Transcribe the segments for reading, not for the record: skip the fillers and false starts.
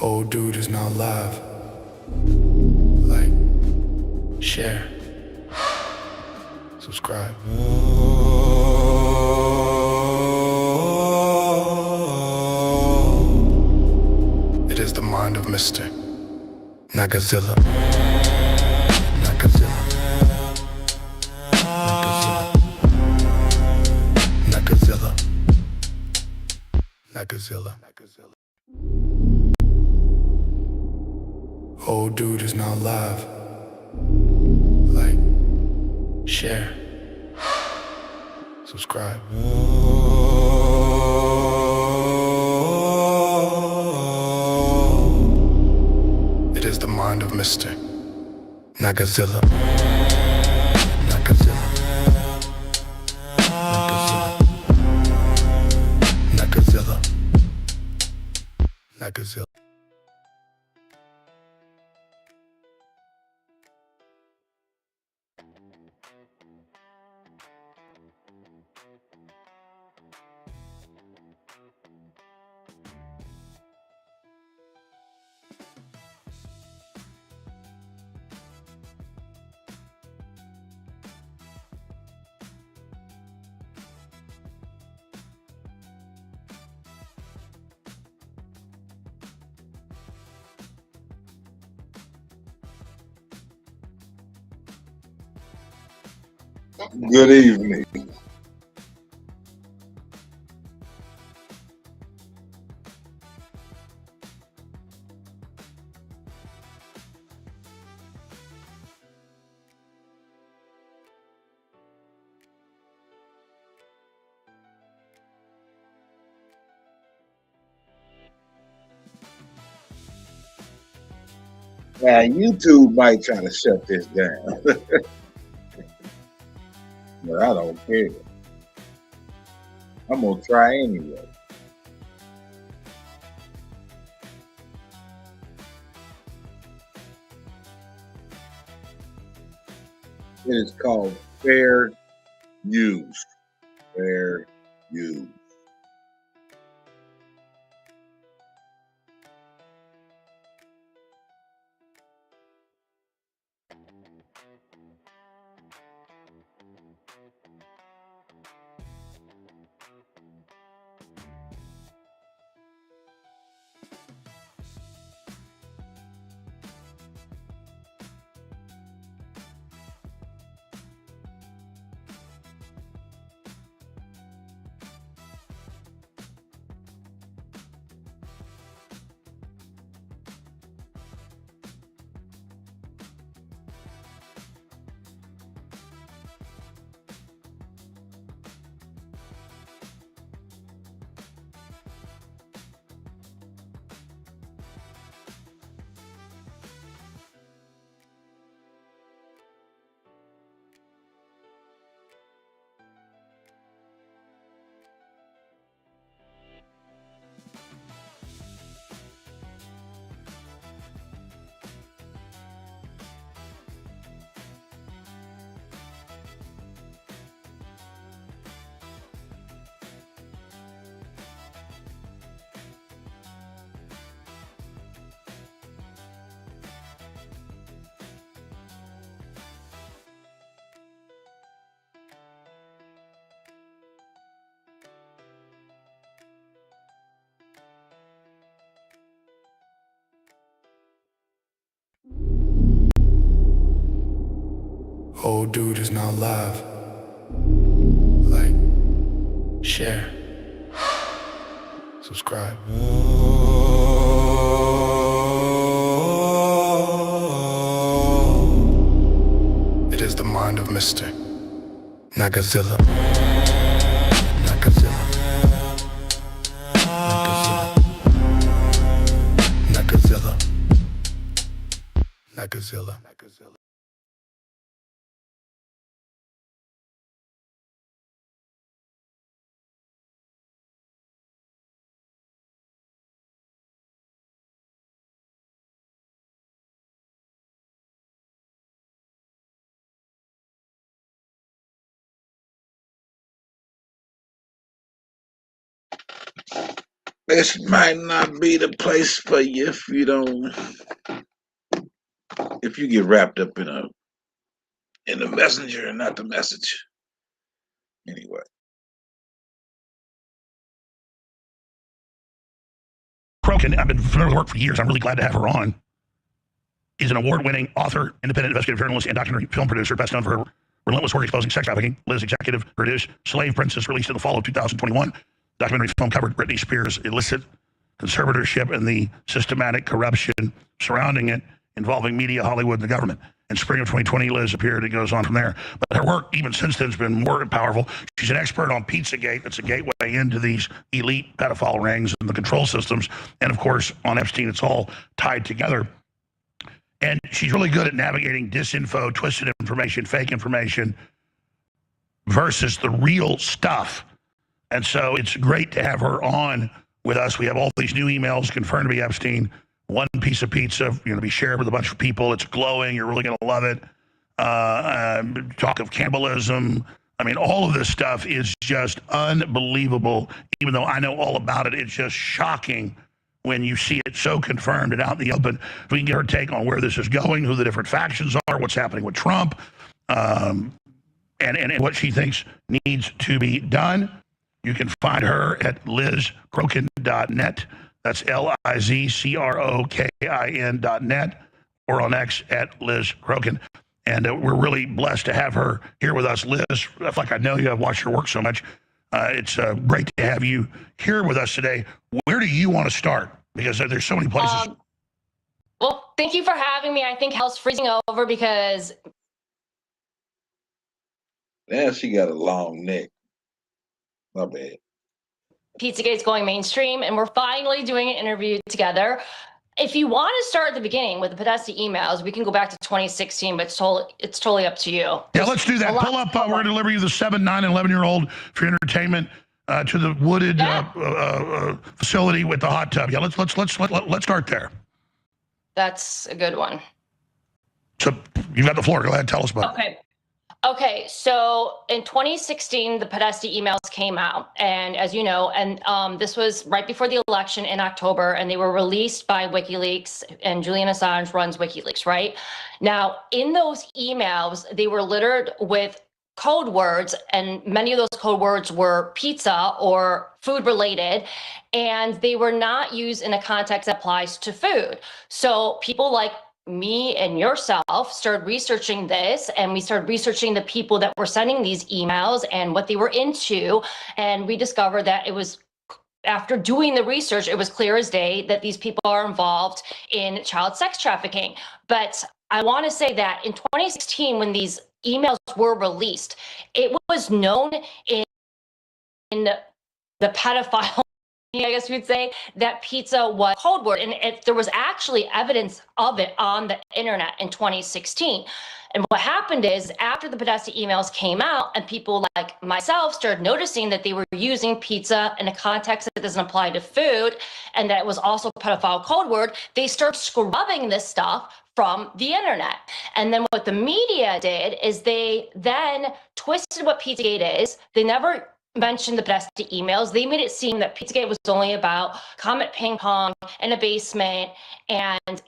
Old dude is now live. Like, share, subscribe. It is the mind of Mr. Nagazilla. Nagazilla. Nagazilla. Nagazilla. Nagazilla. Old dude is now live. Like, share, subscribe. It is the mind of Mr. Nagazilla. Nagazilla. Nagazilla. Nagazilla. Good evening. Now, YouTube might try to shut this down, but I don't care. I'm going to try anyway. It is called fair use. Fair use. Old dude is now live. Like, share, subscribe. It is the mind of Mr. Nagazilla. Nagazilla. Nagazilla. Nagazilla. Nagazilla. This might not be the place for you if you get wrapped up in the messenger and not the message. Anyway. Crokin, I've been familiar with her work for years. I'm really glad to have her on. Is an award-winning author, independent investigative journalist, and documentary film producer, best known for her relentless work exposing sex trafficking. Liz, executive producer, Slave Princess, released in the fall of 2021. Documentary film covered Britney Spears' illicit conservatorship and the systematic corruption surrounding it, involving media, Hollywood, and the government. In spring of 2020, Liz appeared. It goes on from there. But her work, even since then, has been more powerful. She's an expert on Pizzagate. That's a gateway into these elite pedophile rings and the control systems. And, of course, on Epstein, it's all tied together. And she's really good at navigating disinfo, twisted information, fake information versus the real stuff. And so it's great to have her on with us. We have all these new emails confirmed to be Epstein. One piece of pizza, going to be shared with a bunch of people. It's glowing. You're really going to love it. Talk of cannibalism. I mean, all of this stuff is just unbelievable. Even though I know all about it, it's just shocking when you see it so confirmed and out in the open. We can get her take on where this is going, who the different factions are, what's happening with Trump, and what she thinks needs to be done. You can find her at lizcrokin.net. That's LIZCROKIN.net, or on X at Liz Crokin. And we're really blessed to have her here with us. Liz, like I know you, I've watched your work so much. It's great to have you here with us today. Where do you want to start? Because there's so many places. Well, thank you for having me. I think hell's freezing over because... Now she got a long neck. My bad. Pizzagate's going mainstream, and we're finally doing an interview together. If you want to start at the beginning with the Podesta emails, we can go back to 2016, but it's totally up to you. Yeah, let's do that. Pull up. We're going to deliver you the 7, 9, and 11-year-old for your entertainment to the wooded facility with the hot tub. Yeah, let's start there. That's a good one. So you've got the floor. Go ahead, tell us about it. Okay, so in 2016, the Podesta emails came out, and as you know, and this was right before the election in October, and they were released by WikiLeaks, and Julian Assange runs WikiLeaks, right? Now, in those emails, they were littered with code words, and many of those code words were pizza or food related, and they were not used in a context that applies to food. So people like me and yourself started researching this, and we started researching the people that were sending these emails and what they were into. And we discovered that it was, after doing the research, it was clear as day that these people are involved in child sex trafficking. But I want to say that in 2016, when these emails were released, it was known in the pedophile, I guess you'd say, that pizza was a code word, and there was actually evidence of it on the internet in 2016. And what happened is, after the Podesta emails came out and people like myself started noticing that they were using pizza in a context that doesn't apply to food, and that it was also a pedophile code word, they started scrubbing this stuff from the internet. And then what the media did is they then twisted what Pizzagate is. They never mentioned the Podesta emails. They made it seem that Pizzagate was only about Comet Ping Pong in a basement, and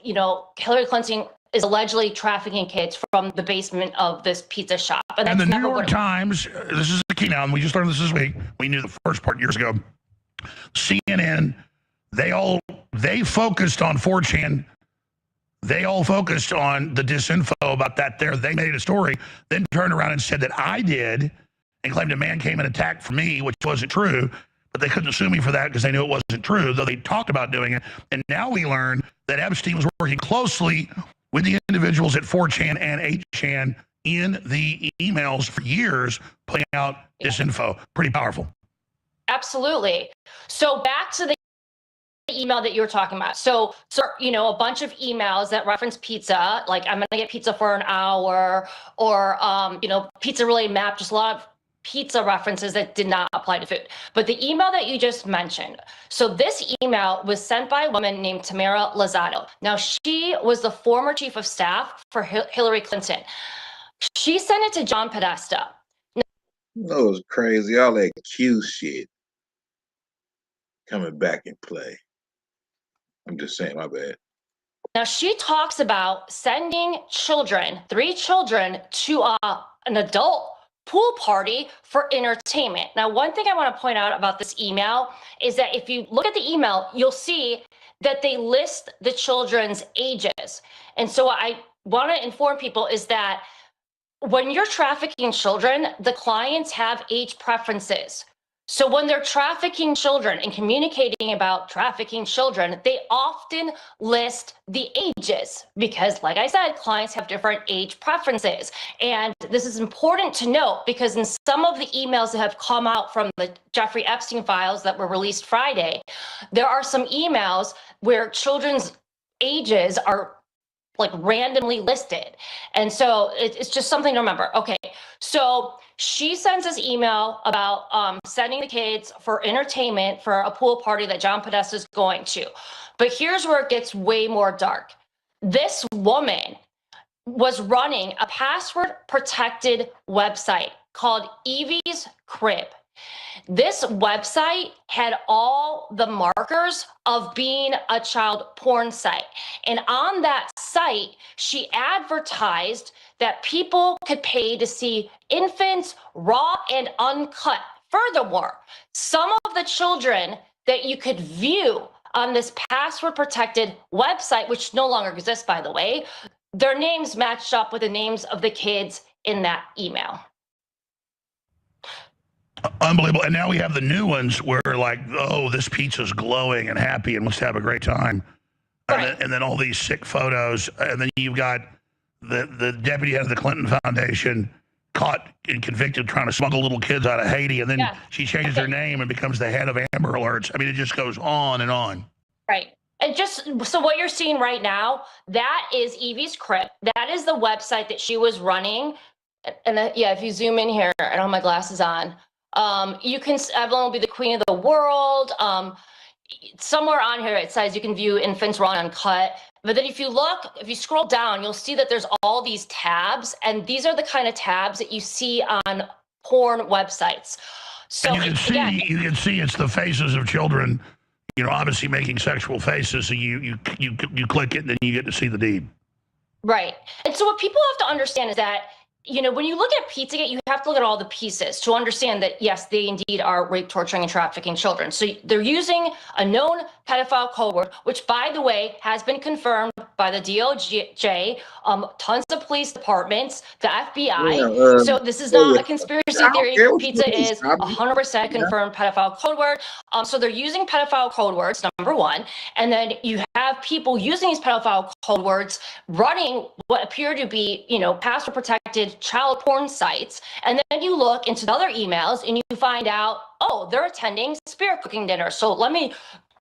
Hillary Clinton is allegedly trafficking kids from the basement of this pizza shop. And the New York Times, this is the key now, and we just learned this week. We knew the first part years ago. CNN, they focused on 4chan. They all focused on the disinfo about that there. They made a story, then turned around and said that I did, and claimed a man came and attacked for me, which wasn't true, but they couldn't sue me for that because they knew it wasn't true, though they talked about doing it. And now we learn that Epstein was working closely with the individuals at 4chan and 8chan in the emails for years, putting out disinfo. Pretty powerful. Absolutely. So back to the email that you were talking about. So, a bunch of emails that reference pizza, like I'm going to get pizza for an hour, or, pizza related map, just a lot of pizza references that did not apply to food. But the email that you just mentioned, so this email was sent by a woman named Tamara Lozado. Now, she was the former chief of staff for Hillary Clinton. She sent it to John Podesta. That was crazy, all that Q shit. coming back in play. I'm just saying, my bad. Now, she talks about sending children, 3 children, to an adult pool party for entertainment. Now, one thing I want to point out about this email is that if you look at the email, you'll see that they list the children's ages. And so what I want to inform people is that when you're trafficking children, the clients have age preferences. So when they're trafficking children and communicating about trafficking children, they often list the ages because, like I said, clients have different age preferences. And this is important to note because in some of the emails that have come out from the Jeffrey Epstein files that were released Friday, there are some emails where children's ages are like randomly listed. And so it's just something to remember. Okay, so she sends this email about sending the kids for entertainment for a pool party that John Podesta is going to. But here's where it gets way more dark. This woman was running a password protected website called Evie's Crib. This website had all the markers of being a child porn site. And on that site, she advertised that people could pay to see infants raw and uncut. Furthermore, some of the children that you could view on this password protected website, which no longer exists, by the way, their names matched up with the names of the kids in that email. Unbelievable. And now we have the new ones where like, oh, this pizza's glowing and happy and must have a great time. Right. And then all these sick photos. And then you've got the deputy head of the Clinton Foundation caught and convicted trying to smuggle little kids out of Haiti. And then she changes her name and becomes the head of Amber Alerts. I mean, it just goes on and on. Right. And just so what you're seeing right now, that is Evie's Crib. That is the website that she was running. And if you zoom in here, I don't have my glasses on. You can, Evelyn will be the queen of the world. Somewhere on here, it says you can view infants raw and uncut. But then if you scroll down, you'll see that there's all these tabs. And these are the kind of tabs that you see on porn websites. So and you can see it's the faces of children, you know, obviously making sexual faces. So you click it and then you get to see the deed. Right. And so what people have to understand is that, you know, when you look at Pizzagate, you have to look at all the pieces to understand that, yes, they indeed are rape, torturing, and trafficking children. So they're using a known pedophile code word, which, by the way, has been confirmed by the DOJ, tons of police departments, the FBI. So this is not a conspiracy theory. Pizza is 100% confirmed pedophile code word. So they're using pedophile code words, number one. And then you have people using these pedophile code words running what appear to be, you know, password protected child porn sites. And then you look into the other emails and you find out, oh, they're attending spirit cooking dinner. So let me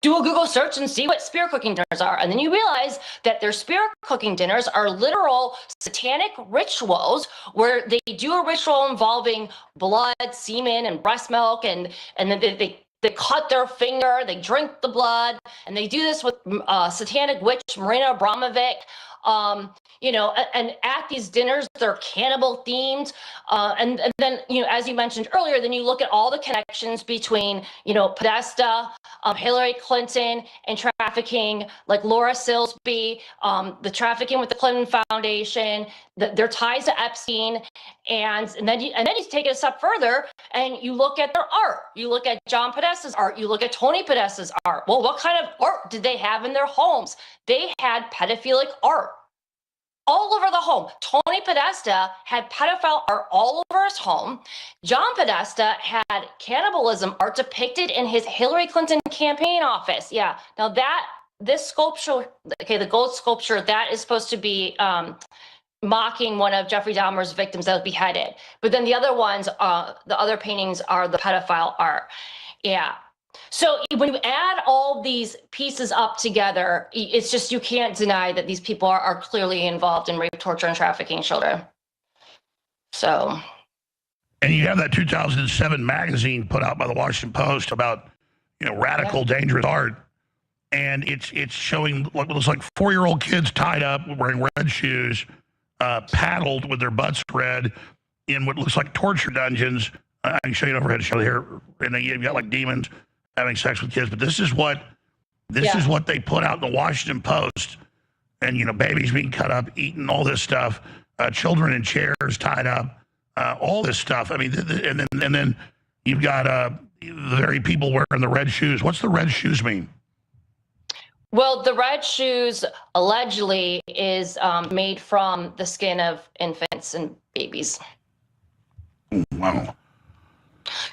do a Google search and see what spirit cooking dinners are. And then you realize that their spirit cooking dinners are literal satanic rituals where they do a ritual involving blood, semen, and breast milk. And then they cut their finger, they drink the blood, and they do this with satanic witch Marina Abramovic. You know, and at these dinners, they're cannibal themed. And then, you know, as you mentioned earlier, then you look at all the connections between, you know, Podesta, Hillary Clinton, and trafficking, like Laura Silsby, the trafficking with the Clinton Foundation, their ties to Epstein. And then you take it a step further and you look at their art. You look at John Podesta's art. You look at Tony Podesta's art. Well, what kind of art did they have in their homes? They had pedophilic art all over the home. Tony Podesta had pedophile art all over his home. John Podesta had cannibalism art depicted in his Hillary Clinton campaign office. Yeah. Now this sculpture, okay, the gold sculpture, that is supposed to be mocking one of Jeffrey Dahmer's victims that was beheaded. But then the other ones, the other paintings are the pedophile art. Yeah. So when you add all these pieces up together, it's just, you can't deny that these people are clearly involved in rape, torture, and trafficking children. So. And you have that 2007 magazine put out by the Washington Post about, you know, radical, dangerous art. And it's showing what looks like 4-year-old kids tied up, wearing red shoes, paddled with their butts red in what looks like torture dungeons. I can show you an overhead shot here. And you've got like demons. having sex with kids, but this is what they put out in the Washington Post. And, you know, babies being cut up, eating, all this stuff, children in chairs tied up, all this stuff. I mean, and then you've got the very people wearing the red shoes. What's the red shoes mean? Well, the red shoes allegedly is made from the skin of infants and babies. Wow.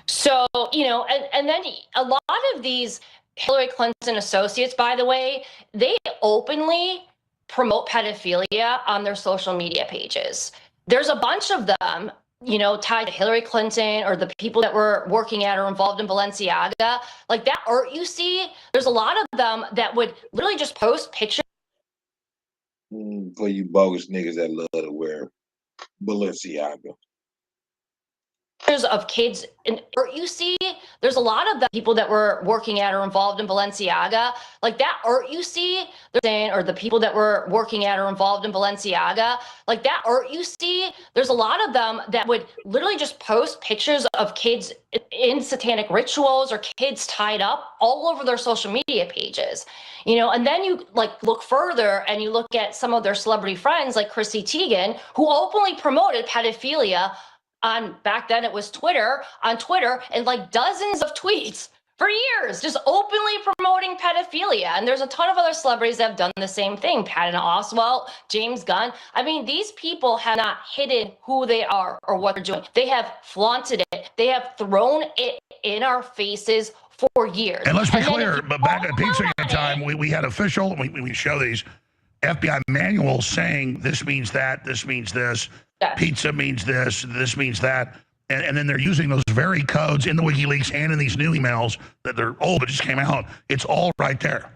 So, you know, and then a lot of these Hillary Clinton associates, by the way, they openly promote pedophilia on their social media pages. There's a bunch of them, you know, tied to Hillary Clinton or the people that were working at or involved in Balenciaga. Like that art you see, there's a lot of them that would literally just post pictures. For you bogus niggas that love to wear Balenciaga. Of kids and art you see, there's a lot of the people that were working at or involved in Balenciaga. Like that art you see, or the people that were working at or involved in Balenciaga. Like that art you see, there's a lot of them that would literally just post pictures of kids in satanic rituals or kids tied up all over their social media pages. You know, and then you like look further and you look at some of their celebrity friends like Chrissy Teigen, who openly promoted pedophilia on, back then it was Twitter, on Twitter, and like dozens of tweets for years, just openly promoting pedophilia. And there's a ton of other celebrities that have done the same thing. Patton Oswalt, James Gunn. I mean, these people have not hidden who they are or what they're doing. They have flaunted it. They have thrown it in our faces for years. And let's be clear, but back at Pizzagate time, we had official, we show these FBI manuals saying this means that, this means this. Yeah. Pizza means this means that. And then they're using those very codes in the WikiLeaks and in these new emails that they're old but just came out. It's all right there.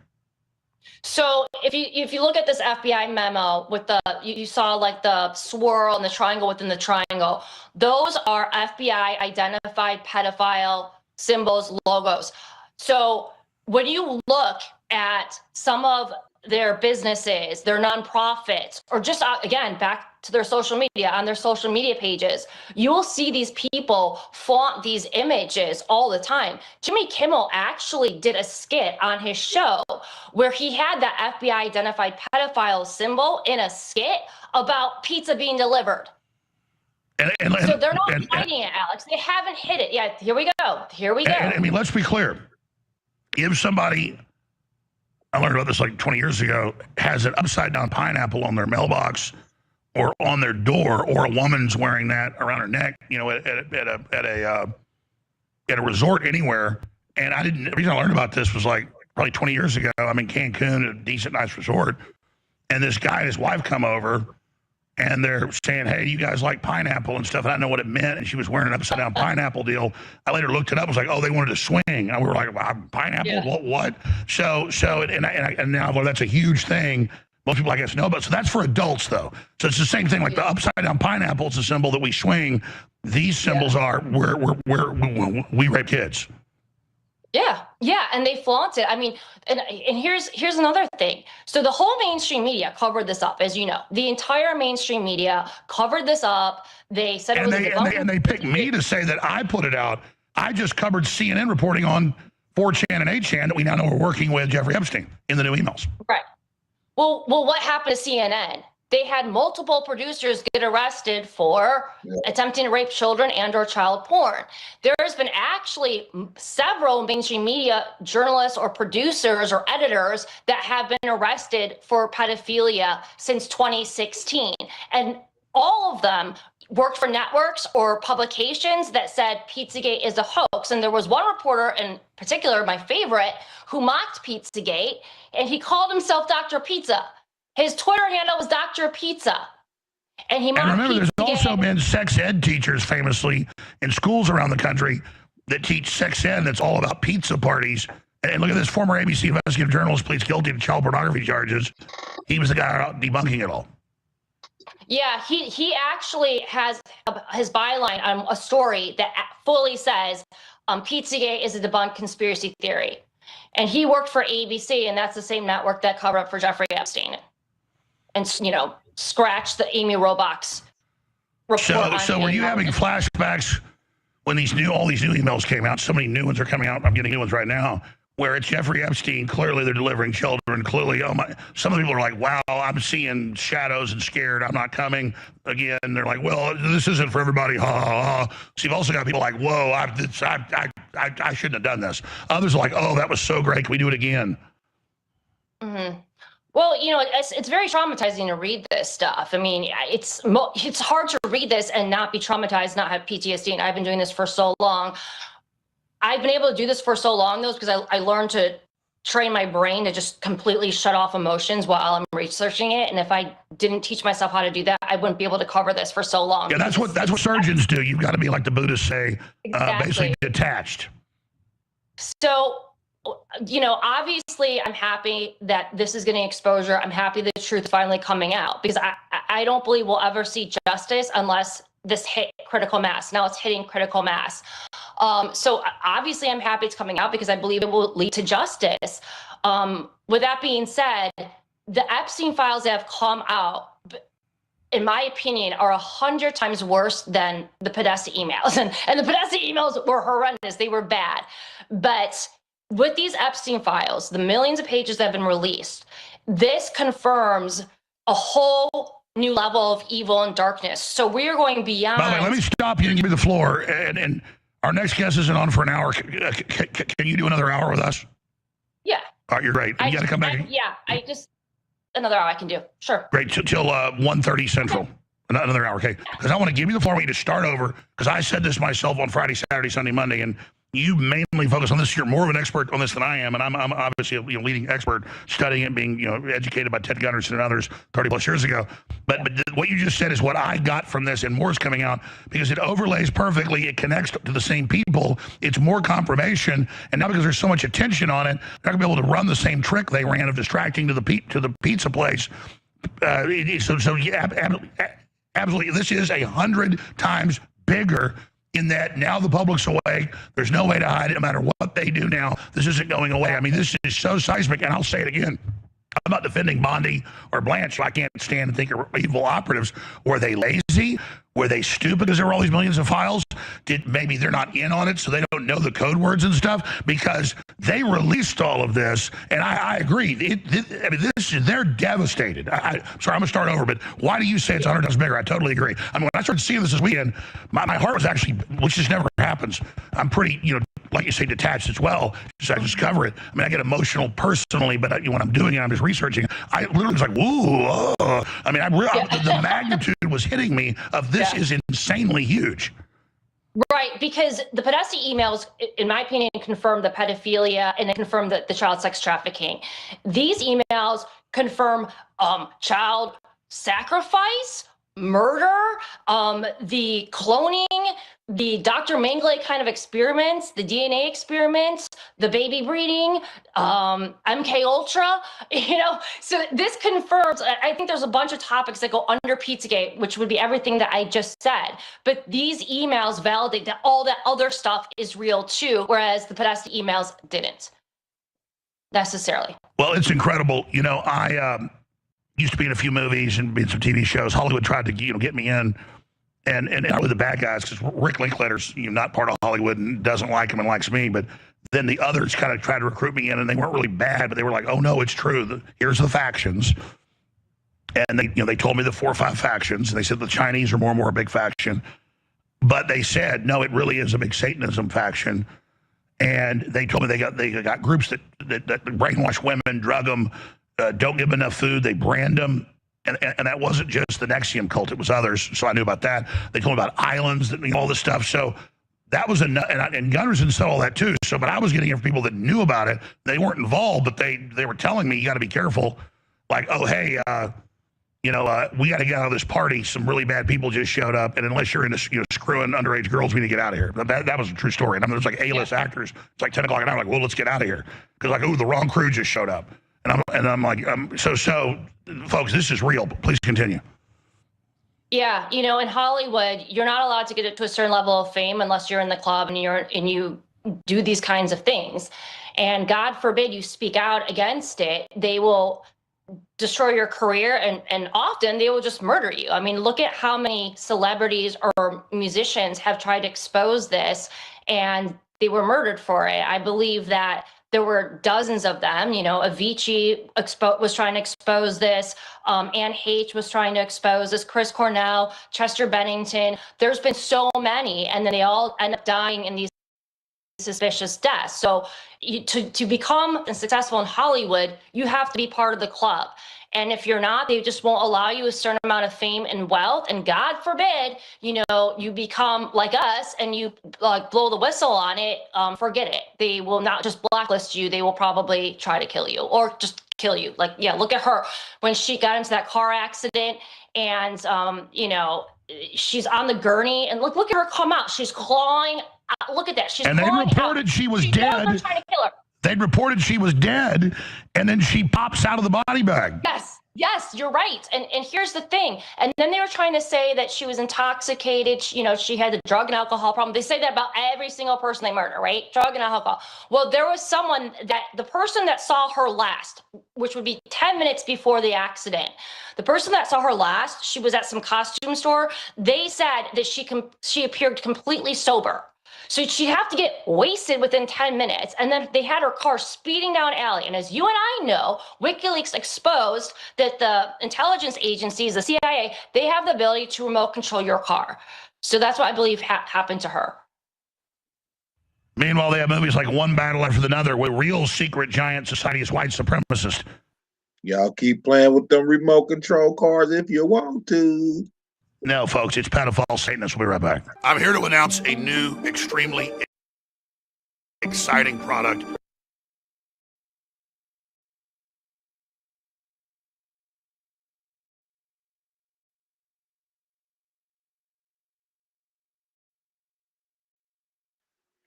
So if you look at this FBI memo with the, you saw like the swirl and the triangle within the triangle, those are FBI identified pedophile symbols, logos. So when you look at some of their businesses, their nonprofits, or just again, back to their social media, on their social media pages, you will see these people flaunt these images all the time. Jimmy Kimmel actually did a skit on his show where he had that FBI identified pedophile symbol in a skit about pizza being delivered. So they're not hiding it, Alex. They haven't hid it. Yeah, here we go. Here we go. I mean, let's be clear. If somebody, I learned about this like 20 years ago, has an upside down pineapple on their mailbox or on their door, or a woman's wearing that around her neck, you know, at a resort anywhere. And the reason I learned about this was like probably 20 years ago. I'm in Cancun, a decent, nice resort. And this guy and his wife come over and they're saying, hey, you guys like pineapple and stuff. And I know what it meant. And she was wearing an upside down pineapple deal. I later looked it up. I was like, oh, they wanted to swing. And we were like, wow, pineapple, yeah. What? So, and now, well, that's a huge thing. Most people, I guess, know about. So that's for adults, though. So it's the same thing. Like the upside down pineapple is a symbol that we swing. These symbols are we rape kids. Yeah, and they flaunt it. I mean, and here's another thing. So the whole mainstream media covered this up, as you know. The entire mainstream media covered this up. They said and they picked me to say that I put it out. I just covered CNN reporting on 4chan and 8chan that we now know are working with Jeffrey Epstein in the new emails. Right. Well, what happened to CNN? They had multiple producers get arrested for attempting to rape children and or child porn. There's been actually several mainstream media journalists or producers or editors that have been arrested for pedophilia since 2016. And all of them worked for networks or publications that said Pizzagate is a hoax. And there was one reporter in particular, my favorite, who mocked Pizzagate, and he called himself Dr. Pizza. His Twitter handle was Dr. Pizza. And remember, there's also been sex ed teachers famously in schools around the country that teach sex ed that's all about pizza parties. And look at this, former ABC investigative journalist pleads guilty to child pornography charges. He was the guy out debunking it all. Yeah, he actually has his byline on a story that fully says Pizzagate is a debunked conspiracy theory. And he worked for ABC, and that's the same network that covered up for Jeffrey Epstein. And, you know, scratch the Amy Robach's report. So were you having flashbacks when all these new emails came out, so many new ones are coming out. I'm getting new ones right now where it's Jeffrey Epstein. Clearly they're delivering children. Clearly, oh my, some of the people are like, wow, I'm seeing shadows and scared. I'm not coming again. They're like, well, this isn't for everybody. Ha, ha, ha. So you've also got people like, whoa, I shouldn't have done this. Others are like, oh, that was so great. Can we do it again? Mm-hmm. Well, you know, it's very traumatizing to read this stuff. I mean, it's hard to read this and not be traumatized, not have PTSD. And I've been doing this for so long. I've been able to do this for so long, though, because I learned to train my brain to just completely shut off emotions while I'm researching it. And if I didn't teach myself how to do that, I wouldn't be able to cover this for so long. Yeah, that's what surgeons do. You've got to be like the Buddhists say, Exactly. basically detached. So, you know, obviously I'm happy that this is getting exposure. I'm happy the truth is finally coming out, because I don't believe we'll ever see justice unless this hit critical mass. Now it's hitting critical mass. So obviously I'm happy it's coming out because I believe it will lead to justice. With that being said, the Epstein files that have come out, in my opinion, are 100 times worse than the Podesta emails. And the Podesta emails were horrendous. They were bad. But with these Epstein files, the millions of pages that have been released, this confirms a whole new level of evil and darkness. So we are going beyond. By the way, let me stop you and give you the floor. And our next guest isn't on for an hour. Can you do another hour with us? Yeah. All right, you're great. You got to come back. Another hour I can do. Sure. Great, till 1:30 Central. Okay. Another hour, okay? Because I want to give you the floor. I want you to start over, because I said this myself on Friday, Saturday, Sunday, Monday, and you mainly focus on this. You're more of an expert on this than I am, and I'm obviously a leading expert studying it, being educated by Ted Gunderson and others 30 plus years ago. But what you just said is what I got from this, and more is coming out because it overlays perfectly. It connects to the same people. It's more confirmation, and now because there's so much attention on it, they're not gonna be able to run the same trick they ran of distracting to the pizza place. Absolutely, this is 100 times bigger. In that now the public's awake. There's no way to hide it. No matter what they do now, this isn't going away. I mean, this is so seismic, and I'll say it again. I'm not defending Bondi or Blanche. I can't stand and think are evil operatives. Were they lazy? Were they stupid because there were all these millions of files? Maybe they're not in on it, so they don't know the code words and stuff? Because they released all of this, and I agree. I mean, they're devastated. Sorry, I'm going to start over, but why do you say it's 100 times bigger? I totally agree. I mean, when I started seeing this weekend, my heart was actually, which just never happens. I'm pretty, like you say, detached as well. So I just cover it. I mean, I get emotional personally, but when I'm doing it, I'm just researching. I literally was like, whoa. I mean, the magnitude was hitting me of this is insanely huge. Right, because the Podesta emails, in my opinion, confirm the pedophilia and they confirm the child sex trafficking. These emails confirm child sacrifice, murder, the cloning, the Dr. Mengele kind of experiments, the DNA experiments, the baby breeding, MK Ultra, So this confirms, I think there's a bunch of topics that go under Pizzagate, which would be everything that I just said. But these emails validate that all that other stuff is real too, whereas the Podesta emails didn't necessarily. Well, it's incredible. I used to be in a few movies and be in some TV shows. Hollywood tried to, get me in. And I was the bad guys because Rick Linklater's not part of Hollywood and doesn't like him and likes me. But then the others kind of tried to recruit me in, and they weren't really bad, but they were like, "Oh no, it's true. Here's the factions." And they told me the 4 or 5 factions, and they said the Chinese are more and more a big faction. But they said no, it really is a big Satanism faction. And they told me they got groups that brainwash women, drug them, don't give them enough food, they brand them. And that wasn't just the NXIVM cult, it was others. So I knew about that. They told me about islands, all this stuff. So that was and Gunderson said all that too. So, but I was getting it from people that knew about it. They weren't involved, but they were telling me, you got to be careful. Like, oh, hey, we got to get out of this party. Some really bad people just showed up. And unless you're into screwing underage girls, we need to get out of here. That was a true story. And I mean, there's like A-list actors. It's like 10 o'clock at night. I'm like, well, let's get out of here. Because the wrong crew just showed up. And I'm like, so folks, this is real. Please continue. Yeah, in Hollywood, you're not allowed to get to a certain level of fame unless you're in the club and you do these kinds of things. And God forbid you speak out against it, they will destroy your career, and often they will just murder you. I mean, look at how many celebrities or musicians have tried to expose this and they were murdered for it. I believe that there were dozens of them. You know, Avicii was trying to expose this. Anne H was trying to expose this. Chris Cornell, Chester Bennington. There's been so many, and then they all end up dying in these suspicious deaths. So to become successful in Hollywood, you have to be part of the club. And if you're not, they just won't allow you a certain amount of fame and wealth. And God forbid, you know, you become like us and you like blow the whistle on it. Forget it. They will not just blacklist you. They will probably try to kill you or just kill you. Like, yeah, look at her when she got into that car accident and, you know, she's on the gurney and look at her come out. She's clawing. Look at that. She's and they reported out. she was She dead. knows they're trying to kill her. They'd reported she was dead, and then she pops out of the body bag. Yes, you're right. And here's the thing. And then they were trying to say that she was intoxicated. You know, she had a drug and alcohol problem. They say that about every single person they murder, right? Drug and alcohol. Well, there was someone that the person that saw her last, which would be 10 minutes before the accident, the person that saw her last, she was at some costume store. They said that she appeared completely sober. So she'd have to get wasted within 10 minutes. And then they had her car speeding down an alley. And as you and I know, WikiLeaks exposed that the intelligence agencies, the CIA, they have the ability to remote control your car. So that's what I believe happened to her. Meanwhile, they have movies like One Battle After Another with real secret giant societyist white supremacists. Y'all keep playing with them remote control cars if you want to. No, folks, it's pedophile Satanists. We'll be right back. I'm here to announce a new, extremely exciting product.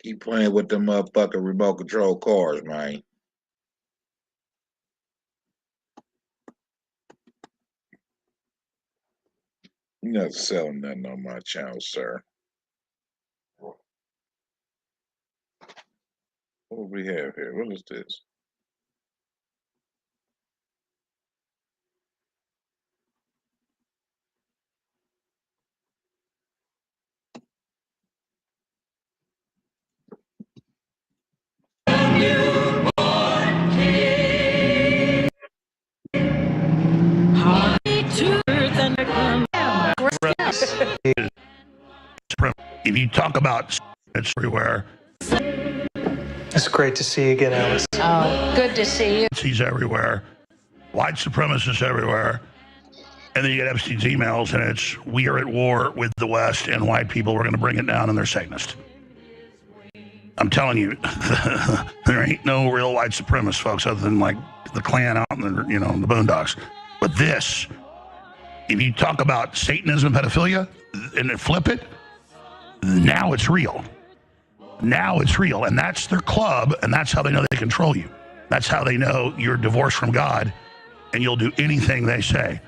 Keep playing with them motherfucking remote control cars, man. You're not selling nothing on my channel, sir. What do we have here? What is this? If you talk about it's everywhere, It's great to see you again, Alice. Oh, good to see you. Nazis everywhere, white supremacists everywhere, and then you get Epstein's emails, and it's we are at war with the West and white people. We're going to bring it down, and they're Satanists. I'm telling you, there ain't no real white supremacists, folks, other than like the Klan out in the the boondocks. But this, if you talk about Satanism and pedophilia, and then flip it, now it's real. Now it's real, and that's their club, and that's how they know they control you. That's how they know you're divorced from God, and you'll do anything they say.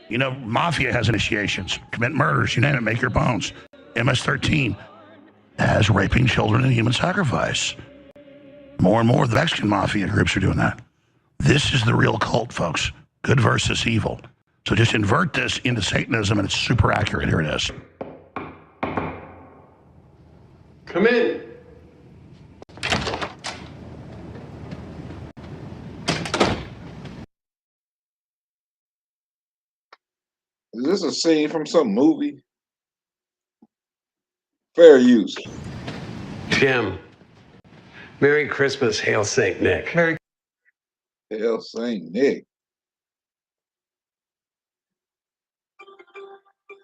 You know, Mafia has initiations, commit murders, you name it, make your bones. MS-13 has raping children and human sacrifice. More and more of the Mexican Mafia groups are doing that. This is the real cult, folks. Good versus evil. So just invert this into Satanism, and it's super accurate. Here it is. Come in. Is this a scene from some movie? Fair use. Jim. Merry Christmas, Hail St. Nick. Merry Hell, Saint Nick.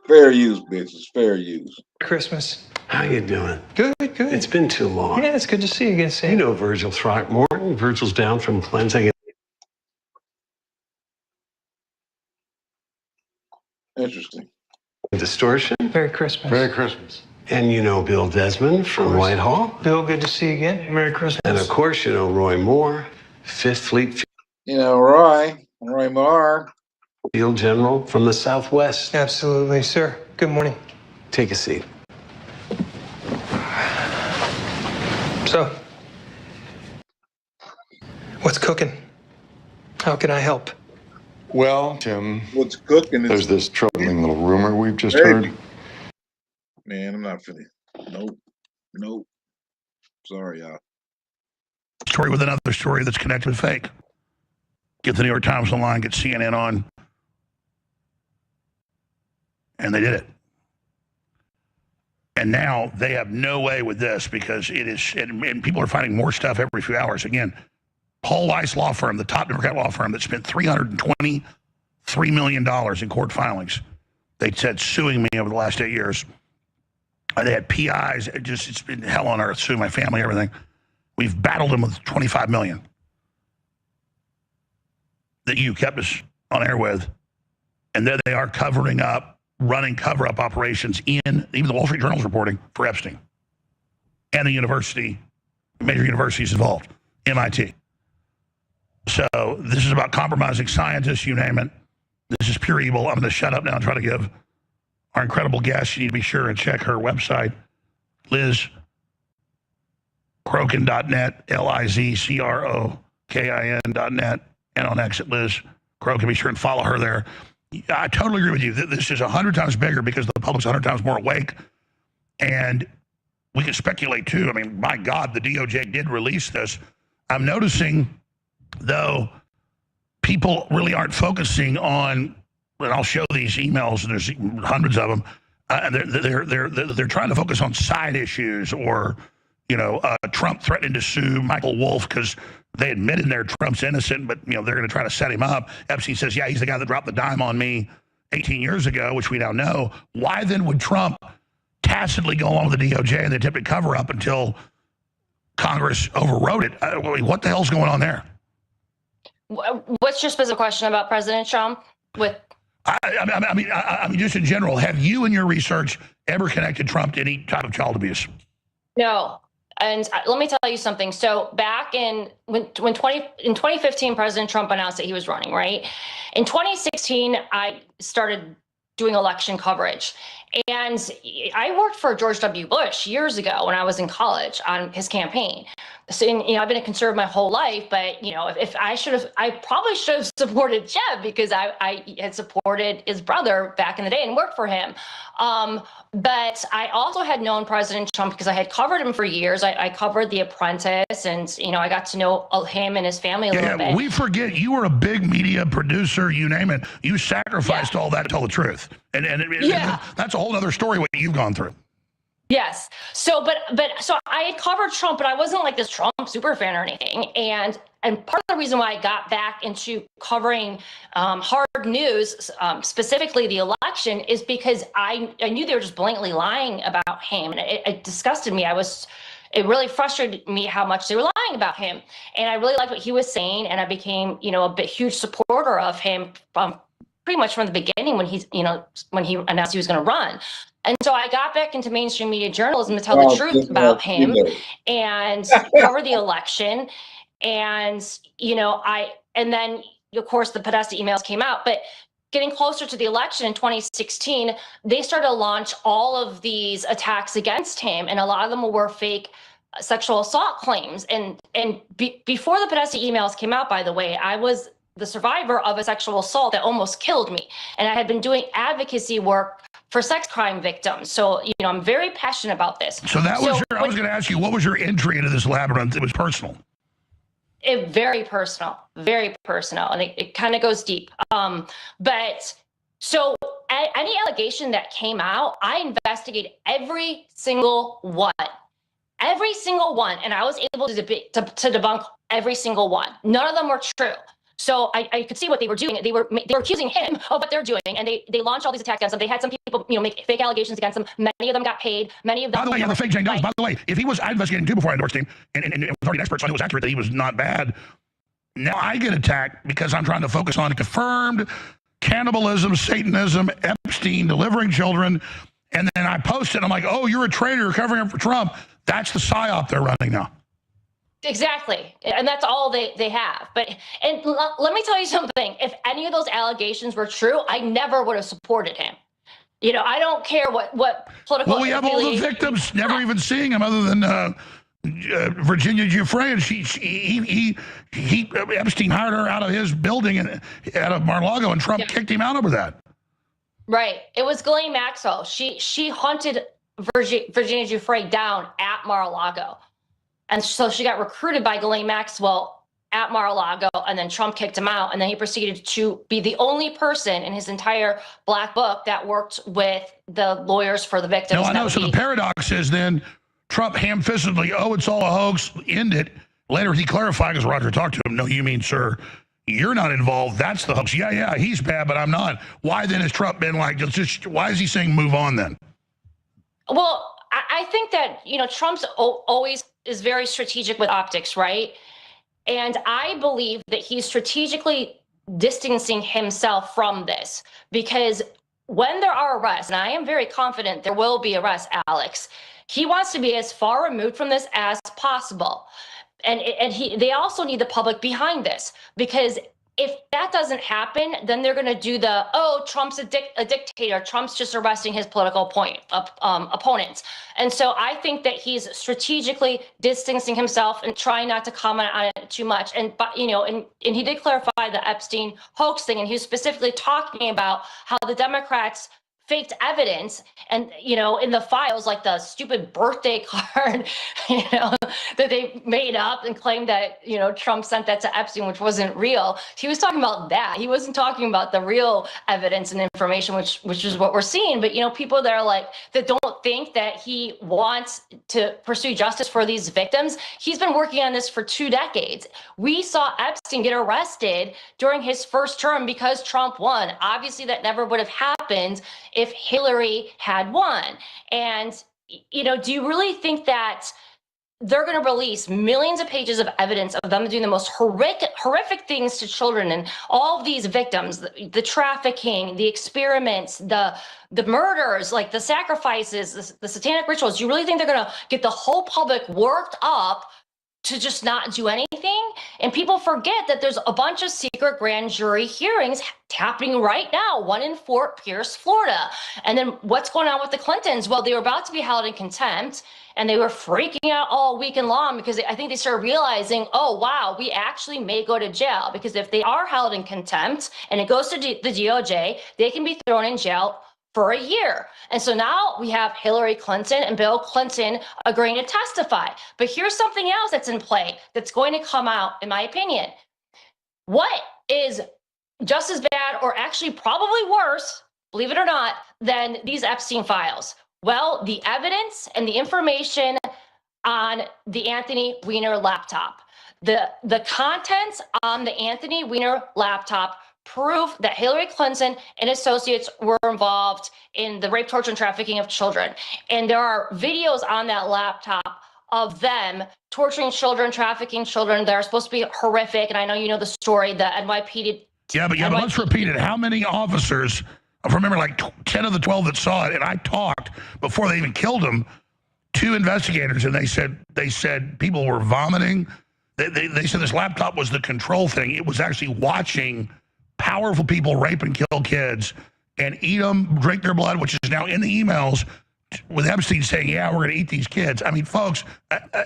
Fair use, bitches. Fair use. Christmas. How you doing? Good, good. It's been too long. Yeah, it's good to see you again, Sam. You know Virgil Throckmorton. Virgil's down from cleansing. Interesting. Distortion. Merry Christmas. Merry Christmas. And you know Bill Desmond from Whitehall. Bill, good to see you again. Merry Christmas. And of course, you know Roy Moore, Fifth Fleet You know, Roy Moore. Field General from the Southwest. Absolutely, sir. Good morning. Take a seat. So, what's cooking? How can I help? Well, Tim, What's cooking there's is, this troubling little rumor we've just Hey. heard. man, I'm not feeling. Nope. Sorry, y'all. Story with another story that's connected with fake. Get the New York Times online, get CNN on. And they did it. And now they have no way with this because it is, and people are finding more stuff every few hours. Again, Paul Weiss law firm, the top Democrat law firm that spent $323 million in court filings. They said suing me over the last 8 years. They had PIs. It's been hell on earth, suing my family, everything. We've battled them with $25 million that you kept us on air with. And there they are covering up, running cover-up operations in, even the Wall Street Journal's reporting, for Epstein. And the university, major universities involved, MIT. So this is about compromising scientists, you name it. This is pure evil. I'm going to shut up now and try to give our incredible guest. You need to be sure and check her website, LizCrokin.net, LizCrokin.net, and on X at Liz Crokin. Be sure and follow her there. I totally agree with you. This is 100 times bigger because the public's 100 times more awake. And we can speculate, too. I mean, my God, the DOJ did release this. I'm noticing, though, people really aren't focusing on, and I'll show these emails, and there's hundreds of them, and they're trying to focus on side issues or, Trump threatening to sue Michael Wolff because they admitted there Trump's innocent, but, they're going to try to set him up. Epstein says, yeah, he's the guy that dropped the dime on me 18 years ago, which we now know. Why then would Trump tacitly go along with the DOJ and the attempted cover-up until Congress overrode it? What the hell's going on there? What's your specific question about President Trump? I mean, just in general, have you in your research ever connected Trump to any type of child abuse? No. And let me tell you something. So back in 2015, President Trump announced that he was running, right? In 2016, I started doing election coverage. And I worked for George W. Bush years ago when I was in college on his campaign. So, I've been a conservative my whole life, but, if I probably should have supported Jeb because I had supported his brother back in the day and worked for him. But I also had known President Trump because I had covered him for years. I covered The Apprentice and, I got to know him and his family a little bit. We forget you were a big media producer, you name it. You sacrificed all that to tell the truth. And that's a whole other story what you've gone through. Yes. So I had covered Trump, but I wasn't like this Trump super fan or anything. And part of the reason why I got back into covering hard news, specifically the election, is because I knew they were just blatantly lying about him. And it disgusted me. It really frustrated me how much they were lying about him. And I really liked what he was saying. And I became, a huge supporter of him pretty much from the beginning when when he announced he was going to run. And so I got back into mainstream media journalism to tell the truth about him and cover the election. And, and then, of course, the Podesta emails came out. But getting closer to the election in 2016, they started to launch all of these attacks against him. And a lot of them were fake sexual assault claims. And before the Podesta emails came out, by the way, I was the survivor of a sexual assault that almost killed me. And I had been doing advocacy work for sex crime victims. So, I'm very passionate about this. So I was going to ask you, what was your entry into this labyrinth? It was personal. Very personal, and it kind of goes deep. But so any allegation that came out, I investigated every single one, and I was able to debunk every single one. None of them were true. So I could see what they were doing. They were accusing him of what they're doing, and they launched all these attacks against him. They had some people, make fake allegations against him. Many of them got paid. Many of them. By the way, the fake Jane Doe's. By the way, if he was, I investigated him too before I endorsed him, and with already an expert, so I knew it was accurate that he was not bad. Now I get attacked because I'm trying to focus on confirmed cannibalism, Satanism, Epstein, delivering children, and then I post it. And I'm like, oh, you're a traitor, you're covering up for Trump. That's the psyop they're running now. Exactly. And that's all they have. But let me tell you something. If any of those allegations were true, I never would have supported him. I don't care what political. Well, we have all the victims never even seeing him other than Virginia Giuffre, and Epstein hired her out of his building and out of Mar-a-Lago, and Trump kicked him out over that. Right. It was Ghislaine Maxwell. She hunted Virginia Giuffre down at Mar-a-Lago. And so she got recruited by Ghislaine Maxwell at Mar-a-Lago, and then Trump kicked him out. And then he proceeded to be the only person in his entire black book that worked with the lawyers for the victims. No, I know. So the paradox is then Trump ham-fistedly, oh, it's all a hoax, end it. Later he clarified, because Roger talked to him, no, you mean, sir, you're not involved. That's the hoax. Yeah, he's bad, but I'm not. Why then has Trump been like, why is he saying move on then? Well, I think that, Trump's always is very strategic with optics, right? And I believe that he's strategically distancing himself from this, because when there are arrests, and I am very confident there will be arrests, Alex, he wants to be as far removed from this as possible. And they also need the public behind this, because if that doesn't happen, then they're going to do Trump's a dictator. Trump's just arresting his political opponents. And so I think that he's strategically distancing himself and trying not to comment on it too much. And he did clarify the Epstein hoax thing, and he was specifically talking about how the Democrats faked evidence and, in the files, like the stupid birthday card, that they made up and claimed that, Trump sent that to Epstein, which wasn't real. He was talking about that. He wasn't talking about the real evidence and information, which is what we're seeing. But, people that are that don't think that he wants to pursue justice for these victims. He's been working on this for 2 decades. We saw Epstein get arrested during his first term because Trump won. Obviously, that never would have happened if Hillary had won. And, do you really think that they're going to release millions of pages of evidence of them doing the most horrific things to children and all of these victims, the trafficking, the experiments, the murders, like the sacrifices, the satanic rituals? You really think they're going to get the whole public worked up to just not do anything? And people forget that there's a bunch of secret grand jury hearings happening right now, one in Fort Pierce, Florida. And then what's going on with the Clintons? Well, they were about to be held in contempt, and they were freaking out all weekend long because I think they started realizing, oh, wow, we actually may go to jail, because if they are held in contempt and it goes to the DOJ, they can be thrown in jail for a year. And so now we have Hillary Clinton and Bill Clinton agreeing to testify. But here's something else that's in play that's going to come out, in my opinion. What is just as bad, or actually probably worse, believe it or not, than these Epstein files? Well, the evidence and the information on the Anthony Weiner laptop. The contents on the Anthony Weiner laptop prove that Hillary Clinton and associates were involved in the rape, torture, and trafficking of children. And there are videos on that laptop of them torturing children, trafficking children that are supposed to be horrific. And I know you know the story, the NYPD. Yeah, but let's repeat it. How many officers, I remember 10 of the 12 that saw it, and I talked before they even killed him to investigators, and they said people were vomiting. They said this laptop was the control thing. It was actually watching powerful people rape and kill kids and eat them, drink their blood, which is now in the emails with Epstein saying, yeah, we're going to eat these kids. I mean, folks,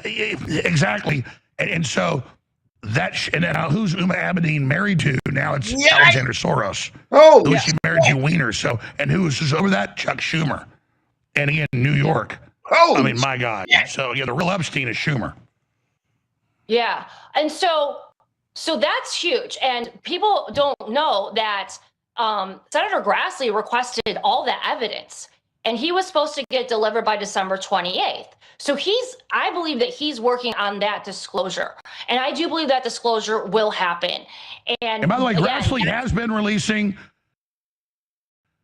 exactly. And so and now who's Uma Abedin married to? Now it's Alexander Soros. Oh, who is she married to? Weiner. So, and who is over that? Chuck Schumer. And he in New York. Oh, I mean, my God. Yeah. So, yeah, the real Epstein is Schumer. Yeah. And so that's huge. And people don't know that Senator Grassley requested all the evidence, and he was supposed to get delivered by December 28th. So I believe that he's working on that disclosure. And I do believe that disclosure will happen. And by the way, Grassley has been releasing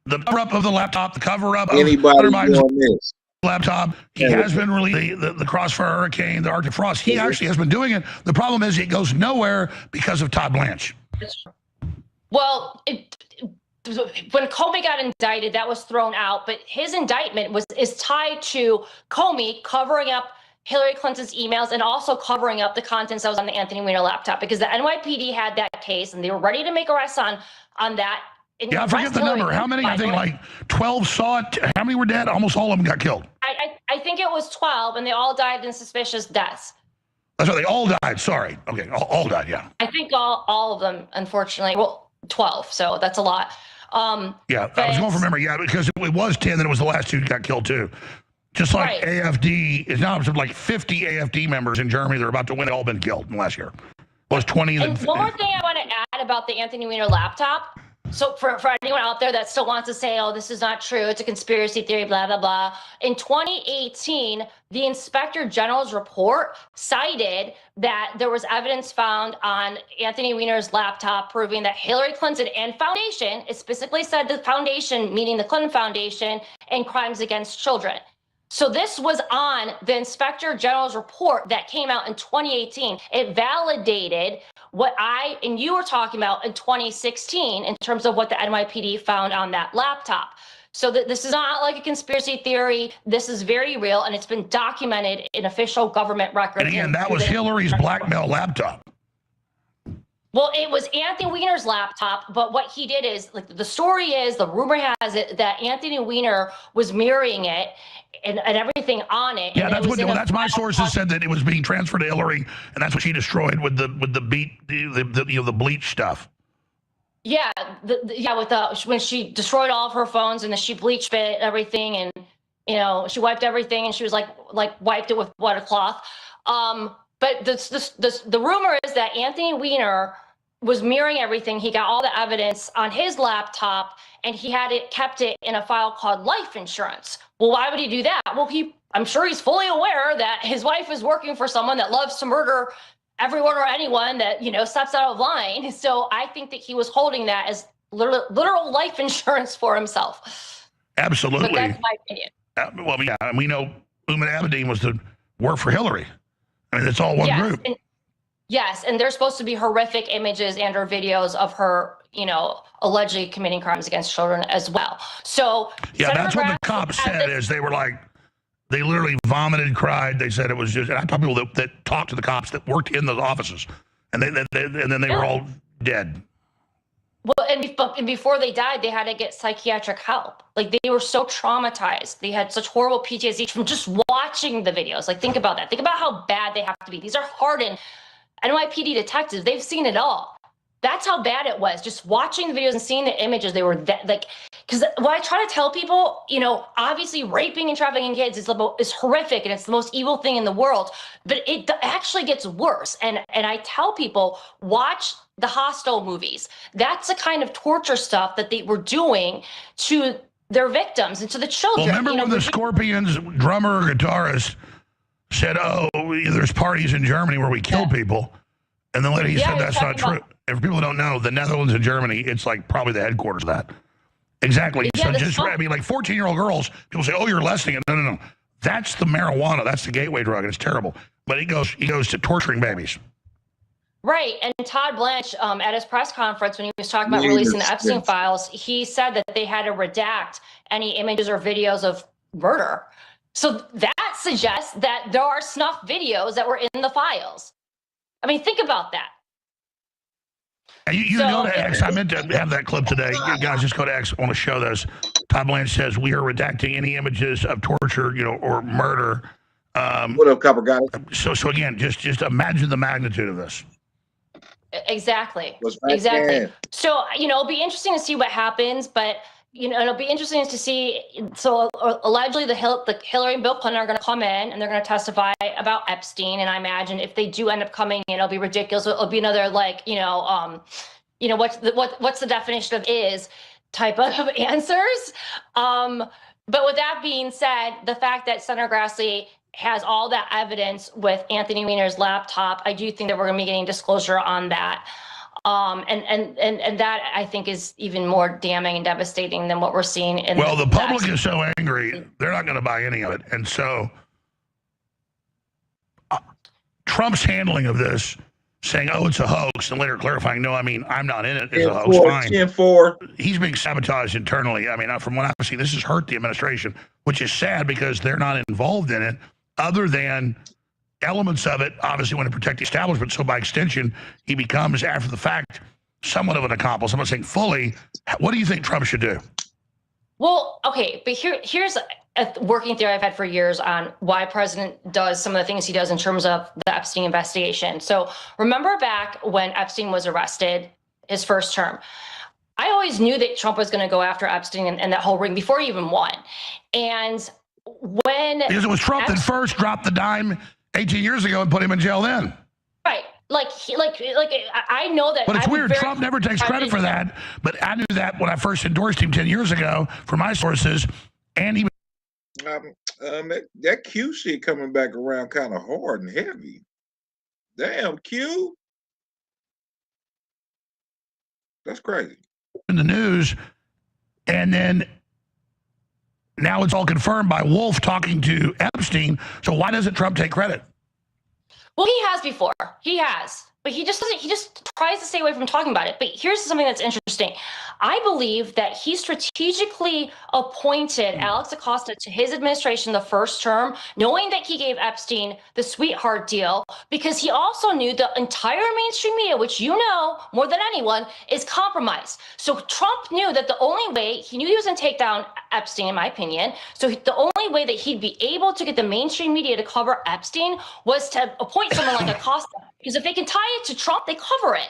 the cover-up of the laptop, the cover-up of Hunter Biden's laptop. He has been releasing the Crossfire Hurricane, the Arctic Frost. He actually has been doing it. The problem is it goes nowhere because of Todd Blanche. Well, when Comey got indicted, that was thrown out, but his indictment is tied to Comey covering up Hillary Clinton's emails and also covering up the contents that was on the Anthony Weiner laptop, because the NYPD had that case and they were ready to make arrests on that. Yeah, I forget the number. How many? I think 12 saw it. How many were dead? Almost all of them got killed. I think it was 12, and they all died in suspicious deaths. That's right. They all died. Sorry. Okay. All died. Yeah. I think all of them, unfortunately. Well, 12, so that's a lot. Yeah. I was going from memory. Yeah, because it was 10, then it was the last two that got killed too. Just like AFD is now like 50 AFD members in Germany that are about to win. They've all been killed in the last year. Was 20. And one more thing I want to add about the Anthony Weiner laptop. So for anyone out there that still wants to say, oh, this is not true, it's a conspiracy theory, blah, blah, blah. In 2018, the Inspector General's report cited that there was evidence found on Anthony Weiner's laptop proving that Hillary Clinton and Foundation, it specifically said the Foundation, meaning the Clinton Foundation, and crimes against children. So this was on the Inspector General's report that came out in 2018. It validated what I and you were talking about in 2016 in terms of what the NYPD found on that laptop. So that this is not like a conspiracy theory. This is very real, and it's been documented in official government records. And again, that was Hillary's blackmail laptop. Well, it was Anthony Weiner's laptop, but what he did is, like, the story is, the rumor has it that Anthony Weiner was mirroring it and everything on it. Yeah, that's my sources said that it was being transferred to Hillary, and that's what she destroyed with the the bleach stuff. Yeah, when she destroyed all of her phones and then she bleached it, everything, and she wiped everything, and she was like wiped it with water cloth. But the rumor is that Anthony Weiner was mirroring everything. He got all the evidence on his laptop, and he kept it in a file called life insurance. Well, why would he do that? Well, I'm sure he's fully aware that his wife is working for someone that loves to murder everyone or anyone that, steps out of line. So I think that he was holding that as literal life insurance for himself. Absolutely. But that's my opinion. Well, yeah, and we know Umar Abedin was to work for Hillary. I mean, it's all one group. Yes, and there's supposed to be horrific images and or videos of her, allegedly committing crimes against children as well. So yeah, Senator that's what the Grassley cops said. Is they were like, they literally vomited, cried. They said it was just. And I talked to people that talked to the cops that worked in those offices, and then they were all dead. Well, and before they died, they had to get psychiatric help. Like, they were so traumatized. They had such horrible PTSD from just watching the videos. Like, think about that. Think about how bad they have to be. These are hardened NYPD detectives. They've seen it all. That's how bad it was. Just watching the videos and seeing the images, they were because what I try to tell people, obviously raping and trafficking kids is horrific, and it's the most evil thing in the world. But it actually gets worse. And I tell people, watch the Hostel movies. That's the kind of torture stuff that they were doing to their victims and to the children. Well, remember when the Scorpions drummer or guitarist said, "Oh, there's parties in Germany where we kill people," and then later he said that's not true. And for people who don't know, the Netherlands and Germany, it's like probably the headquarters of that. Exactly. Yeah, so like 14-year-old girls, people say, "Oh, you're lessening it." No. That's the marijuana. That's the gateway drug, and it's terrible. But he goes to torturing babies. Right. And Todd Blanche, at his press conference, when he was talking about releasing the Epstein files, he said that they had to redact any images or videos of murder. So that suggests that there are snuff videos that were in the files. I mean, think about that. You go to X. I meant to have that clip today. You guys just go to X. I want to show this. Todd Blanche says, "We are redacting any images of torture, or murder." What up, Copper guy? So again, just imagine the magnitude of this. Exactly. Right exactly. there. So, it'll be interesting to see what happens, but, it'll be interesting to see. So allegedly the Hillary and Bill Clinton are going to come in and they're going to testify about Epstein. And I imagine if they do end up coming in, it'll be ridiculous. It'll be another what's the definition of is type of answers. But with that being said, the fact that Senator Grassley has all that evidence with Anthony Weiner's laptop, I do think that we're going to be getting disclosure on that. And that I think is even more damning and devastating than what we're seeing in the public is so angry, they're not going to buy any of it. And so Trump's handling of this, saying, "Oh, it's a hoax," and later clarifying, "No, I mean, I'm not in it. It's a hoax." Fine. He's being sabotaged internally. I mean, from what I see, this has hurt the administration, which is sad because they're not involved in it, other than elements of it obviously want to protect the establishment. So by extension, he becomes, after the fact, somewhat of an accomplice. I'm not saying fully. What do you think Trump should do? Well, okay, but here's a working theory I've had for years on why President does some of the things he does in terms of the Epstein investigation. So remember back when Epstein was arrested, his first term, I always knew that Trump was going to go after Epstein and that whole ring before he even won. And because it was Trump that first dropped the dime 18 years ago and put him in jail then. Right. I know that. But it's weird. Trump never takes credit for that. But I knew that when I first endorsed him 10 years ago from my sources. And he that Q shit coming back around kind of hard and heavy. Damn, Q. That's crazy. In the news. And then now it's all confirmed by Wolf talking to Epstein. So why doesn't Trump take credit? Well, he has before. He has. But he just doesn't, he just tries to stay away from talking about it. But here's something that's interesting. I believe that he strategically appointed Alex Acosta to his administration the first term, knowing that he gave Epstein the sweetheart deal, because he also knew the entire mainstream media, which you know more than anyone, is compromised. So Trump knew that the only way, he knew he was going to take down Epstein, in my opinion. So the only way that he'd be able to get the mainstream media to cover Epstein was to appoint someone like Acosta. Because if they can tie it to Trump, they cover it.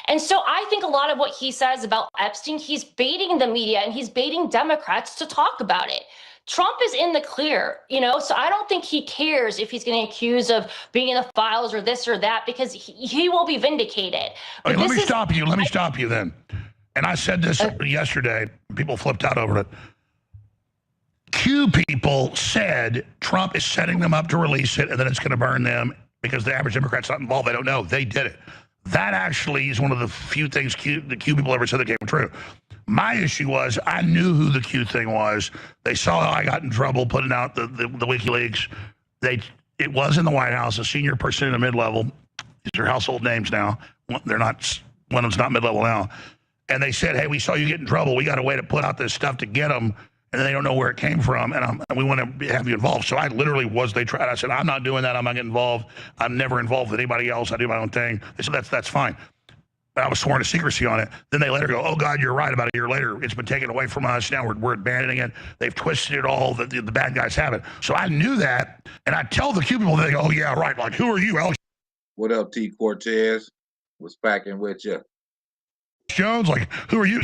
And so I think a lot of what he says about Epstein, he's baiting the media and he's baiting Democrats to talk about it. Trump is in the clear, you know, so I don't think he cares if he's getting accused of being in the files or this or that, because he will be vindicated. Okay, let me stop you. Let me stop you then. And I said this yesterday. People flipped out over it. Q people said Trump is setting them up to release it and then it's going to burn them. Because the average Democrat's not involved, they don't know. They did it. That actually is one of the few things the Q people ever said that came true. My issue was I knew who the Q thing was. They saw how I got in trouble putting out the WikiLeaks. It was in the White House, a senior person in the mid-level. These are household names now. They're not, one of them's not mid-level now. And they said, hey, we saw you get in trouble. We got a way to put out this stuff to get them. And they don't know where it came from, and we want to have you involved. So I literally they tried. I said, I'm not doing that. I'm not getting involved. I'm never involved with anybody else. I do my own thing. They said, that's fine. But I was sworn to secrecy on it. Then they later go, oh, God, you're right. About a year later, it's been taken away from us. Now we're abandoning it. They've twisted it all. The bad guys have it. So I knew that, and I tell the Q people, they go, oh, yeah, right. Like, who are you, Alex What up, T. Cortez? What's packing with you? Jones, like, who are you?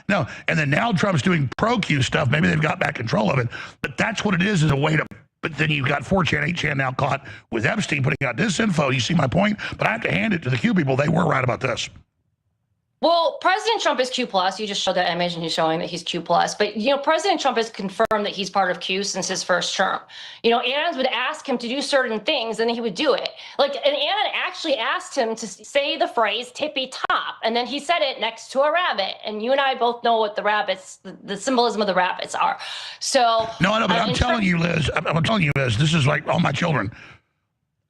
No. And then now Trump's doing pro-Q stuff. Maybe they've got back control of it. But that's what it is a way to, but then you've got 4chan, 8chan now caught with Epstein putting out this info. You see my point? But I have to hand it to the Q people. They were right about this. Well, President Trump is Q+. You just showed that image and he's showing that he's Q+. But, you know, President Trump has confirmed that he's part of Q since his first term. You know, Annan would ask him to do certain things and then he would do it. Like, and Annan actually asked him to say the phrase tippy top. And then he said it next to a rabbit. And you and I both know what the rabbits, the symbolism of the rabbits are. So. No, but I'm telling you, Liz, this is like all my children.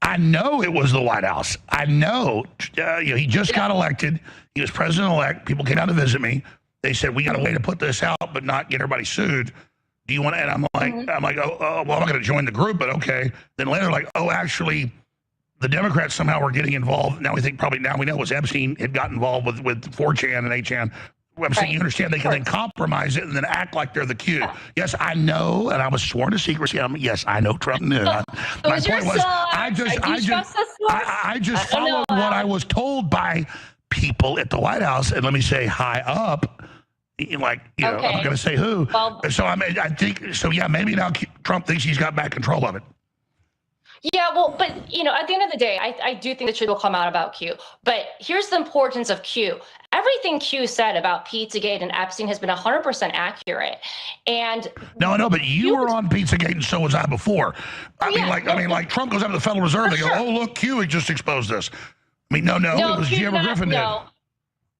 I know it was the White House. I know, he just got elected. He was president-elect. People came out to visit me. They said, we got a way to put this out, but not get everybody sued. Do you want to? And I'm like, oh, well, I'm not going to join the group, but okay. Then later, like, oh, actually, the Democrats somehow were getting involved. Now we know it was Epstein had got involved with 4chan and 8chan. Epstein, you understand they can then compromise it and then act like they're the Q. Yes, I know, and I was sworn to secrecy. Yes, I know Trump knew. My point was, I just followed what I was told by people at the White House, and let me say high up, like, you know, I'm not going to say who. Well, so I think, so yeah, maybe now Trump thinks he's got back control of it. Yeah, well, but, you know, at the end of the day, I do think the truth will come out about Q. But here's the importance of Q. Everything Q said about Pizzagate and Epstein has been 100% accurate. And no, but you were on Pizzagate and so was I before. I mean, like Trump goes up to the Federal Reserve, they go, oh, look, Q had just exposed this. I mean, no, it was Jim Griffin did.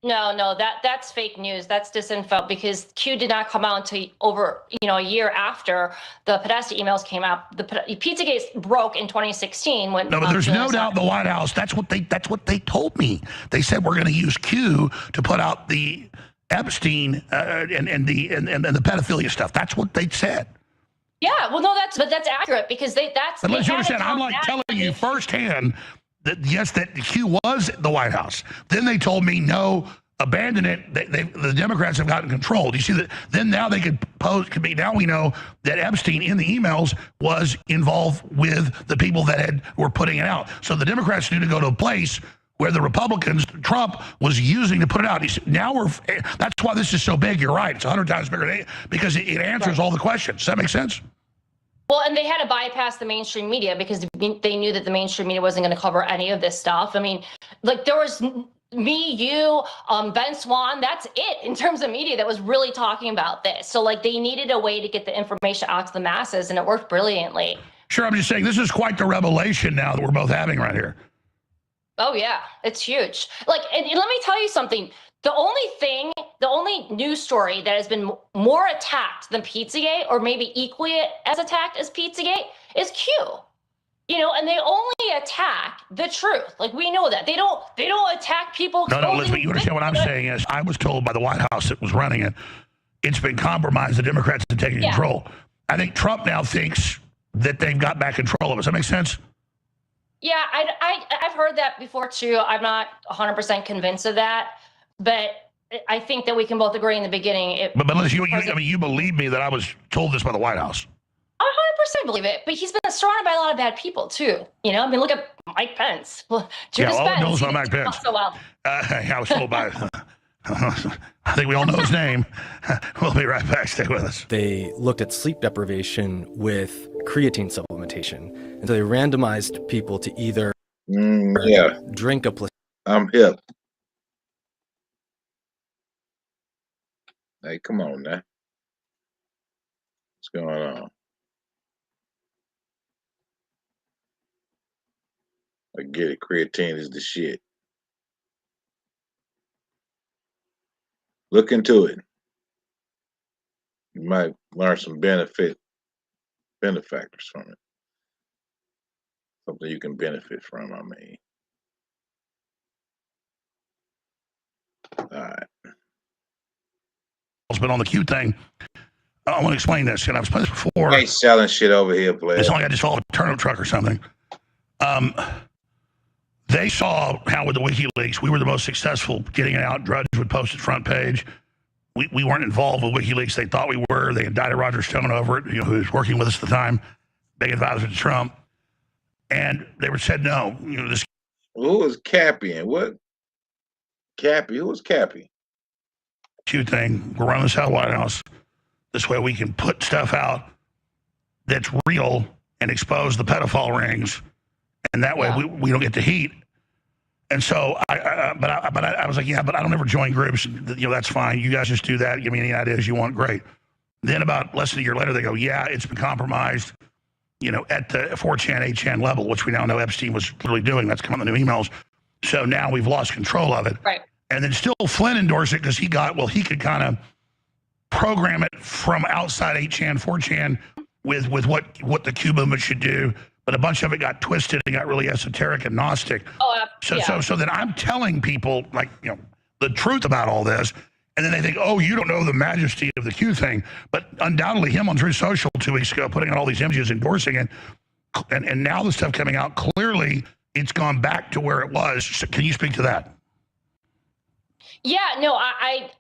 No, that's fake news. That's disinfo, because Q did not come out until over, a year after the Podesta emails came out. The Pizzagate broke in 2016 when. No, but there's no doubt the White House. That's what they told me. They said we're going to use Q to put out the Epstein and the pedophilia stuff. That's what they said. Yeah, well, no, that's accurate, because that's. But let's understand. I'm like telling you firsthand. That Q was the White House. Then they told me, no, abandon it. The Democrats have gotten control. Do you see that? Then now they could be. Now we know that Epstein in the emails was involved with the people that were putting it out. So the Democrats need to go to a place where the Republicans, Trump, was using to put it out. Now that's why this is so big. You're right. It's 100 times bigger because it answers all the questions. Does that make sense? Well, and they had to bypass the mainstream media because they knew that the mainstream media wasn't going to cover any of this stuff. I mean, like there was me, you, Ben Swan, that's it in terms of media that was really talking about this. So like they needed a way to get the information out to the masses, and it worked brilliantly. Sure, I'm just saying this is quite the revelation now that we're both having right here. Oh yeah, it's huge. Like, and let me tell you something. The only news story that has been more attacked than Pizzagate, or maybe equally as attacked as Pizzagate, is Q. You know, and they only attack the truth. Like we know that they don't attack people. No, Elizabeth, you understand what I'm saying is I was told by the White House that was running it, it's been compromised. The Democrats have taken control. I think Trump now thinks that they've got back control of it. Does that make sense? Yeah, I've heard that before too. I'm not 100% convinced of that, but I think that we can both agree in the beginning. But Liz, you believe me that I was told this by the White House. I 100% believe it, but he's been surrounded by a lot of bad people too. You know, I mean, look at Mike Pence. Judas all Pence. knows about Mike Pence. So well. I was told by. I think we all know his name. We'll be right back. Stay with us. They looked at sleep deprivation with creatine supplementation, and so they randomized people to either drink a placebo. I'm hip. Hey, come on now. What's going on? I get it. Creatine is the shit. Look into it. You might learn some benefactors from it. Something you can benefit from, I mean. All right. But on the Q thing, I want to explain this. And I've explained this before. You ain't selling shit over here, please. It's not like I just saw a turnip truck or something. They saw how with the WikiLeaks, we were the most successful getting it out. Drudge would post it front page. We weren't involved with WikiLeaks. They thought we were. They indicted Roger Stone over it, who was working with us at the time, big advisor to Trump. And they said no. This. Who was Cappy and what? Cappy? Who was Cappy? Q thing. We're running this out of White House. This way we can put stuff out that's real and expose the pedophile rings. And that way we don't get the heat. And so I was like, yeah, but I don't ever join groups. That's fine. You guys just do that. Give me any ideas you want. Great. Then about less than a year later, they go, yeah, it's been compromised, at the 4chan, 8chan level, which we now know Epstein was literally doing. That's come on the new emails. So now we've lost control of it. Right. And then still Flynn endorsed it because he could kind of program it from outside 8chan, 4chan with what the Q movement should do. But a bunch of it got twisted and got really esoteric and Gnostic. So then I'm telling people the truth about all this, and then they think, oh, you don't know the majesty of the Q thing. But undoubtedly, him on Truth Social 2 weeks ago, putting out all these images, endorsing it, and now the stuff coming out, clearly it's gone back to where it was. So can you speak to that? Yeah, no, I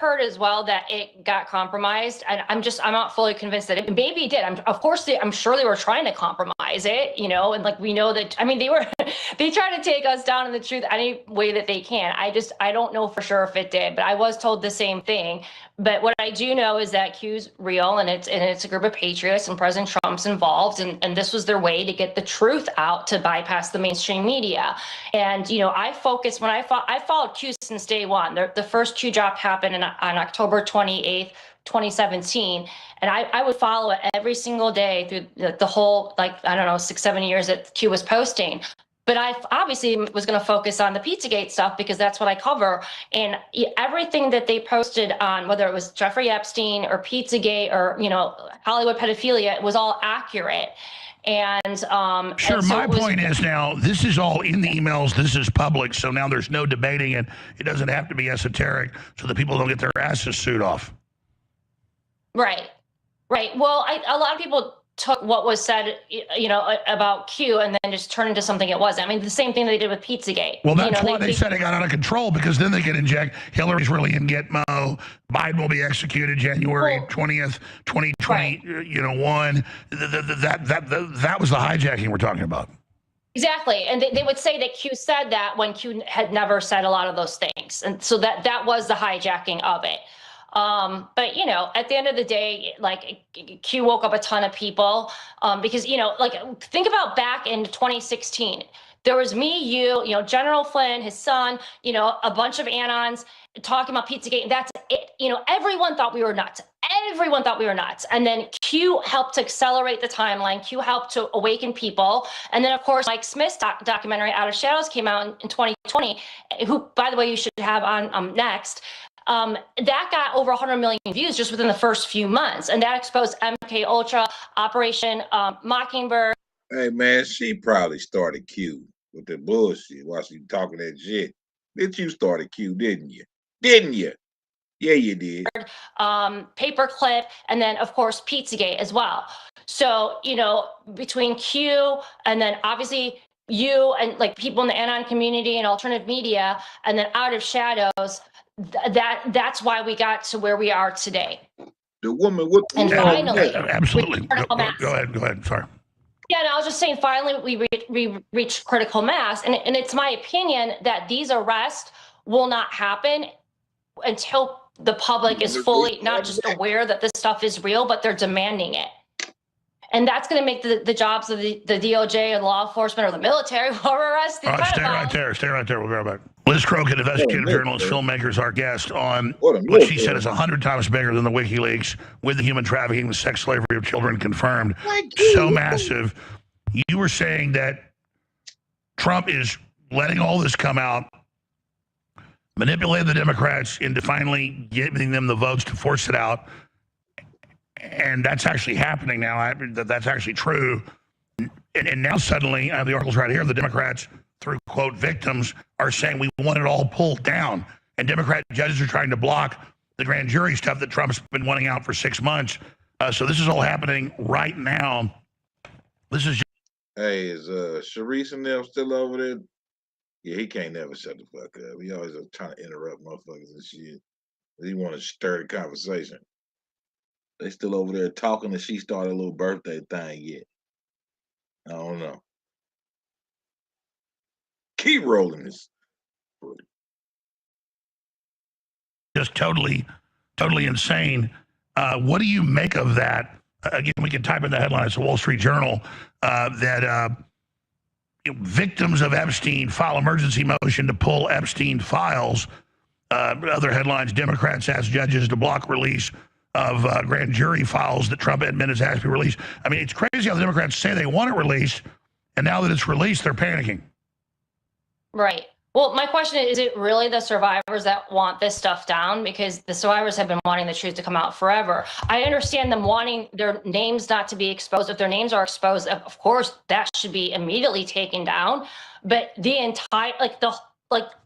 heard as well that it got compromised, and I'm not fully convinced that maybe it did. I'm sure they were trying to compromise it, and like we know that. I mean, they try to take us down in the truth any way that they can. I don't know for sure if it did, but I was told the same thing. But what I do know is that Q's real, and it's a group of patriots, and President Trump's involved, and this was their way to get the truth out to bypass the mainstream media. And I followed Q since day one. The first Q drop happened on October 28th, 2017, and I would follow it every single day through the whole 6-7 years that Q was posting. But I obviously was going to focus on the Pizzagate stuff because that's what I cover. And everything that they posted on, whether it was Jeffrey Epstein or Pizzagate or, Hollywood pedophilia, it was all accurate. And sure, my point is now this is all in the emails. This is public. So now there's no debating it. It doesn't have to be esoteric so that people don't get their asses sued off. Right. Well, a lot of people took what was said, about Q and then just turned into something it wasn't. I mean, the same thing they did with Pizzagate. Well, that's why they said it got out of control, because then they can inject Hillary's really in Gitmo. Biden will be executed January 20th, 2021. That was the hijacking we're talking about. Exactly. And they would say that Q said that when Q had never said a lot of those things. And so that was the hijacking of it. But, at the end of the day, like Q woke up a ton of people because, think about back in 2016. There was me, you, General Flynn, his son, a bunch of Anons talking about Pizzagate. And that's it. Everyone thought we were nuts. Everyone thought we were nuts. And then Q helped to accelerate the timeline. Q helped to awaken people. And then, of course, Mike Smith's documentary Out of Shadows came out in 2020, who, by the way, you should have on next. That got over 100 million views just within the first few months. And that exposed MK Ultra, Operation Mockingbird. Hey, man, she probably started Q with the bullshit while she talking that shit. Bitch, you started Q, didn't you? Didn't you? Yeah, you did. Paperclip, and then, of course, Pizzagate as well. So, between Q and then obviously you and like people in the Anon community and alternative media, and then Out of Shadows, that's why we got to where we are today. The woman with the finally, absolutely. Go ahead. Sorry. Yeah, and I was just saying, finally, we reached critical mass, and it's my opinion that these arrests will not happen until the public is fully not just aware that this stuff is real, but they're demanding it. And that's going to make the jobs of the DOJ or the law enforcement or the military or arrest. All right, stay right there. We'll be right back. Liz Crokin, investigative journalist, filmmaker, is our guest on what she said is 100 times bigger than the WikiLeaks with the human trafficking, the sex slavery of children confirmed. So massive. You were saying that Trump is letting all this come out, manipulate the Democrats into finally giving them the votes to force it out. And that's actually happening now. That's actually true. And now suddenly, the article's right here, the Democrats, through, quote, victims, are saying we want it all pulled down. And Democrat judges are trying to block the grand jury stuff that Trump's been wanting out for 6 months. So this is all happening right now. This is. Hey, is Sharice and them still over there? Yeah, he can't never shut the fuck up. He always trying to interrupt motherfuckers and shit. He want to stir the conversation. They still over there talking and she started a little birthday thing yet. I don't know. Keep rolling this. Just totally insane. What do you make of that? Again, we can type in the headline. It's the Wall Street Journal that victims of Epstein file emergency motion to pull Epstein files. Other headlines: Democrats ask judges to block release of grand jury files that Trump admin has asked to be released. I mean, it's crazy how the Democrats say they want it released, and now that it's released, they're panicking. Right. Well, my question is it really the survivors that want this stuff down? Because the survivors have been wanting the truth to come out forever. I understand them wanting their names not to be exposed. If their names are exposed, of course, that should be immediately taken down. But the entire,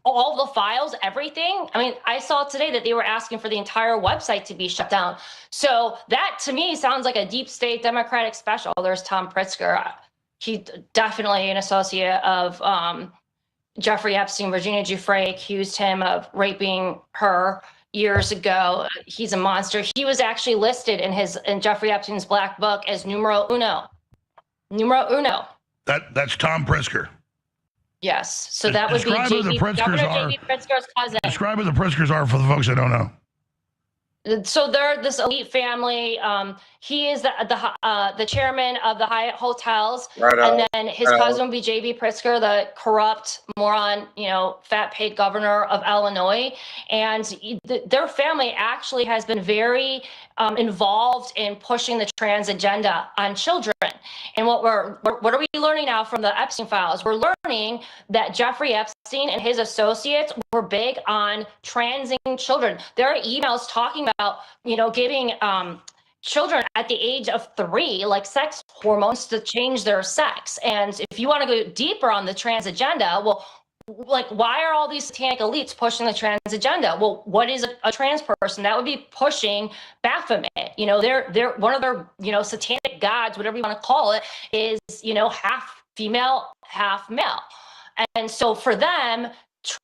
all the files, everything. I mean, I saw today that they were asking for the entire website to be shut down. So that, to me, sounds like a deep state Democratic special. There's Tom Pritzker. He's definitely an associate of Jeffrey Epstein. Virginia Giuffre accused him of raping her years ago. He's a monster. He was actually listed in Jeffrey Epstein's black book as numero uno. Numero uno. That's Tom Pritzker. Yes. So that would be Governor J.B. Pritzker's cousin. Describe who the Pritzkers are for the folks that don't know. So they're this elite family. He is the chairman of the Hyatt Hotels, and then his cousin would be J.B. Pritzker, the corrupt moron, fat paid governor of Illinois. And their family actually has been very involved in pushing the trans agenda on children. And what are we learning now from the Epstein files? We're learning that Jeffrey Epstein and his associates were big on transing children. There are emails talking about, giving children at the age of 3, like sex hormones to change their sex. And if you want to go deeper on the trans agenda, well, like, why are all these satanic elites pushing the trans agenda? Well, what is a trans person? That would be pushing Baphomet. You know, they're one of their, you know, satanic gods, whatever you want to call it, is, you know, half female, half male. And so for them,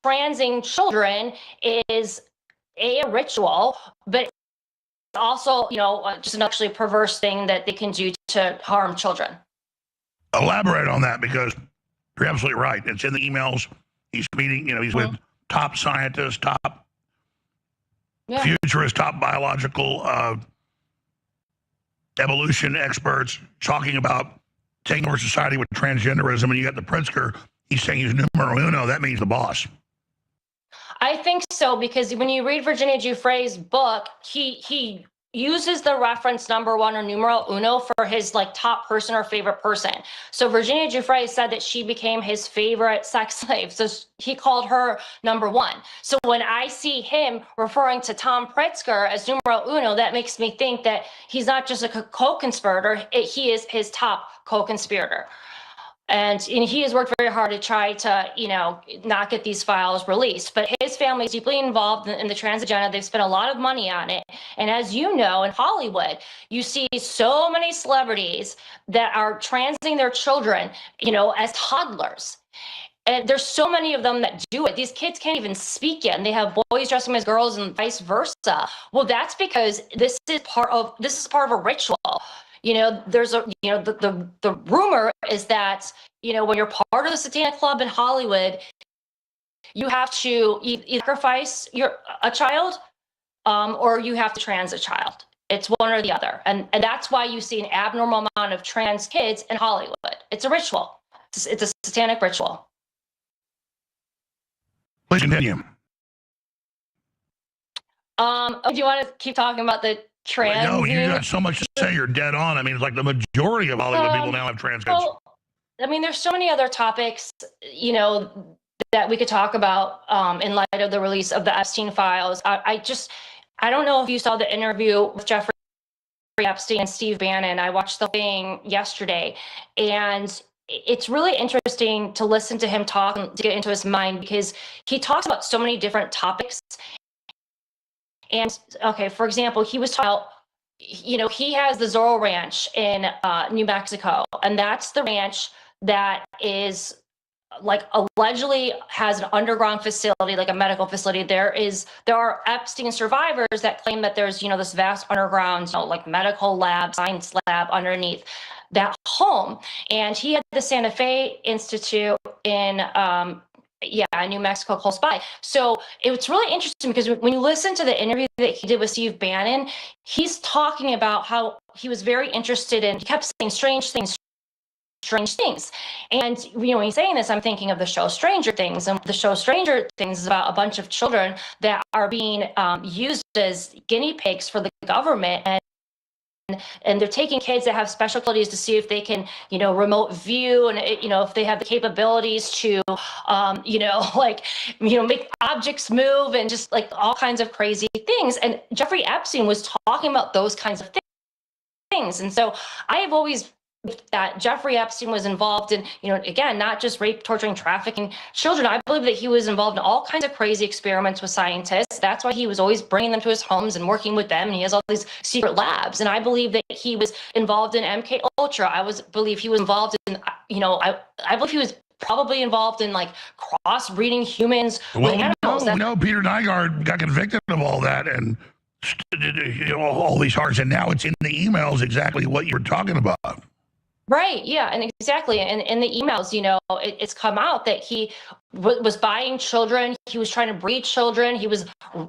transing children is a ritual, but also, you know, just an actually perverse thing that they can do to harm children. Elaborate on that, because you're absolutely right. It's in the emails. He's meeting, you know, he's with top scientists, top futurists, top biological evolution experts talking about taking over society with transgenderism. And you got the Pritzker, he's saying he's numero uno. That means the boss. I think so, because when you read Virginia Giuffre's book, he uses the reference number one or numero uno for his like top person or favorite person. So Virginia Giuffre said that she became his favorite sex slave. So he called her number one. So when I see him referring to Tom Pritzker as numero uno, that makes me think that he's not just a co-conspirator, he is his top co-conspirator. And he has worked very hard to try to, you know, not get these files released. But his family is deeply involved in the trans agenda. They've spent a lot of money on it. And as you know, in Hollywood, you see so many celebrities that are transing their children, you know, as toddlers. And there's so many of them that do it. These kids can't even speak yet, and they have boys dressing as girls and vice versa. Well, that's because this is part of a ritual. You know, there's a, you know, the rumor is that, you know, when you're part of the Satanic Club in Hollywood, you have to either sacrifice a child, or you have to trans a child. It's one or the other. And that's why you see an abnormal amount of trans kids in Hollywood. It's a ritual. It's a satanic ritual. Please continue. Do you want to keep talking about the trans? No, you got so much to say. You're dead on. I mean, it's like the majority of Hollywood people now have trans kids. Well, I mean, there's so many other topics, you know, that we could talk about in light of the release of the Epstein files. I don't know if you saw the interview with Jeffrey Epstein and Steve Bannon. I watched the thing yesterday, and it's really interesting to listen to him talk and to get into his mind, because he talks about so many different topics. And okay, for example, he was talking about, you know, he has the Zorro Ranch in New Mexico, and that's the ranch that is like allegedly has an underground facility, like a medical facility. There are Epstein survivors that claim that there's, you know, this vast underground, you know, like medical lab, science lab underneath that home. And he had the Santa Fe Institute in New Mexico, close by. So it's really interesting, because when you listen to the interview that he did with Steve Bannon, he's talking about how he was very interested in, he kept saying strange things. And, you know, when he's saying this, I'm thinking of the show Stranger Things. And the show Stranger Things is about a bunch of children that are being used as guinea pigs for the government. And they're taking kids that have special abilities to see if they can, you know, remote view, and, you know, if they have the capabilities to, you know, like, you know, make objects move and just like all kinds of crazy things. And Jeffrey Epstein was talking about those kinds of things. And so I have always that Jeffrey Epstein was involved in, you know, again, not just rape, torturing, trafficking children. I believe that he was involved in all kinds of crazy experiments with scientists. That's why he was always bringing them to his homes and working with them. And he has all these secret labs. And I believe that he was involved in MK Ultra. Believe he was involved in, you know, I believe he was probably involved in like crossbreeding humans with animals. No, Peter Nygaard got convicted of all that, and you know, all these hearts, and now it's in the emails exactly what you're talking about. Right. Yeah. And exactly. And in the emails, you know, it's come out that he was buying children. He was trying to breed children. He was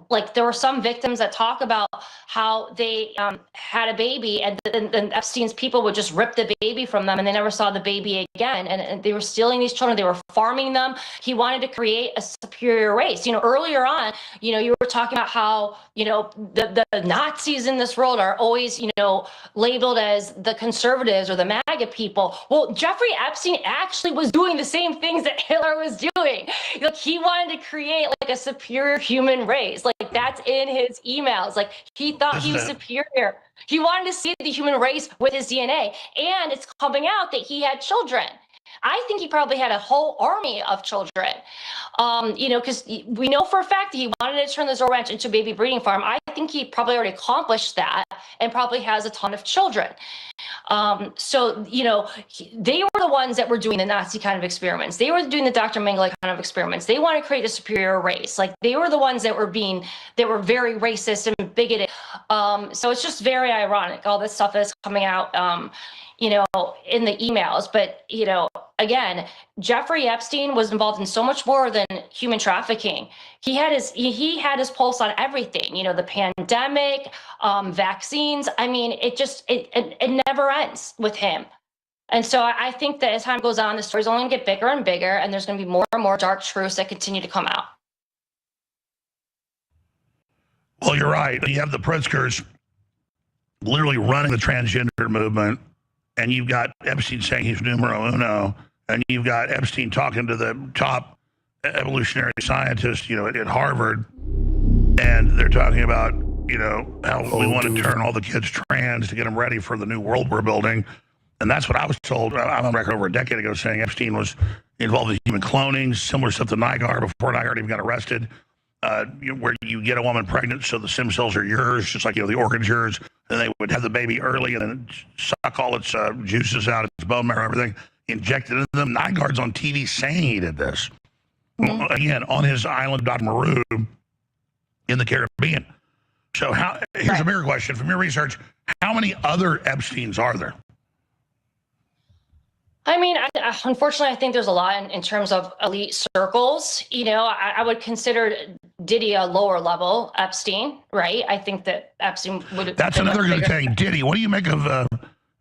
like, there were some victims that talk about how they had a baby, and then Epstein's people would just rip the baby from them, and they never saw the baby again. And they were stealing these children. They were farming them. He wanted to create a superior race. You know, earlier on, you know, you were talking about how, you know, the Nazis in this world are always, you know, labeled as the conservatives or the MAGA people. Well, Jeffrey Epstein actually was doing the same things that Hitler was doing. Like, he wanted to create like a superior human race. Like, that's in his emails. Like, he thought he was superior. He wanted to see the human race with his DNA. And it's coming out that he had children. I think he probably had a whole army of children, because we know for a fact that he wanted to turn the Zorro Ranch into a baby breeding farm. I think he probably already accomplished that and probably has a ton of children. They were the ones that were doing the Nazi kind of experiments. They were doing the Dr. Mengele kind of experiments. They want to create a superior race. Like, they were the ones that were very racist and bigoted. So it's just very ironic, all this stuff that's coming out, in the emails. But, again, Jeffrey Epstein was involved in so much more than human trafficking. He had his pulse on everything, the pandemic, vaccines. I mean, it never ends with him. And so I think that as time goes on, the story's only going to get bigger and bigger, and there's going to be more and more dark truths that continue to come out. Well, you're right. You have the Pritzkers literally running the transgender movement, and you've got Epstein saying he's numero uno, and you've got Epstein talking to the top evolutionary scientist, at Harvard, and they're talking about, how we want to turn all the kids trans to get them ready for the new world we're building. And that's what I was told. I'm on record over a decade ago saying Epstein was involved in human cloning, similar stuff to Nygaard before Nygaard even got arrested, where you get a woman pregnant so the stem cells are yours, just like, the organ's yours, and they would have the baby early and then suck all its juices out, its bone marrow, everything, injected into them. Nygaard's on TV saying he did this. Mm-hmm. Again, on his island, Dr. Maru, in the Caribbean. So here's a bigger question. From your research, how many other Epsteins are there? I mean, unfortunately, I think there's a lot in terms of elite circles. I would consider Diddy a lower level Epstein, right? I think that Epstein would. That's another good thing. Diddy, what do you make of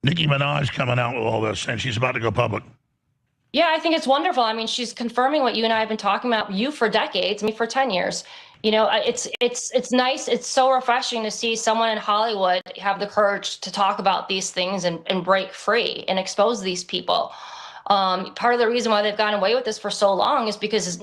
Nicki Minaj coming out with all this, and she's about to go public? Yeah, I think it's wonderful. I mean, she's confirming what you and I have been talking about, you for decades, me for 10 years. It's nice. It's so refreshing to see someone in Hollywood have the courage to talk about these things and break free and expose these people. Part of the reason why they've gotten away with this for so long is because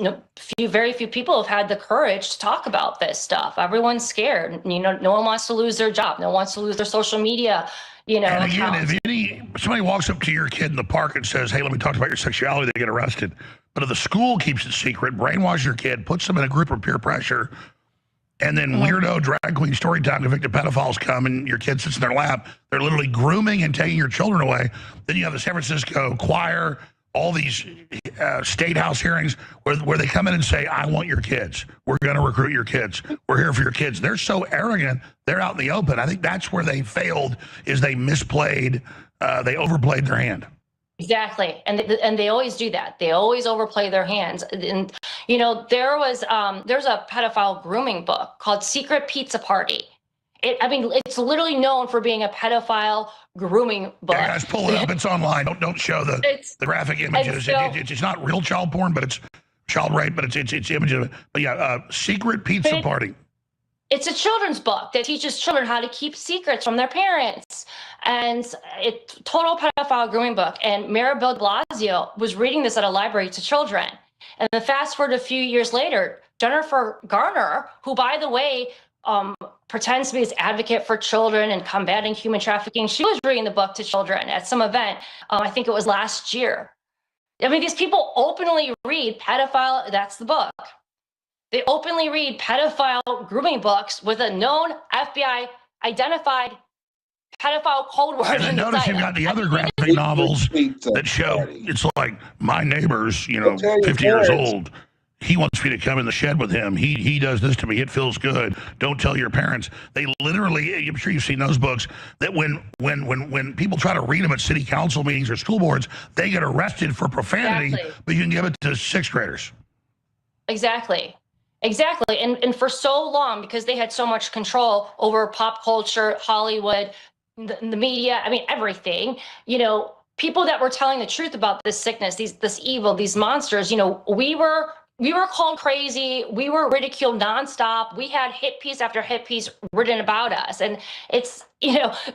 very few people have had the courage to talk about this stuff. Everyone's scared. No one wants to lose their job. No one wants to lose their social media. And again, if somebody walks up to your kid in the park and says, "Hey, let me talk about your sexuality," they get arrested. But if the school keeps it secret, brainwashes your kid, puts them in a group of peer pressure, and then weirdo drag queen story time convicted pedophiles come and your kid sits in their lap, they're literally grooming and taking your children away. Then you have the San Francisco choir, all these state house hearings where they come in and say, "I want your kids. We're going to recruit your kids. We're here for your kids." They're so arrogant. They're out in the open. I think that's where they failed, is they misplayed, they overplayed their hand. Exactly. And they always do that. They always overplay their hands. And, there's a pedophile grooming book called Secret Pizza Party. It's literally known for being a pedophile grooming book. Yeah, guys, pull it up. It's online. Don't show the graphic images. It's not real child porn, but it's child rape, but it's images. But yeah, Secret Pizza Party. It's a children's book that teaches children how to keep secrets from their parents. And it's total pedophile grooming book. And Mayor Bill de Blasio was reading this at a library to children. And then fast forward a few years later, Jennifer Garner, who, by the way, pretends to be this advocate for children and combating human trafficking, she was reading the book to children at some event. I think it was last year. I mean, these people openly read pedophile, that's the book. They openly read pedophile grooming books with a known FBI identified pedophile code word. And then notice you've got the other graphic novels that show it's like my neighbor's, 50 years old. He wants me to come in the shed with him. He does this to me. It feels good. Don't tell your parents. They literally, I'm sure you've seen those books, that when people try to read them at city council meetings or school boards, they get arrested for profanity, but you can give it to sixth graders. Exactly. And for so long, because they had so much control over pop culture, Hollywood, the media, everything, people that were telling the truth about this sickness, this evil, these monsters, we were called crazy. We were ridiculed nonstop. We had hit piece after hit piece written about us. And it's,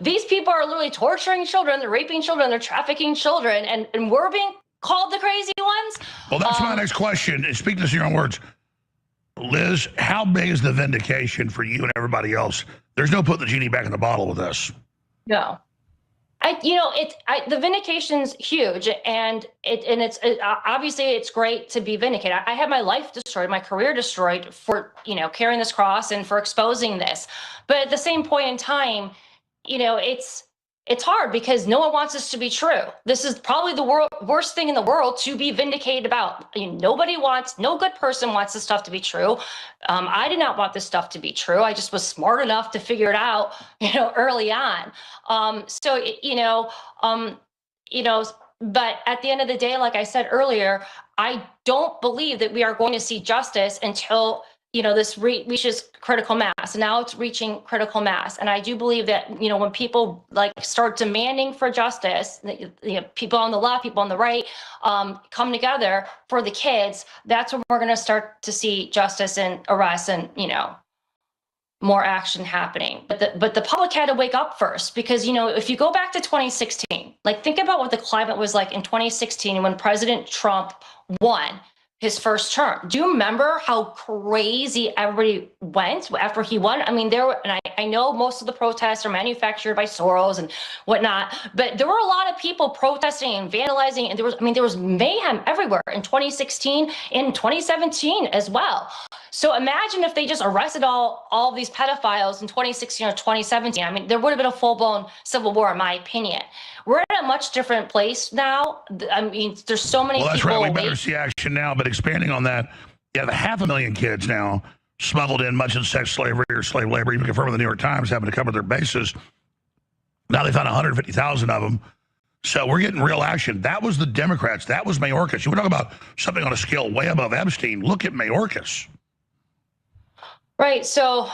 these people are literally torturing children. They're raping children. They're trafficking children. And we're being called the crazy ones. Well, that's my next question. Speak this in your own words. Liz, how big is the vindication for you and everybody else? There's no putting the genie back in the bottle with this. No. The vindication's huge, and obviously it's great to be vindicated. I had my life destroyed, my career destroyed for, carrying this cross and for exposing this. But at the same point in time, it's hard because no one wants this to be true. This is probably the worst thing in the world to be vindicated about. No good person wants this stuff to be true. I did not want this stuff to be true. I just was smart enough to figure it out, early on. But at the end of the day, like I said earlier, I don't believe that we are going to see justice until this reaches critical mass. Now it's reaching critical mass. And I do believe that, when people start demanding for justice, people on the left, people on the right, come together for the kids, that's when we're going to start to see justice and arrests and, more action happening. But the public had to wake up first, because, if you go back to 2016, think about what the climate was like in 2016 when President Trump won his first term. Do you remember how crazy everybody went after he won? I mean, I know most of the protests are manufactured by Soros and whatnot, but there were a lot of people protesting and vandalizing, and there was mayhem everywhere in 2016 and 2017 as well. So imagine if they just arrested all these pedophiles in 2016 or 2017. I mean, there would have been a full-blown civil war, in my opinion. We're in a much different place now. I mean, there's so many people. Well, that's right. We better see action now. But expanding on that, you have 500,000 kids now smuggled in, much in sex slavery or slave labor, even confirmed with the New York Times, having to cover their bases. Now they found 150,000 of them. So we're getting real action. That was the Democrats. That was Mayorkas. You want to talk about something on a scale way above Epstein. Look at Mayorkas. Right. So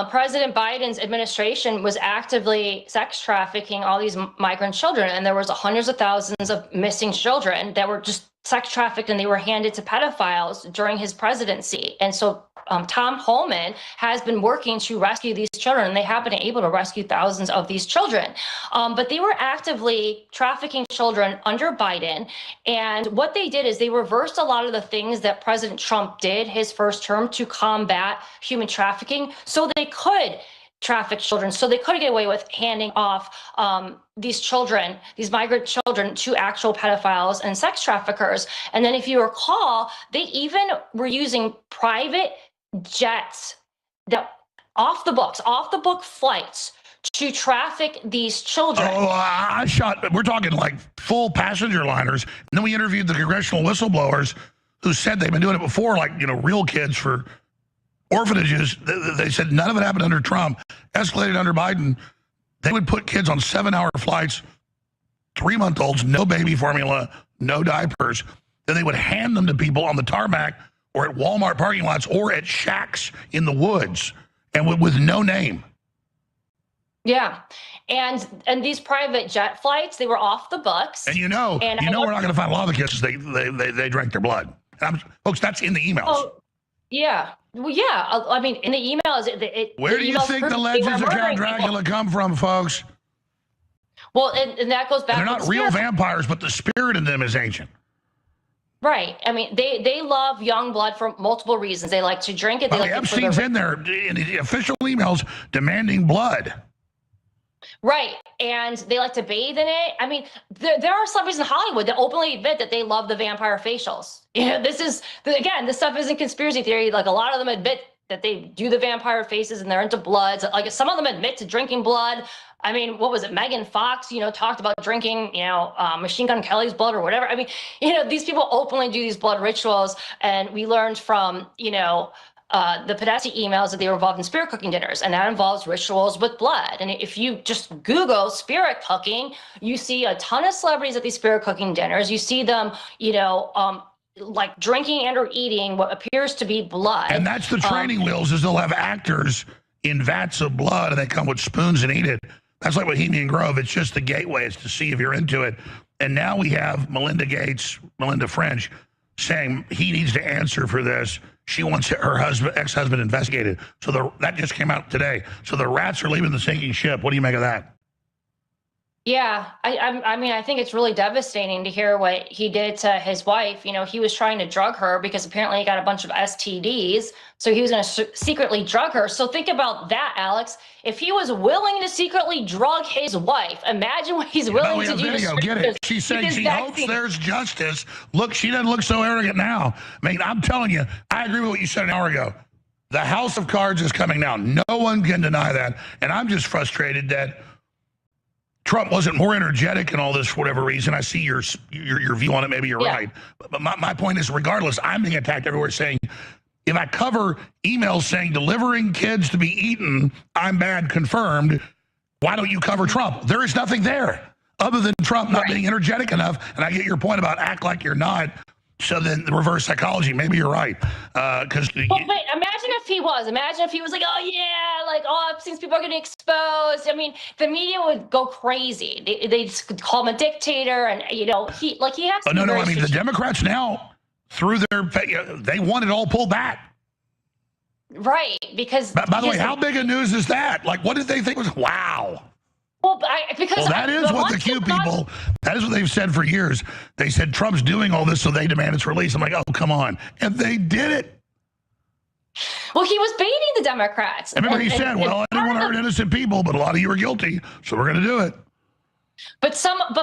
President Biden's administration was actively sex trafficking all these migrant children. And there was hundreds of thousands of missing children that were just sex trafficked, and they were handed to pedophiles during his presidency. And so Tom Homan has been working to rescue these children, and they have been able to rescue thousands of these children. But they were actively trafficking children under Biden. And what they did is they reversed a lot of the things that President Trump did his first term to combat human trafficking, so they could traffic children, so they could get away with handing off these children, these migrant children, to actual pedophiles and sex traffickers. And then if you recall, they even were using private jets, that off the book flights, to traffic these children. We're talking like full passenger liners. And then we interviewed the congressional whistleblowers who said they've been doing it before, real kids for orphanages. They said none of it happened under Trump, escalated under Biden. They would put kids on 7-hour flights, 3-month-olds, no baby formula, no diapers. Then they would hand them to people on the tarmac or at Walmart parking lots or at shacks in the woods, and with no name. Yeah. And these private jet flights, they were off the books. And we're not going to find a lot of the kids because they drank their blood. Folks, that's in the emails. Oh, yeah. Well, yeah. I mean, in the emails, where do you think the legends of Count Dracula come from, folks? Well, and that goes back. And they're not real vampires, but the spirit in them is ancient. Right. I mean, they love young blood for multiple reasons. They like to drink it. Epstein's in there in the official emails demanding blood. Right. And they like to bathe in it. I mean, there are celebrities in Hollywood that openly admit that they love the vampire facials. This stuff isn't conspiracy theory. A lot of them admit that they do the vampire faces and they're into blood. Some of them admit to drinking blood. I mean, what was it? Megan Fox, talked about drinking, Machine Gun Kelly's blood or whatever. I mean, these people openly do these blood rituals. And we learned from, the Podesta emails that they were involved in spirit cooking dinners, and that involves rituals with blood. And if you just Google spirit cooking, you see a ton of celebrities at these spirit cooking dinners. You see them, drinking and or eating what appears to be blood. And that's the training wheels, is they'll have actors in vats of blood, and they come with spoons and eat it. That's like Bohemian Grove. It's just the gateway. It's to see if you're into it. And now we have Melinda French, saying he needs to answer for this. She wants her ex-husband investigated. So that just came out today. So the rats are leaving the sinking ship. What do you make of that? Yeah, I mean, I think it's really devastating to hear what he did to his wife. You know, he was trying to drug her because apparently he got a bunch of STDs. So he was going to secretly drug her. So think about that, Alex. If he was willing to secretly drug his wife, imagine what he's willing we to have do. video. Get it? She's saying she hopes there's justice. Look, she doesn't look so arrogant now. I mean, I'm telling you, I agree with what you said an hour ago. The house of cards is coming down. No one can deny that. And I'm just frustrated that Trump wasn't more energetic in all this for whatever reason. I see your view on it. Maybe you're right. But my point is, regardless, I'm being attacked everywhere saying, if I cover emails saying delivering kids to be eaten, I'm bad, confirmed, why don't you cover Trump? There is nothing there other than Trump not being energetic enough. And I get your point about act like you're not. So then the reverse psychology, maybe you're right. Because but imagine if he was. Imagine if he was like, oh, yeah, like, oh, Epstein's people are getting exposed. I mean, the media would go crazy. They'd call him a dictator. And, you know, he has to no, I mean, the Democrats now, through they want it all pulled back. Right, because... By the way, how big a news is that? Like, what did they think was... Wow. Well, that is what the Q people, that is what they've said for years. They said Trump's doing all this, so they demand its release. I'm like, oh, come on. And they did it. Well, he was baiting the Democrats. I remember he said, well, I didn't want to hurt innocent people, but a lot of you are guilty, so we're going to do it. But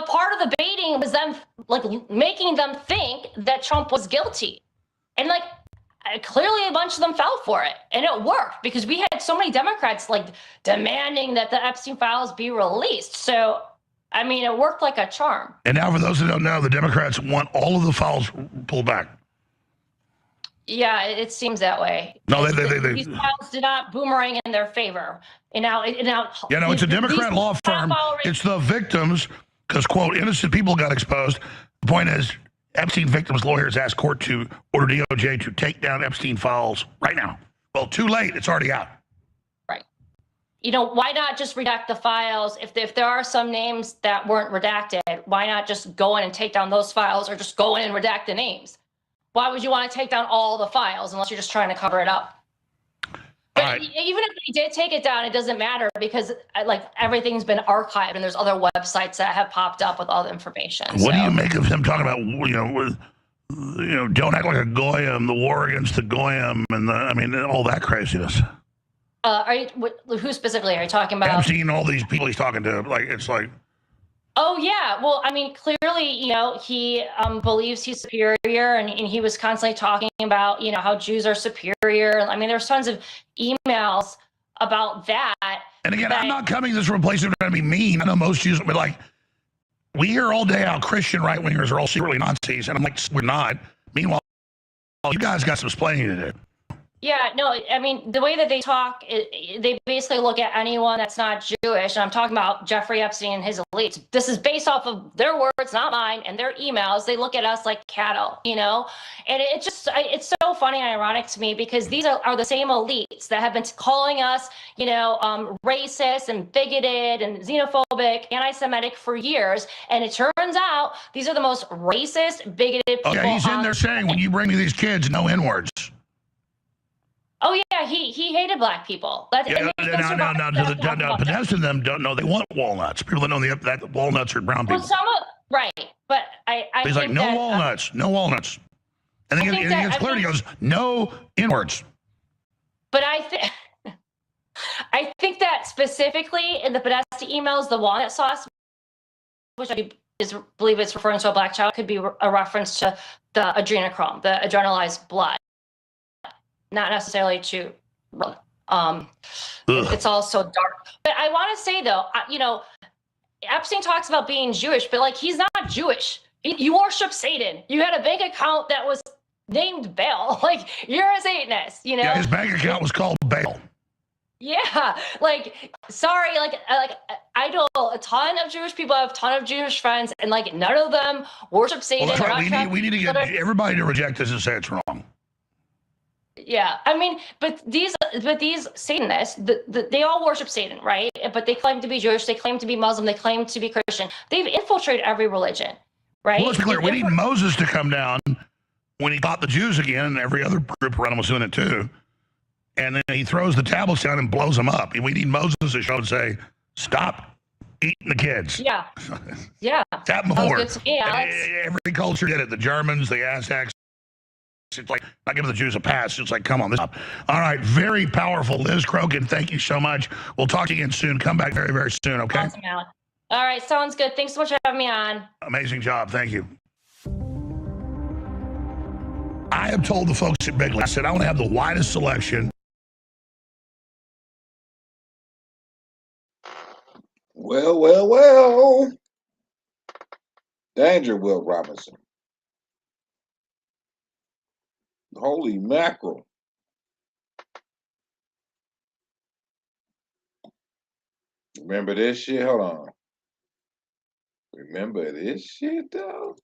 part of the baiting was them, like, making them think that Trump was guilty. And, like, clearly a bunch of them fell for it, and it worked because we had so many Democrats like demanding that the Epstein files be released. So, I mean, it worked like a charm. And now for those who don't know, the Democrats want all of the files pulled back. Yeah, it seems that way. No, these files did not boomerang in their favor. And now, it's a Democrat law firm. It's the victims because, quote, innocent people got exposed. The point is, Epstein victims' lawyers asked court to order DOJ to take down Epstein files right now. Well, too late. It's already out. Right. You know, why not just redact the files? If there are some names that weren't redacted, why not just go in and take down those files or just go in and redact the names? Why would you want to take down all the files unless you're just trying to cover it up? But even if they did take it down, it doesn't matter because like everything's been archived and there's other websites that have popped up with all the information. What do you make of him talking about, don't act like a goyim, the war against the goyim, and all that craziness? Who specifically are you talking about? Epstein, all these people he's talking to, it's like. Oh, yeah. Well, I mean, clearly, he believes he's superior and he was constantly talking about, how Jews are superior. I mean, there's tons of emails about that. And again, I'm not coming to this from a place of trying to be mean. I know most Jews will be like, we hear all day how Christian right-wingers are all secretly Nazis. And I'm like, we're not. Meanwhile, you guys got some explaining to do. Yeah, no, I mean, the way that they talk, they basically look at anyone that's not Jewish. And I'm talking about Jeffrey Epstein and his elites. This is based off of their words, not mine, and their emails. They look at us like cattle, And it's so funny and ironic to me because these are the same elites that have been calling us, racist and bigoted and xenophobic, anti-Semitic for years. And it turns out these are the most racist, bigoted people. Okay, he's in there saying, when you bring me these kids, no N-words. Oh yeah, he hated black people. Now, Podesta and them don't know they want walnuts. People that know that walnuts are brown people. Well, right, but he's like, no walnuts, no walnuts. And then he gets clarity, he goes, no N-words. But I think that specifically in the Podesta emails, the walnut sauce, which I believe it's referring to a black child, could be a reference to the adrenochrome, the adrenalized blood. Not necessarily to, it's all so dark. But I want to say though, Epstein talks about being Jewish, but he's not Jewish. You worship Satan. You had a bank account that was named Baal. You're a Satanist, Yeah, his bank account was called Baal. Yeah, sorry, I know a ton of Jewish people, I have a ton of Jewish friends, and none of them worship Satan. Well, that's right. We need to get everybody to reject this and say it's wrong. Yeah, I mean, but these Satanists, they all worship Satan, right? But they claim to be Jewish, they claim to be Muslim, they claim to be Christian. They've infiltrated every religion, right? Well, let's be clear. We need Moses to come down when he fought the Jews again, and every other group around him was doing it too. And then he throws the tablets down and blows them up. And we need Moses to show and say, stop. eating the kids. Yeah. Yeah. It's happened Sounds before. good to me, Alex. Every culture did it. The Germans, the Aztecs. It's like, not giving the Jews a pass. It's like, come on, this up. All right, very powerful. Liz Crokin, thank you so much. We'll talk again soon. Come back very, very soon, okay? Awesome, Alex. All right, sounds good. Thanks so much for having me on. Amazing job. Thank you. I have told the folks at Big League, I said, I want to have the widest selection. Well. Danger, Will Robinson. Holy mackerel. Remember this shit? Hold on. Remember this shit, though?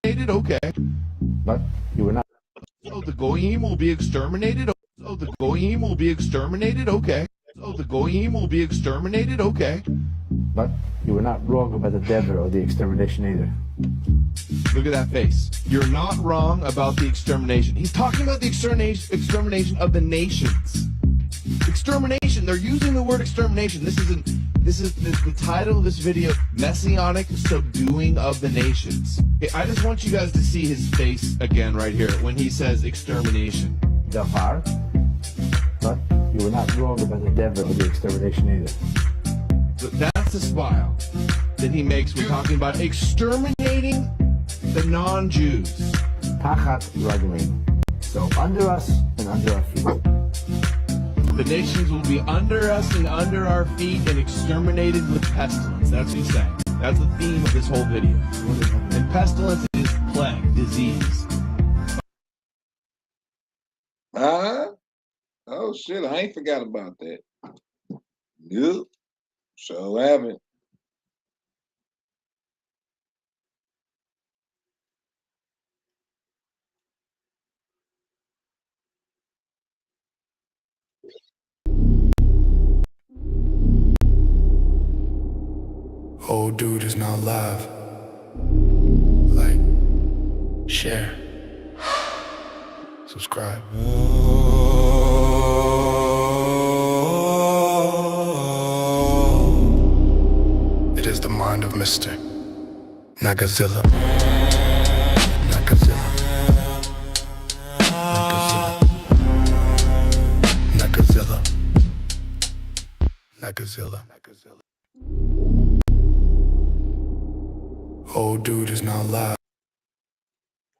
Okay. But you were not. So the Goyim will be exterminated? So the Goyim will be exterminated? Okay. So the Goyim will be exterminated? Okay. But you were not wrong about the Dever or the extermination either. Look at that face. You're not wrong about the extermination. He's talking about the extermination of the nations. Extermination. They're using the word extermination. This is the title of this video, Messianic Subduing of the Nations. Okay, I just want you guys to see his face again right here when he says extermination. Dafar. But you were not wrong about the Dever or the extermination either. So that's the smile that he makes when talking about exterminating the non-Jews. Tachat Raglim. So under us and under our feet. The nations will be under us and under our feet and exterminated with pestilence. That's what he's saying. That's the theme of this whole video. And pestilence is plague, disease. Oh shit, I ain't forgot about that. Yep. So haven't. Old dude is now live. Like, share, subscribe. It is the mind of Mr. Nagazilla. Nagazilla. Nagazilla. Nagazilla. Nagazilla. Old dude is now live.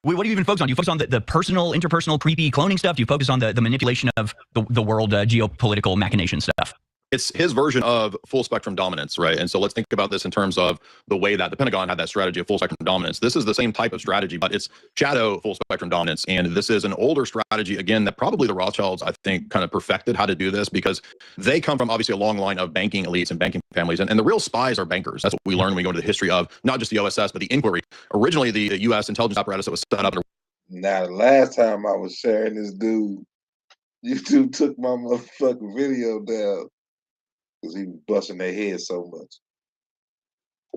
What do you even focus on? Do you focus on the personal, interpersonal, creepy cloning stuff? Do you focus on the manipulation of the world geopolitical machination stuff? It's his version of full spectrum dominance, right? And so let's think about this in terms of the way that the Pentagon had that strategy of full spectrum dominance. This is the same type of strategy, but it's shadow full spectrum dominance. And this is an older strategy, again, that probably the Rothschilds, I think, kind of perfected how to do this because they come from obviously a long line of banking elites and banking families. And the real spies are bankers. That's what we learn when we go into the history of not just the OSS, but the inquiry. Originally, the U.S. intelligence apparatus that was set up. Now, the last time I was sharing this dude, YouTube took my motherfucking video down. Because he was busting their head so much.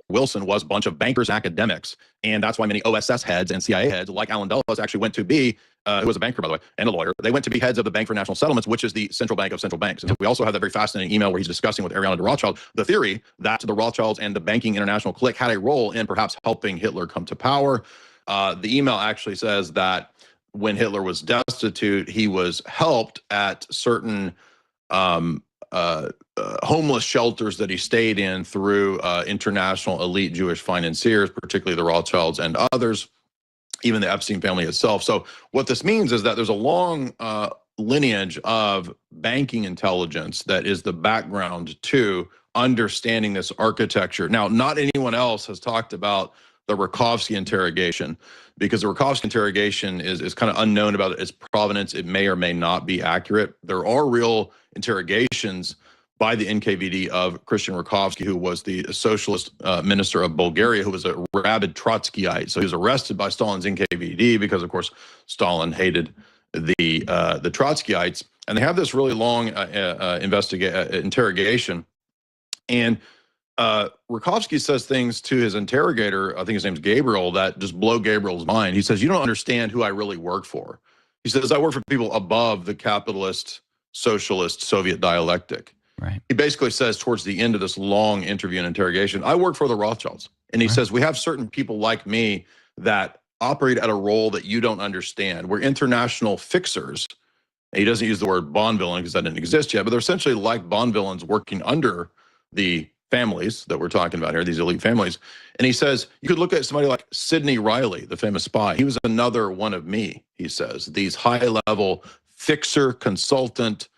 Wilson was a bunch of bankers, academics, and that's why many OSS heads and CIA heads, like Alan Dulles, actually went to be, who was a banker, by the way, and a lawyer. They went to be heads of the Bank for National Settlements, which is the central bank of central banks. And we also have that very fascinating email where he's discussing with Ariana de Rothschild the theory that the Rothschilds and the banking international clique had a role in perhaps helping Hitler come to power. The email actually says that when Hitler was destitute, he was helped at certain homeless shelters that he stayed in through international elite Jewish financiers, particularly the Rothschilds and others, even the Epstein family itself. So what this means is that there's a long lineage of banking intelligence that is the background to understanding this architecture. Now, not anyone else has talked about the Rakovsky interrogation, because the Rakovsky interrogation is kind of unknown about its provenance. It may or may not be accurate. There are real interrogations by the NKVD of Christian Rakovsky, who was the socialist minister of Bulgaria, who was a rabid Trotskyite. So he was arrested by Stalin's NKVD because, of course, Stalin hated the Trotskyites. And they have this really long interrogation. And Rakovsky says things to his interrogator, I think his name's Gabriel, that just blow Gabriel's mind. He says, you don't understand who I really work for. He says, I work for people above the capitalist, socialist, Soviet dialectic. Right. He basically says towards the end of this long interview and interrogation, I work for the Rothschilds. And he says, we have certain people like me that operate at a role that you don't understand. We're international fixers. And he doesn't use the word Bond villain because that didn't exist yet, but they're essentially like Bond villains working under the families that we're talking about here, these elite families. And he says, you could look at somebody like Sidney Riley, the famous spy. He was another one of me, he says. These high-level fixer, consultant,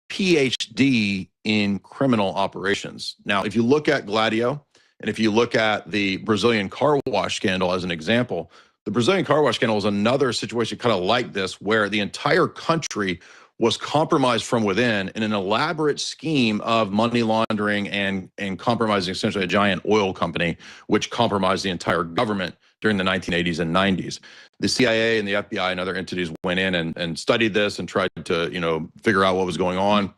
PhD in criminal operations. Now, if you look at Gladio, and if you look at the Brazilian car wash scandal as an example, the Brazilian car wash scandal is another situation kind of like this, where the entire country was compromised from within in an elaborate scheme of money laundering and compromising essentially a giant oil company, which compromised the entire government during the 1980s and 90s. The CIA and the FBI and other entities went in and studied this and tried to, figure out what was going on.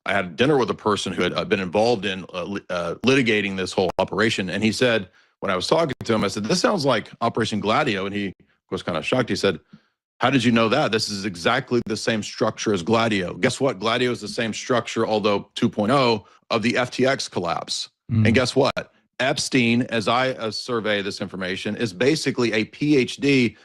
I had dinner with a person who had been involved in litigating this whole operation. And he said, when I was talking to him, I said, this sounds like Operation Gladio. And he was kind of shocked. He said, how did you know that? This is exactly the same structure as Gladio. Guess what? Gladio is the same structure, although 2.0, of the FTX collapse. And guess what? Epstein, as I survey this information, is basically a PhD,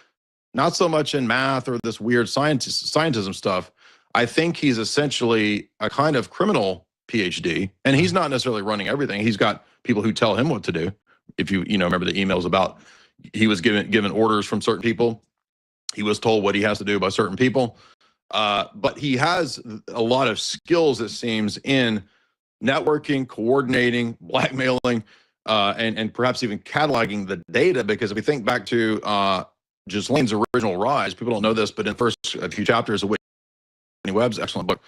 not so much in math or this weird scientism stuff. I think he's essentially a kind of criminal PhD, and he's not necessarily running everything. He's got people who tell him what to do. If you remember the emails about he was given orders from certain people. He was told what he has to do by certain people. But he has a lot of skills, it seems, in networking, coordinating, blackmailing, and perhaps even cataloging the data. Because if we think back to Ghislaine's original rise, people don't know this, but in the first few chapters of Whitney Webb's excellent book,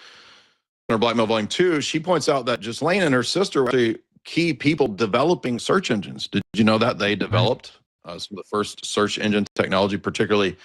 Blackmail Volume 2, she points out that Ghislaine and her sister were actually key people developing search engines. Did you know that they developed some of the first search engine technology, particularly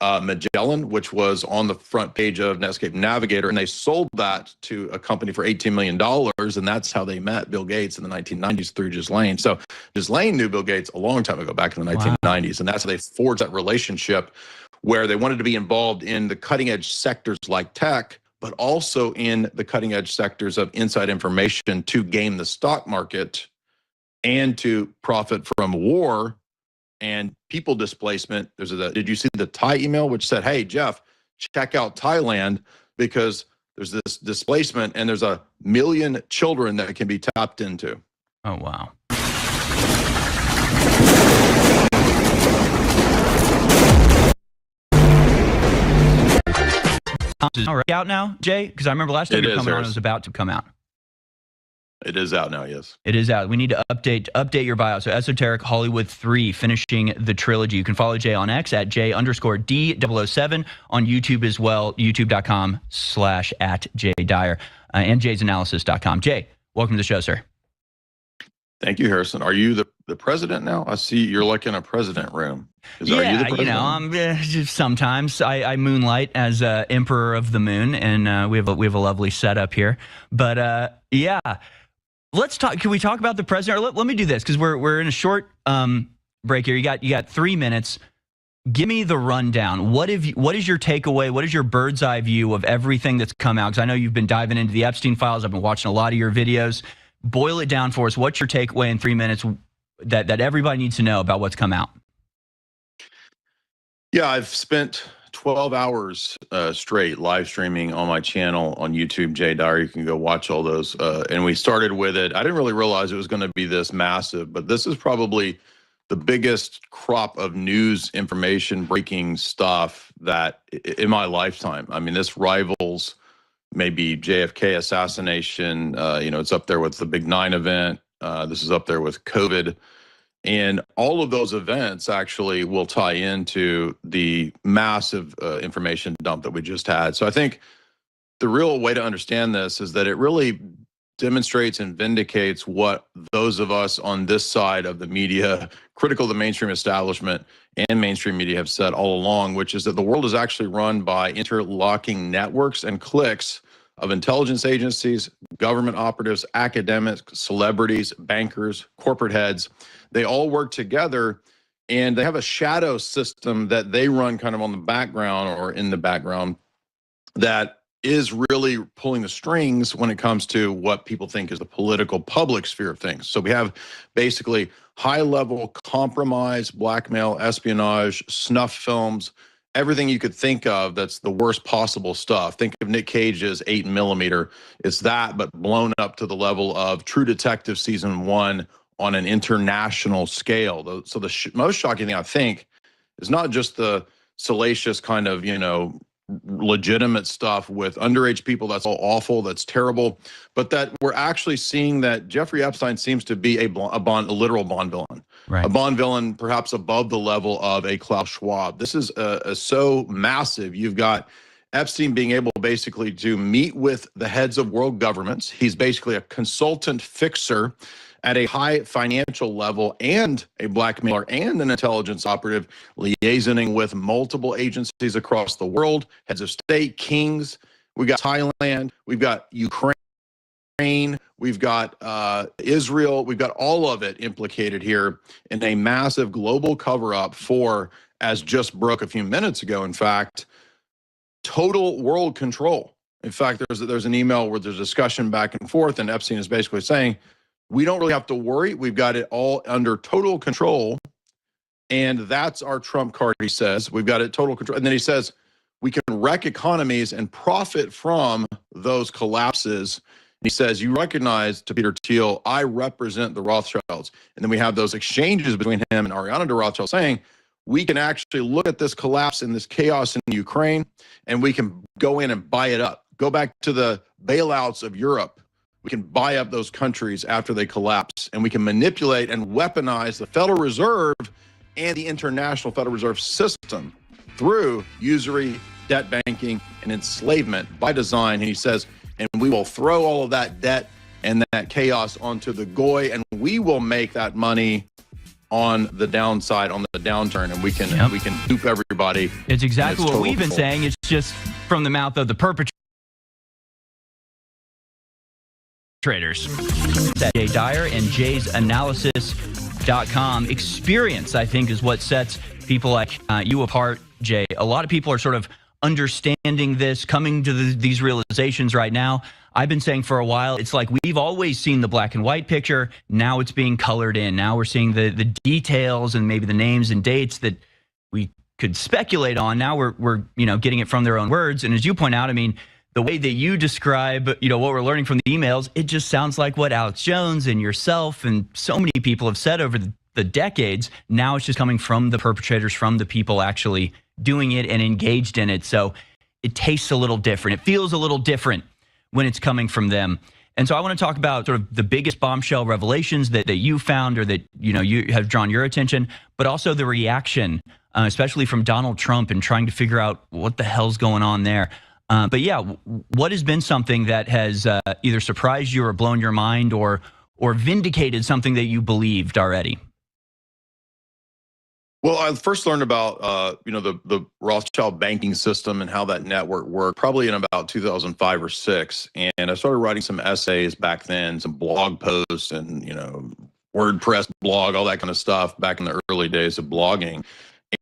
Magellan, which was on the front page of Netscape Navigator, and they sold that to a company for $18 million, and that's how they met Bill Gates in the 1990s through Ghislaine. So Ghislaine knew Bill Gates a long time ago, back in the 1990s, and that's how they forged that relationship where they wanted to be involved in the cutting-edge sectors like tech, but also in the cutting-edge sectors of inside information to game the stock market and to profit from war and people displacement. Did you see the Thai email which said, hey, Jeff, check out Thailand because there's this displacement and there's 1 million children that can be tapped into. Oh, wow. Is it already out now, Jay? Because I remember last time you were coming on, it was about to come out. It is out now, yes. It is out. We need to update your bio. So Esoteric Hollywood 3, finishing the trilogy. You can follow Jay on X at J_D007, on YouTube as well, youtube.com/@JDyer, and jaysanalysis.com. Jay, welcome to the show, sir. Thank you, Harrison. Are you the president now? I see you're like in a president room. Are you the president? Sometimes I moonlight as Emperor of the Moon, and we have a lovely setup here. But yeah. Let's talk. Can we talk about the president? Or let me do this because we're in a short break here. You got 3 minutes. Give me the rundown. What is your takeaway? What is your bird's eye view of everything that's come out? Because I know you've been diving into the Epstein files. I've been watching a lot of your videos. Boil it down for us. What's your takeaway in 3 minutes that everybody needs to know about what's come out? Yeah, I've spent 12 hours straight live streaming on my channel on YouTube, Jay Dyer. You can go watch all those. And we started with it. I didn't really realize it was going to be this massive, but this is probably the biggest crop of news information, breaking stuff that in my lifetime. I mean, this rivals maybe JFK assassination. It's up there with the Big 9 event. This is up there with COVID. And all of those events actually will tie into the massive information dump that we just had. So I think the real way to understand this is that it really demonstrates and vindicates what those of us on this side of the media, critical of the mainstream establishment and mainstream media, have said all along, which is that the world is actually run by interlocking networks and cliques of intelligence agencies, government operatives, academics, celebrities, bankers, corporate heads. They all work together, and they have a shadow system that they run kind of on the background or in the background that is really pulling the strings when it comes to what people think is the political public sphere of things. So we have basically high-level compromise, blackmail, espionage, snuff films, everything you could think of that's the worst possible stuff. Think of Nick Cage's 8mm. It's that, but blown up to the level of True Detective Season 1 on an international scale. So the most shocking thing, I think, is not just the salacious kind of, legitimate stuff with underage people. That's all awful. That's terrible. But that we're actually seeing that Jeffrey Epstein seems to be a literal Bond villain. Right. A Bond villain, perhaps above the level of a Klaus Schwab. This is so massive. You've got Epstein being able basically to meet with the heads of world governments. He's basically a consultant fixer at a high financial level and a blackmailer and an intelligence operative, liaisoning with multiple agencies across the world, heads of state, kings. We've got Thailand, we've got Ukraine, we've got Israel, we've got all of it implicated here in a massive global cover-up for, as just broke a few minutes ago, in fact, total world control. In fact, there's an email where there's discussion back and forth, and Epstein is basically saying, we don't really have to worry. We've got it all under total control. And that's our trump card, he says. We've got it total control. And then he says, we can wreck economies and profit from those collapses. And he says, you recognize, to Peter Thiel, I represent the Rothschilds. And then we have those exchanges between him and Ariana de Rothschild saying, we can actually look at this collapse and this chaos in Ukraine, and we can go in and buy it up. Go back to the bailouts of Europe. We can buy up those countries after they collapse, and we can manipulate and weaponize the Federal Reserve and the International Federal Reserve System through usury, debt banking, and enslavement by design. And he says, and we will throw all of that debt and that chaos onto the goy, and we will make that money on the downside, on the downturn, and we can dupe everybody. It's exactly what we've been control. saying. It's just from the mouth of the perpetrators. Jay Dyer and jaysanalysis.com. Experience, I think, is what sets people like you apart, Jay. A lot of people are sort of understanding this, coming to these realizations right now. I've been saying for a while, it's like we've always seen the black and white picture. Now it's being colored in. Now we're seeing the details and maybe the names and dates that we could speculate on. Now we're getting it from their own words. And as you point out, I mean, the way that you describe, what we're learning from the emails, it just sounds like what Alex Jones and yourself and so many people have said over the decades. Now it's just coming from the perpetrators, from the people actually doing it and engaged in it. So it tastes a little different. It feels a little different when it's coming from them. And so I want to talk about sort of the biggest bombshell revelations that you found or that, you have drawn your attention, but also the reaction, especially from Donald Trump and trying to figure out what the hell's going on there. But yeah, what has been something that has either surprised you or blown your mind or vindicated something that you believed already? Well, I first learned about the Rothschild banking system and how that network worked probably in about 2005 or 6, and I started writing some essays back then, some blog posts, and WordPress blog, all that kind of stuff back in the early days of blogging.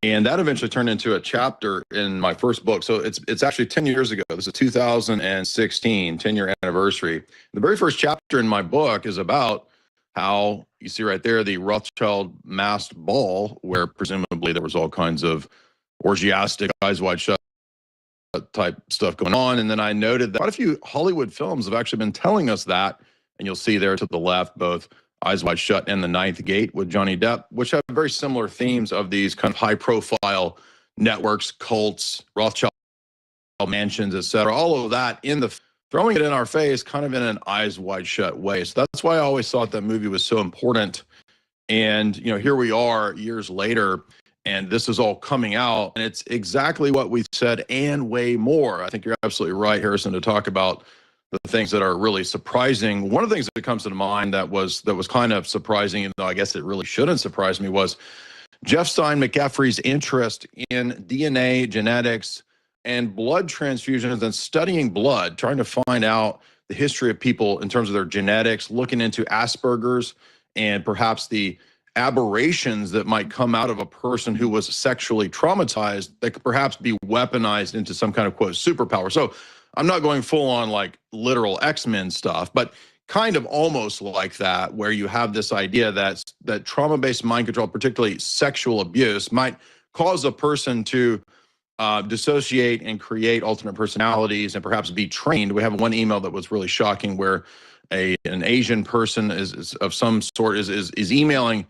And that eventually turned into a chapter in my first book. So it's actually 10 years ago. This is 2016, 10-year anniversary. The very first chapter in my book is about how, you see right there, the Rothschild masked ball, where presumably there was all kinds of orgiastic, eyes wide shut type stuff going on. And then I noted that quite a few Hollywood films have actually been telling us that. And you'll see there to the left, both Eyes Wide Shut and The Ninth Gate with Johnny Depp, which have very similar themes of these kind of high-profile networks, cults, Rothschild mansions, etc. All of that throwing it in our face, kind of in an Eyes Wide Shut way. So that's why I always thought that movie was so important. And here we are years later, and this is all coming out, and it's exactly what we've said and way more. I think you're absolutely right, Harrison, to talk about the things that are really surprising. One of the things that comes to mind that was kind of surprising, even though I guess it really shouldn't surprise me, was Jeff Stein McCaffrey's interest in DNA, genetics, and blood transfusions and studying blood, trying to find out the history of people in terms of their genetics, looking into Asperger's and perhaps the aberrations that might come out of a person who was sexually traumatized that could perhaps be weaponized into some kind of quote superpower. So I'm not going full on like literal X-Men stuff, but kind of almost like that, where you have this idea that trauma-based mind control, particularly sexual abuse, might cause a person to dissociate and create alternate personalities and perhaps be trained. We have one email that was really shocking where an Asian person is of some sort is emailing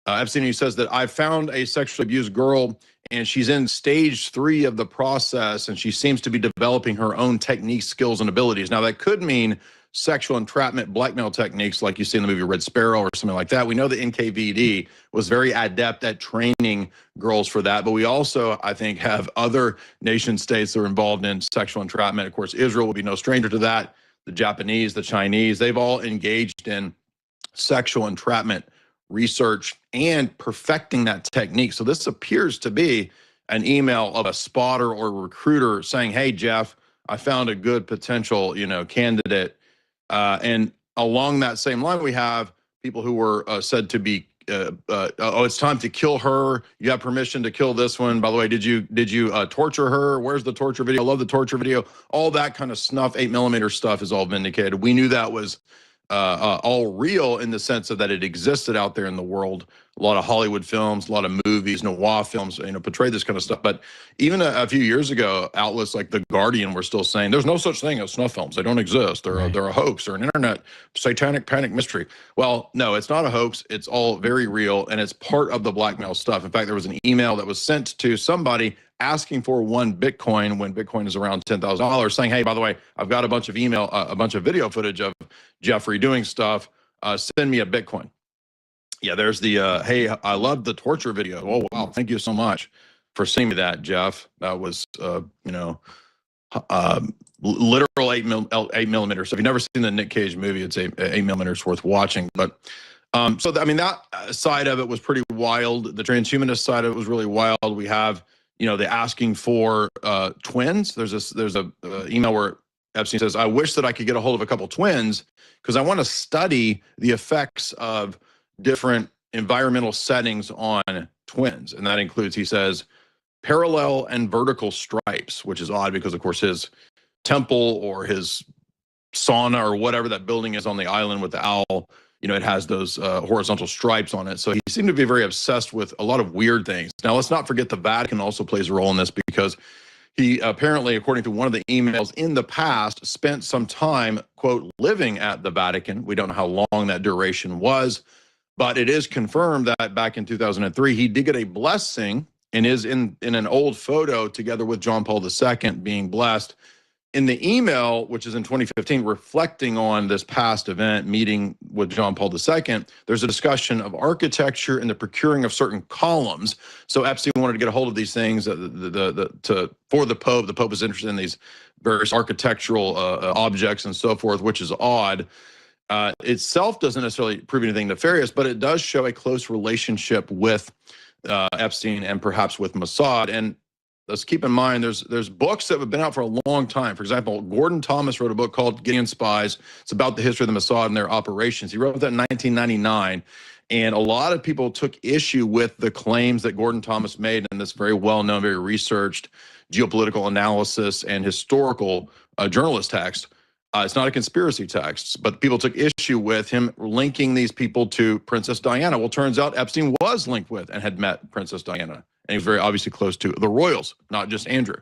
Epstein. He says that I found a sexually abused girl and she's in stage 3 of the process and she seems to be developing her own techniques, skills, and abilities. Now that could mean sexual entrapment, blackmail techniques like you see in the movie Red Sparrow or something like that. We know the NKVD was very adept at training girls for that, but we also, I think, have other nation states that are involved in sexual entrapment. Of course, Israel will be no stranger to that. The Japanese, the Chinese, they've all engaged in sexual entrapment research and perfecting that technique. So this appears to be an email of a spotter or recruiter saying, hey, Jeff, I found a good potential, candidate. And along that same line, we have people who were said to be, oh, it's time to kill her. You have permission to kill this one. By the way, did you torture her? Where's the torture video? I love the torture video. All that kind of snuff, 8mm stuff is all vindicated. We knew that was all real in the sense of that it existed out there in the world. A lot of Hollywood films, a lot of movies, noir films, portray this kind of stuff. But even a few years ago, outlets like The Guardian were still saying there's no such thing as snuff films. They don't exist. They're a hoax or an internet satanic panic mystery. Well, no, it's not a hoax. It's all very real, and it's part of the blackmail stuff. In fact, there was an email that was sent to somebody asking for 1 Bitcoin when Bitcoin is around $10,000, saying, hey, by the way, I've got a bunch of video footage of Jeffrey doing stuff. Send me a Bitcoin. Yeah, there's the, hey, I love the torture video. Oh, wow. Thank you so much for sending me that, Jeff. That was, literal 8mm. So if you've never seen the Nick Cage movie, it's 8mm worth watching. But that side of it was pretty wild. The transhumanist side of it was really wild. We have, the asking for twins. There's a email where Epstein says, I wish that I could get a hold of a couple twins because I want to study the effects of different environmental settings on twins. And that includes, he says, parallel and vertical stripes, which is odd because, of course, his temple or his sauna or whatever that building is on the island with the owl, it has those horizontal stripes on it. So he seemed to be very obsessed with a lot of weird things. Now, let's not forget the Vatican also plays a role in this because he apparently, according to one of the emails in the past, spent some time, quote, living at the Vatican. We don't know how long that duration was, but it is confirmed that back in 2003, he did get a blessing and is in an old photo together with John Paul II being blessed. In the email, which is in 2015, reflecting on this past event, meeting with John Paul II, there's a discussion of architecture and the procuring of certain columns. So Epstein wanted to get a hold of these things for the Pope. The Pope is interested in these various architectural objects and so forth, which is odd. Itself doesn't necessarily prove anything nefarious, but it does show a close relationship with Epstein and perhaps with Mossad. And let's keep in mind, there's books that have been out for a long time. For example, Gordon Thomas wrote a book called Gideon Spies. It's about the history of the Mossad and their operations. He wrote that in 1999. And a lot of people took issue with the claims that Gordon Thomas made in this very well-known, very researched geopolitical analysis and historical journalist text. It's not a conspiracy text, but people took issue with him linking these people to Princess Diana. Well, turns out Epstein was linked with and had met Princess Diana. And he was very obviously close to the royals, not just Andrew.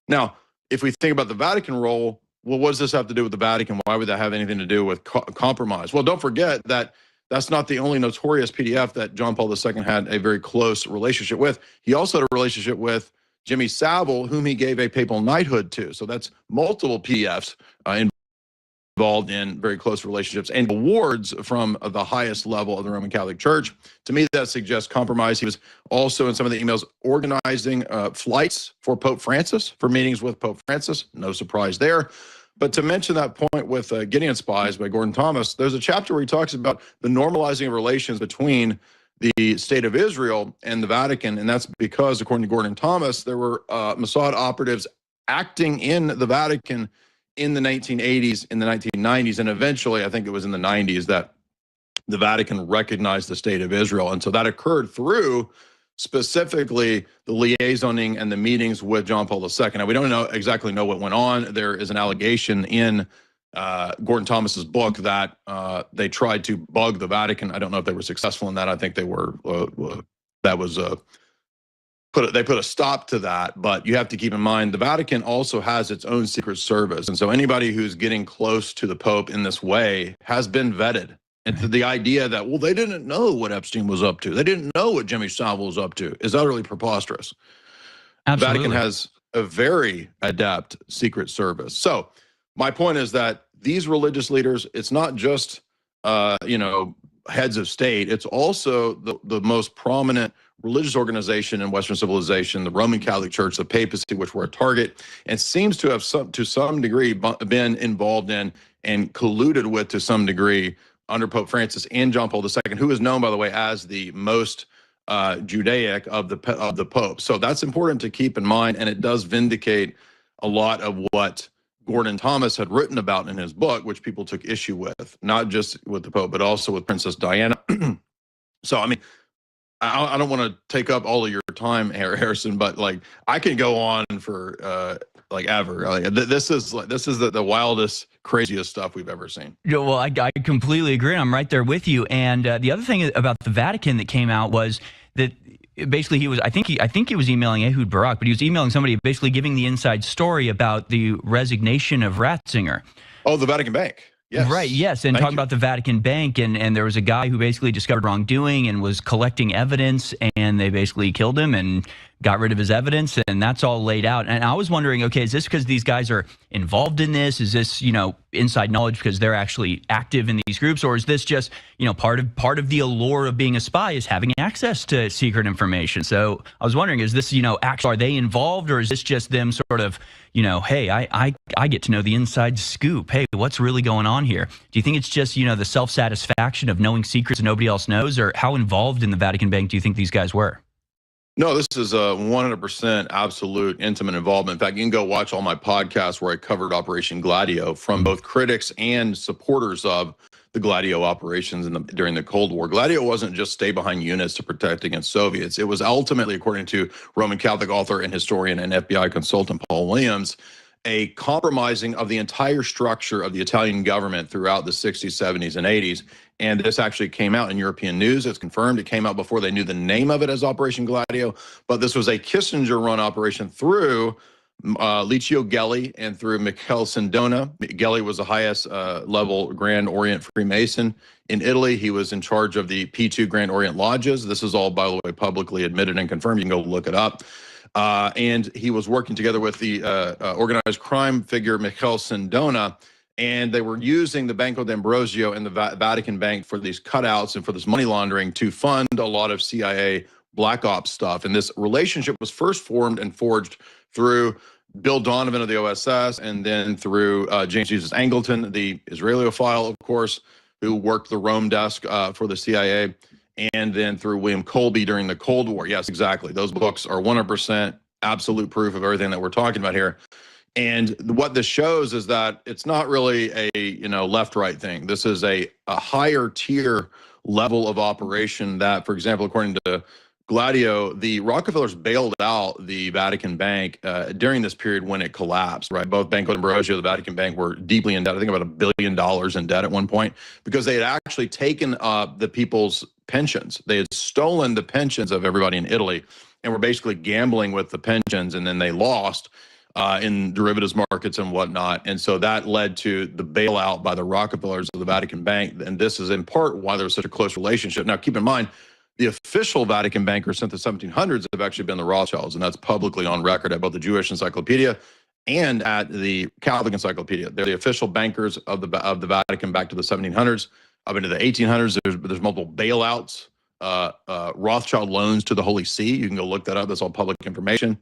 Now, if we think about the Vatican role, well, what does this have to do with the Vatican? Why would that have anything to do with compromise? Well, don't forget that that's not the only notorious PDF that John Paul II had a very close relationship with. He also had a relationship with Jimmy Savile, whom he gave a papal knighthood to. So that's multiple PDFs involved in very close relationships and awards from the highest level of the Roman Catholic Church. To me, that suggests compromise. He was also in some of the emails organizing flights for Pope Francis, for meetings with Pope Francis. No surprise there. But to mention that point with Gideon Spies by Gordon Thomas, there's a chapter where he talks about the normalizing of relations between the state of Israel and the Vatican. And that's because, according to Gordon Thomas, there were Mossad operatives acting in the Vatican in the 1980s, in the 1990s, and eventually, I think it was in the 90s, that the Vatican recognized the state of Israel. And so that occurred through specifically the liaisoning and the meetings with John Paul II. Now, we don't exactly know what went on. There is an allegation in Gordon Thomas's book that they tried to bug the Vatican. I don't know if they were successful in that. I think they were. That was they put a stop to that. But you have to keep in mind the Vatican also has its own secret service, and so anybody who's getting close to the Pope in this way has been vetted. And the idea that, well, they didn't know what Epstein was up to, they didn't know what Jimmy Savile was up to, is utterly preposterous. Absolutely. The Vatican has a very adept secret service. So my point is that these religious leaders, it's not just, heads of state. It's also the most prominent religious organization in Western civilization, the Roman Catholic Church, the papacy, which were a target, and seems to have to some degree been involved in and colluded with to some degree under Pope Francis and John Paul II, who is known, by the way, as the most Judaic of the Pope. So that's important to keep in mind, and it does vindicate a lot of what Gordon Thomas had written about in his book, which people took issue with, not just with the Pope, but also with Princess Diana. So, I mean, I don't want to take up all of your time, Harrison, but like I can go on for like ever. Like, this is the wildest, craziest stuff we've ever seen. Yeah, well, I completely agree. I'm right there with you. And the other thing about the Vatican that came out was that basically he was, I think he was emailing Ehud Barak, but he was emailing somebody basically giving the inside story about the resignation of Ratzinger. Oh, the Vatican Bank. Yes. Right, yes, and talking about the Vatican Bank, and there was a guy who basically discovered wrongdoing and was collecting evidence, and they basically killed him and got rid of his evidence, and that's all laid out. And I was wondering, okay, is this because these guys are involved in this? Is this, inside knowledge because they're actually active in these groups, or is this just, part of the allure of being a spy is having access to secret information? So I was wondering, is this, actually, are they involved, or is this just them sort of, hey, I get to know the inside scoop. Hey, what's really going on here? Do you think it's just, the self-satisfaction of knowing secrets nobody else knows, or how involved in the Vatican Bank do you think these guys were? No, this is a 100% absolute intimate involvement. In fact, you can go watch all my podcasts where I covered Operation Gladio from both critics and supporters of the Gladio operations during the Cold War. Gladio wasn't just stay-behind units to protect against Soviets. It was ultimately, according to Roman Catholic author and historian and FBI consultant Paul Williams, a compromising of the entire structure of the Italian government throughout the 60s, 70s, and 80s. And this actually came out in European news. It's confirmed. It came out before they knew the name of it as Operation Gladio. But this was a Kissinger-run operation through Licio Gelli and through Michele Sindona. Gelli was the highest level Grand Orient Freemason in Italy. He was in charge of the P2 Grand Orient Lodges. This is all, by the way, publicly admitted and confirmed. You can go look it up. And he was working together with the organized crime figure Michele Sindona, and they were using the Banco d'Ambrosio and the Vatican Bank for these cutouts and for this money laundering to fund a lot of CIA black ops stuff. And this relationship was first formed and forged through Bill Donovan of the OSS, and then through James Jesus Angleton, the Israeliophile, of course, who worked the Rome desk for the CIA, and then through William Colby during the Cold War. Yes, exactly. Those books are 100% absolute proof of everything that we're talking about here. And what this shows is that it's not really a left-right thing. This is a higher tier level of operation that, for example, according to Gladio, the Rockefellers bailed out the Vatican Bank during this period when it collapsed, right? Both Banco d'Ambrosio and the Vatican Bank were deeply in debt. I think about $1 billion in debt at one point, because they had actually taken the people's pensions. They had stolen the pensions of everybody in Italy and were basically gambling with the pensions, and then they lost in derivatives markets and whatnot. And so that led to the bailout by the Rockefellers of the Vatican Bank. And this is in part why there was such a close relationship. Now, keep in mind, the official Vatican bankers since the 1700s have actually been the Rothschilds, and that's publicly on record at both the Jewish Encyclopedia and at the Catholic Encyclopedia. They're the official bankers of the Vatican back to the 1700s. Up into the 1800s, there's multiple bailouts, Rothschild loans to the Holy See. You can go look that up. That's all public information.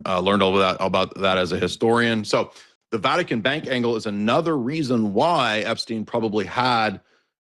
Learned all about that as a historian. So the Vatican Bank angle is another reason why Epstein probably had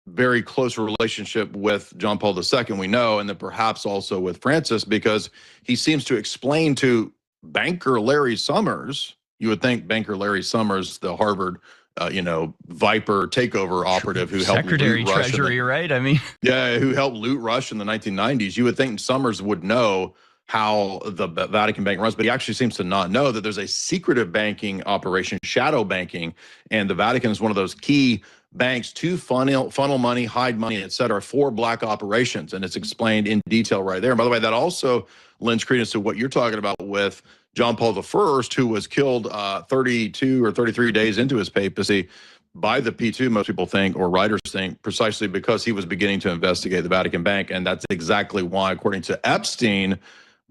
very close relationship with John Paul II, we know, and then perhaps also with Francis, because he seems to explain to banker Larry Summers You would think banker Larry Summers, the Harvard, Viper takeover operative who helped Secretary loot Russia Treasury, right? I mean, yeah, who helped loot Russia in the 1990s. You would think Summers would know how the Vatican Bank runs, but he actually seems to not know that there's a secretive banking operation, shadow banking, and the Vatican is one of those key banks to funnel money, hide money, et cetera, for black operations. And it's explained in detail right there. And by the way, that also lends credence to what you're talking about with John Paul I, who was killed 32 or 33 days into his papacy by the P2, most people think, or writers think, precisely because he was beginning to investigate the Vatican Bank. And that's exactly why, according to Epstein,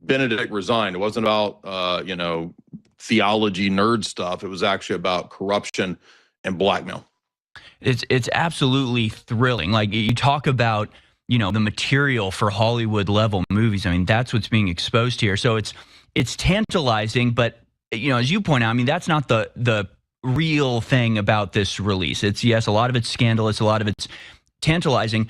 Benedict resigned. It wasn't about, theology nerd stuff. It was actually about corruption and blackmail. it's absolutely thrilling. Like you talk about, the material for Hollywood level movies. I mean, that's what's being exposed here. So it's tantalizing, but as you point out, I mean, that's not the real thing about this release. It's, yes, a lot of it's scandalous, a lot of it's tantalizing.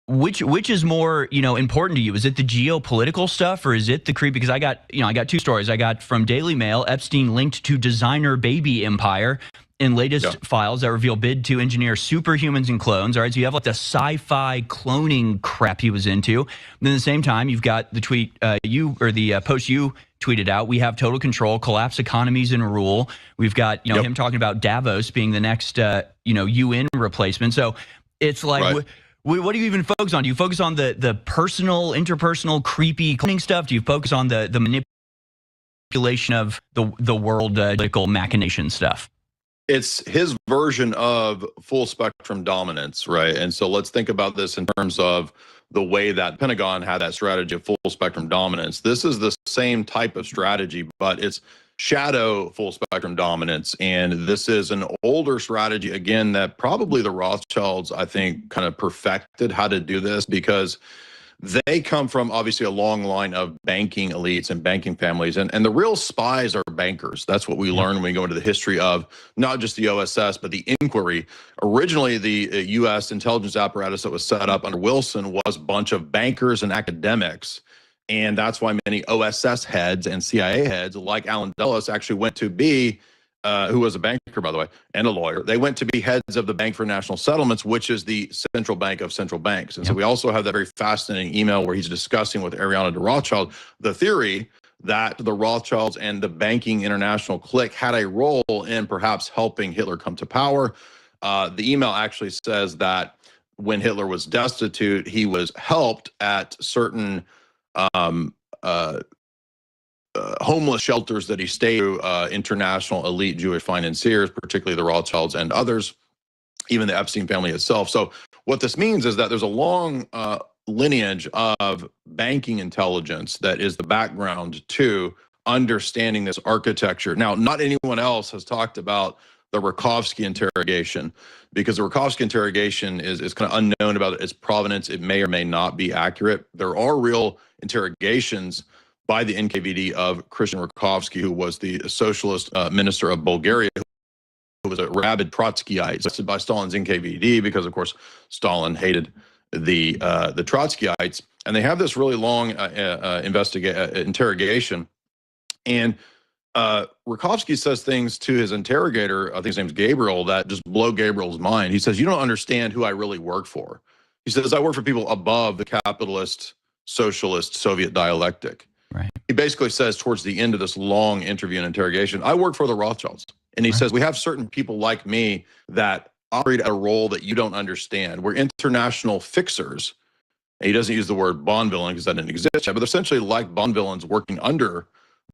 Which is more, important to you? Is it the geopolitical stuff or is it the creep? Because I got two stories. I got from Daily Mail, Epstein linked to designer baby empire in latest files that reveal bid to engineer superhumans and clones. All right, so you have like the sci-fi cloning crap he was into. And then at the same time, you've got the tweet the post you tweeted out. We have total control, collapse economies and rule. We've got him talking about Davos being the next UN replacement. So it's like. Right. What do you even focus on? Do you focus on the personal, interpersonal, creepy cloning stuff? Do you focus on the manipulation of the world political machination stuff? It's his version of full spectrum dominance, right? And so let's think about this in terms of the way that Pentagon had that strategy of full spectrum dominance. This is the same type of strategy, but it's shadow full spectrum dominance. And this is an older strategy, again, that probably the Rothschilds, I think, kind of perfected how to do this because they come from obviously a long line of banking elites and banking families. And the real spies are bankers. That's what we learn when we go into the history of not just the OSS, but the inquiry. Originally, the U.S. intelligence apparatus that was set up under Wilson was a bunch of bankers and academics. And that's why many OSS heads and CIA heads, like Alan Dulles, actually went to be, who was a banker, by the way, and a lawyer. They went to be heads of the Bank for National Settlements, which is the central bank of central banks. And so we also have that very fascinating email where he's discussing with Ariana de Rothschild the theory that the Rothschilds and the banking international clique had a role in perhaps helping Hitler come to power. The email actually says that when Hitler was destitute, he was helped at certain homeless shelters that he stayed through international elite Jewish financiers, particularly the Rothschilds and others, even the Epstein family itself. So what this means is that there's a long lineage of banking intelligence that is the background to understanding this architecture. Now, not anyone else has talked about the Rakovsky interrogation, because the Rakovsky interrogation is kind of unknown about its provenance. It may or may not be accurate. There are real interrogations by the NKVD of Christian Rakovsky, who was the socialist minister of Bulgaria, who was a rabid Trotskyite, arrested by Stalin's NKVD because, of course, Stalin hated the Trotskyites. And they have this really long interrogation. And Rakovsky says things to his interrogator, I think his name's Gabriel, that just blow Gabriel's mind. He says, "You don't understand who I really work for." He says, "I work for people above the capitalist, socialist, Soviet dialectic." Right. He basically says towards the end of this long interview and interrogation, "I work for the Rothschilds." And he says, "We have certain people like me that operate at a role that you don't understand. We're international fixers." And he doesn't use the word Bond villain because that didn't exist yet, but essentially like Bond villains working under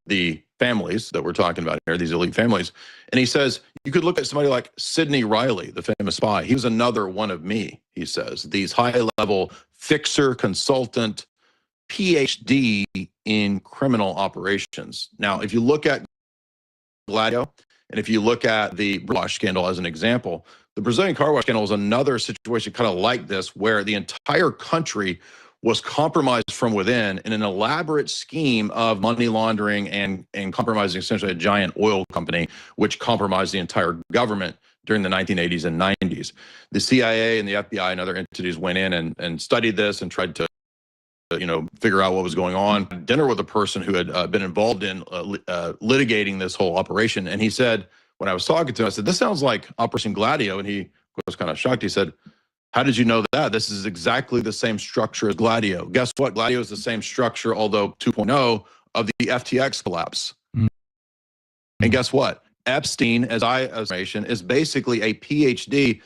the families that we're talking about here, these elite families. And he says, you could look at somebody like Sidney Riley, the famous spy. He was another one of me, he says. These high-level fixer, consultant, PhD in criminal operations. Now, if you look at Gladio, and if you look at the car wash scandal as an example, the Brazilian car wash scandal is another situation kind of like this, where the entire country was compromised from within in an elaborate scheme of money laundering and compromising essentially a giant oil company, which compromised the entire government during the 1980s and 90s. The CIA and the FBI and other entities went in and studied this and tried to figure out what was going on. Dinner with a person who had been involved in litigating this whole operation, and he said, when I was talking to him, I said, "This sounds like Operation Gladio," and he was kind of shocked. He said, "How did you know that? This is exactly the same structure as Gladio." Guess what? Gladio is the same structure, although 2.0, of the FTX collapse. Mm-hmm. And guess what? Epstein, as information, is basically a PhD,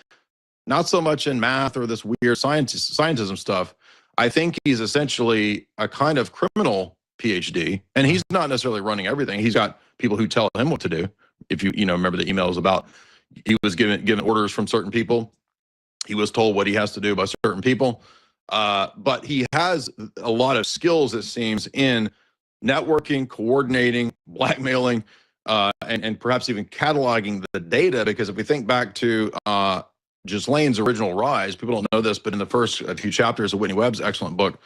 not so much in math or this weird scientism stuff. I think he's essentially a kind of criminal PhD, and he's not necessarily running everything. He's got people who tell him what to do. If you remember the emails about, he was given orders from certain people. He was told what he has to do by certain people. But he has a lot of skills, it seems, in networking, coordinating, blackmailing, and perhaps even cataloging the data. Because if we think back to Ghislaine's original rise, people don't know this, but in the first few chapters of Whitney Webb's excellent book,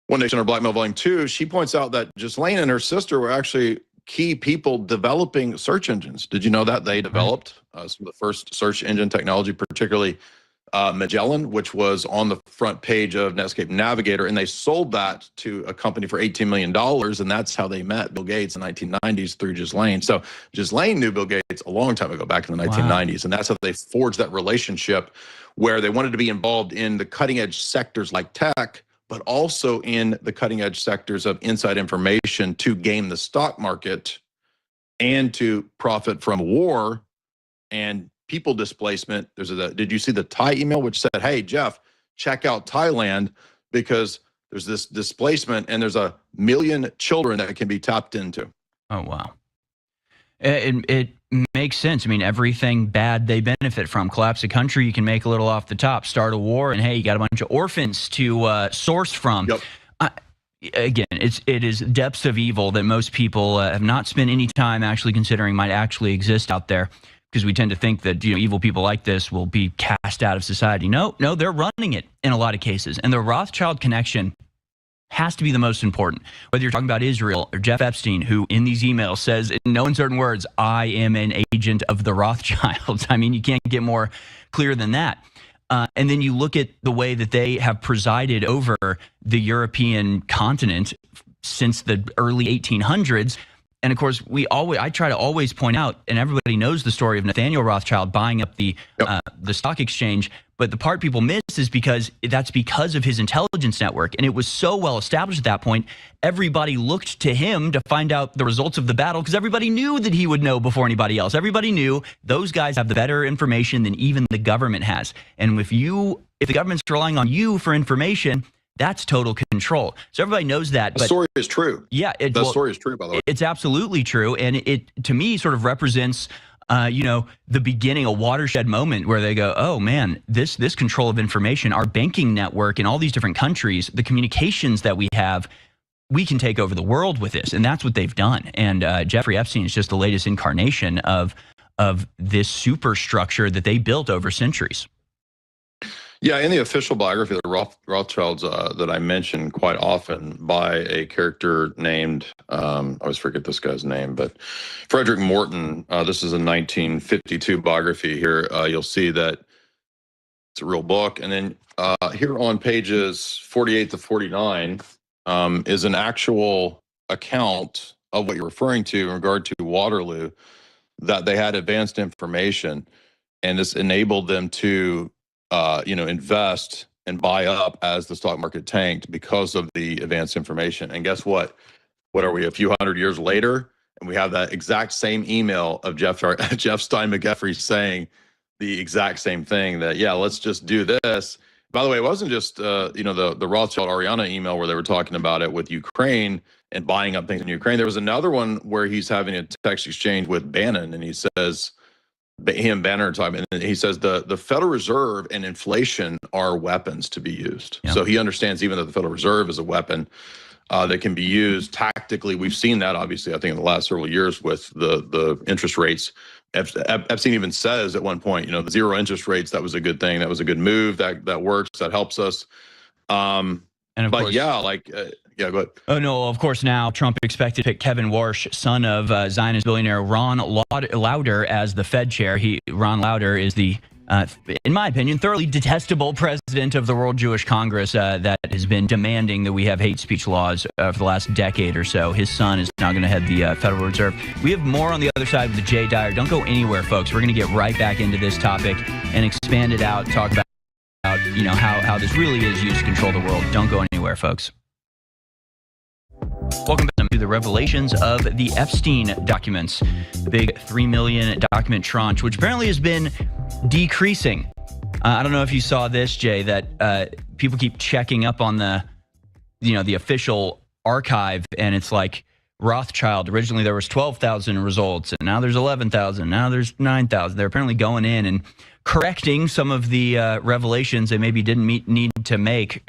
One Nation Under Blackmail, Volume 2, she points out that Ghislaine and her sister were actually key people developing search engines. Did you know that they developed some of the first search engine technology, particularly Magellan, which was on the front page of Netscape Navigator, and they sold that to a company for $18 million, and that's how they met Bill Gates in the 1990s through Ghislaine. So Ghislaine knew Bill Gates a long time ago, back in the 1990s, and that's how they forged that relationship, where they wanted to be involved in the cutting-edge sectors like tech, but also in the cutting-edge sectors of inside information to game the stock market and to profit from war and people displacement. Did you see the Thai email which said, "Hey, Jeff, check out Thailand because there's this displacement and there's 1 million children that can be tapped into." Oh, wow. It makes sense. I mean, everything bad they benefit from. Collapse a country, you can make a little off the top. Start a war, and hey, you got a bunch of orphans to source from. Yep. Again, it is depths of evil that most people have not spent any time actually considering might actually exist out there, because we tend to think that evil people like this will be cast out of society. No, they're running it in a lot of cases, and the Rothschild connection has to be the most important. Whether you're talking about Israel or Jeff Epstein, who in these emails says in no uncertain words, "I am an agent of the Rothschilds." I mean, you can't get more clear than that. And then you look at the way that they have presided over the European continent since the early 1800s. And of course, I try to always point out, and everybody knows the story of Nathaniel Rothschild buying up the stock exchange. But the part people miss is because of his intelligence network. And it was so well established at that point, everybody looked to him to find out the results of the battle, because everybody knew that he would know before anybody else. Everybody knew those guys have the better information than even the government has. And if the government's relying on you for information, that's total control. So everybody knows that. The story is true. Yeah. The story is true, by the way. It's absolutely true. And it, to me, sort of represents, the beginning, a watershed moment where they go, oh, man, this control of information, our banking network in all these different countries, the communications that we have, we can take over the world with this. And that's what they've done. And Jeffrey Epstein is just the latest incarnation of this superstructure that they built over centuries. Yeah, in the official biography of the Rothschilds that I mention quite often by a character named, I always forget this guy's name, but Frederick Morton, this is a 1952 biography here. You'll see that it's a real book. And then here on pages 48 to 49 is an actual account of what you're referring to in regard to Waterloo, that they had advanced information, and this enabled them to invest and buy up as the stock market tanked because of the advanced information. And guess what? What are we, a few hundred years later? And we have that exact same email of Jeff Stein McGeffrey saying the exact same thing, that, yeah, let's just do this. By the way, it wasn't just, the Rothschild Ariana email where they were talking about it with Ukraine and buying up things in Ukraine. There was another one where he's having a text exchange with Bannon, and he says, Bannon talking, and he says the Federal Reserve and inflation are weapons to be used. Yeah. So he understands even that the Federal Reserve is a weapon that can be used tactically. We've seen that, obviously, I think, in the last several years with the interest rates. Epstein even says at one point, the zero interest rates, that was a good thing. That was a good move. That works. That helps us. And of course, go ahead. Oh, no, of course, now Trump expected to pick Kevin Warsh, son of Zionist billionaire Ron Lauder, as the Fed chair. Ron Lauder is the in my opinion, thoroughly detestable president of the World Jewish Congress that has been demanding that we have hate speech laws for the last decade or so. His son is now going to head the Federal Reserve. We have more on the other side with Jay Dyer. Don't go anywhere, folks. We're going to get right back into this topic and expand it out, talk about how this really is used to control the world. Don't go anywhere, folks. Welcome back to the revelations of the Epstein documents, the big 3 million document tranche, which apparently has been decreasing. I don't know if you saw this, Jay, that people keep checking up on the official archive, and it's like Rothschild. Originally there was 12,000 results, and now there's 11,000. Now there's 9,000. They're apparently going in and correcting some of the revelations they maybe didn't mean to make.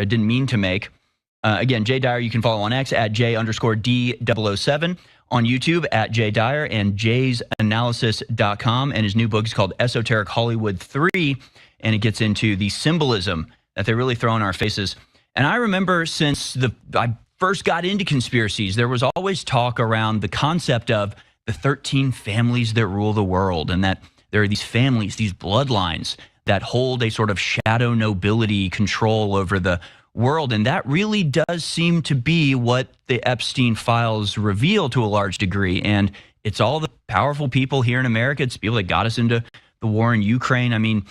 Again, Jay Dyer, you can follow on X at J_D007, on YouTube at Jay Dyer, and jaysanalysis.com. And his new book is called Esoteric Hollywood 3, and it gets into the symbolism that they really throw in our faces. And I remember since I first got into conspiracies, there was always talk around the concept of the 13 families that rule the world, and that there are these families, these bloodlines that hold a sort of shadow nobility control over the world. And that really does seem to be what the Epstein files reveal to a large degree. And it's all the powerful people here in America. It's people that got us into the war in Ukraine. I mean,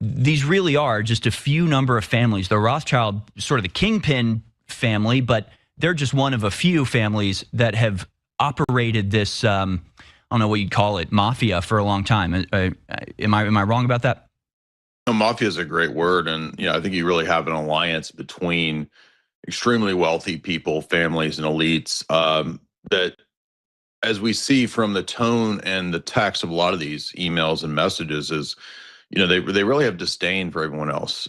these really are just a few number of families. The Rothschild, sort of the kingpin family, but they're just one of a few families that have operated this, I don't know what you'd call it, mafia for a long time. Am I wrong about that? No, mafia is a great word, and I think you really have an alliance between extremely wealthy people, families, and elites. That, as we see from the tone and the text of a lot of these emails and messages, is they really have disdain for everyone else,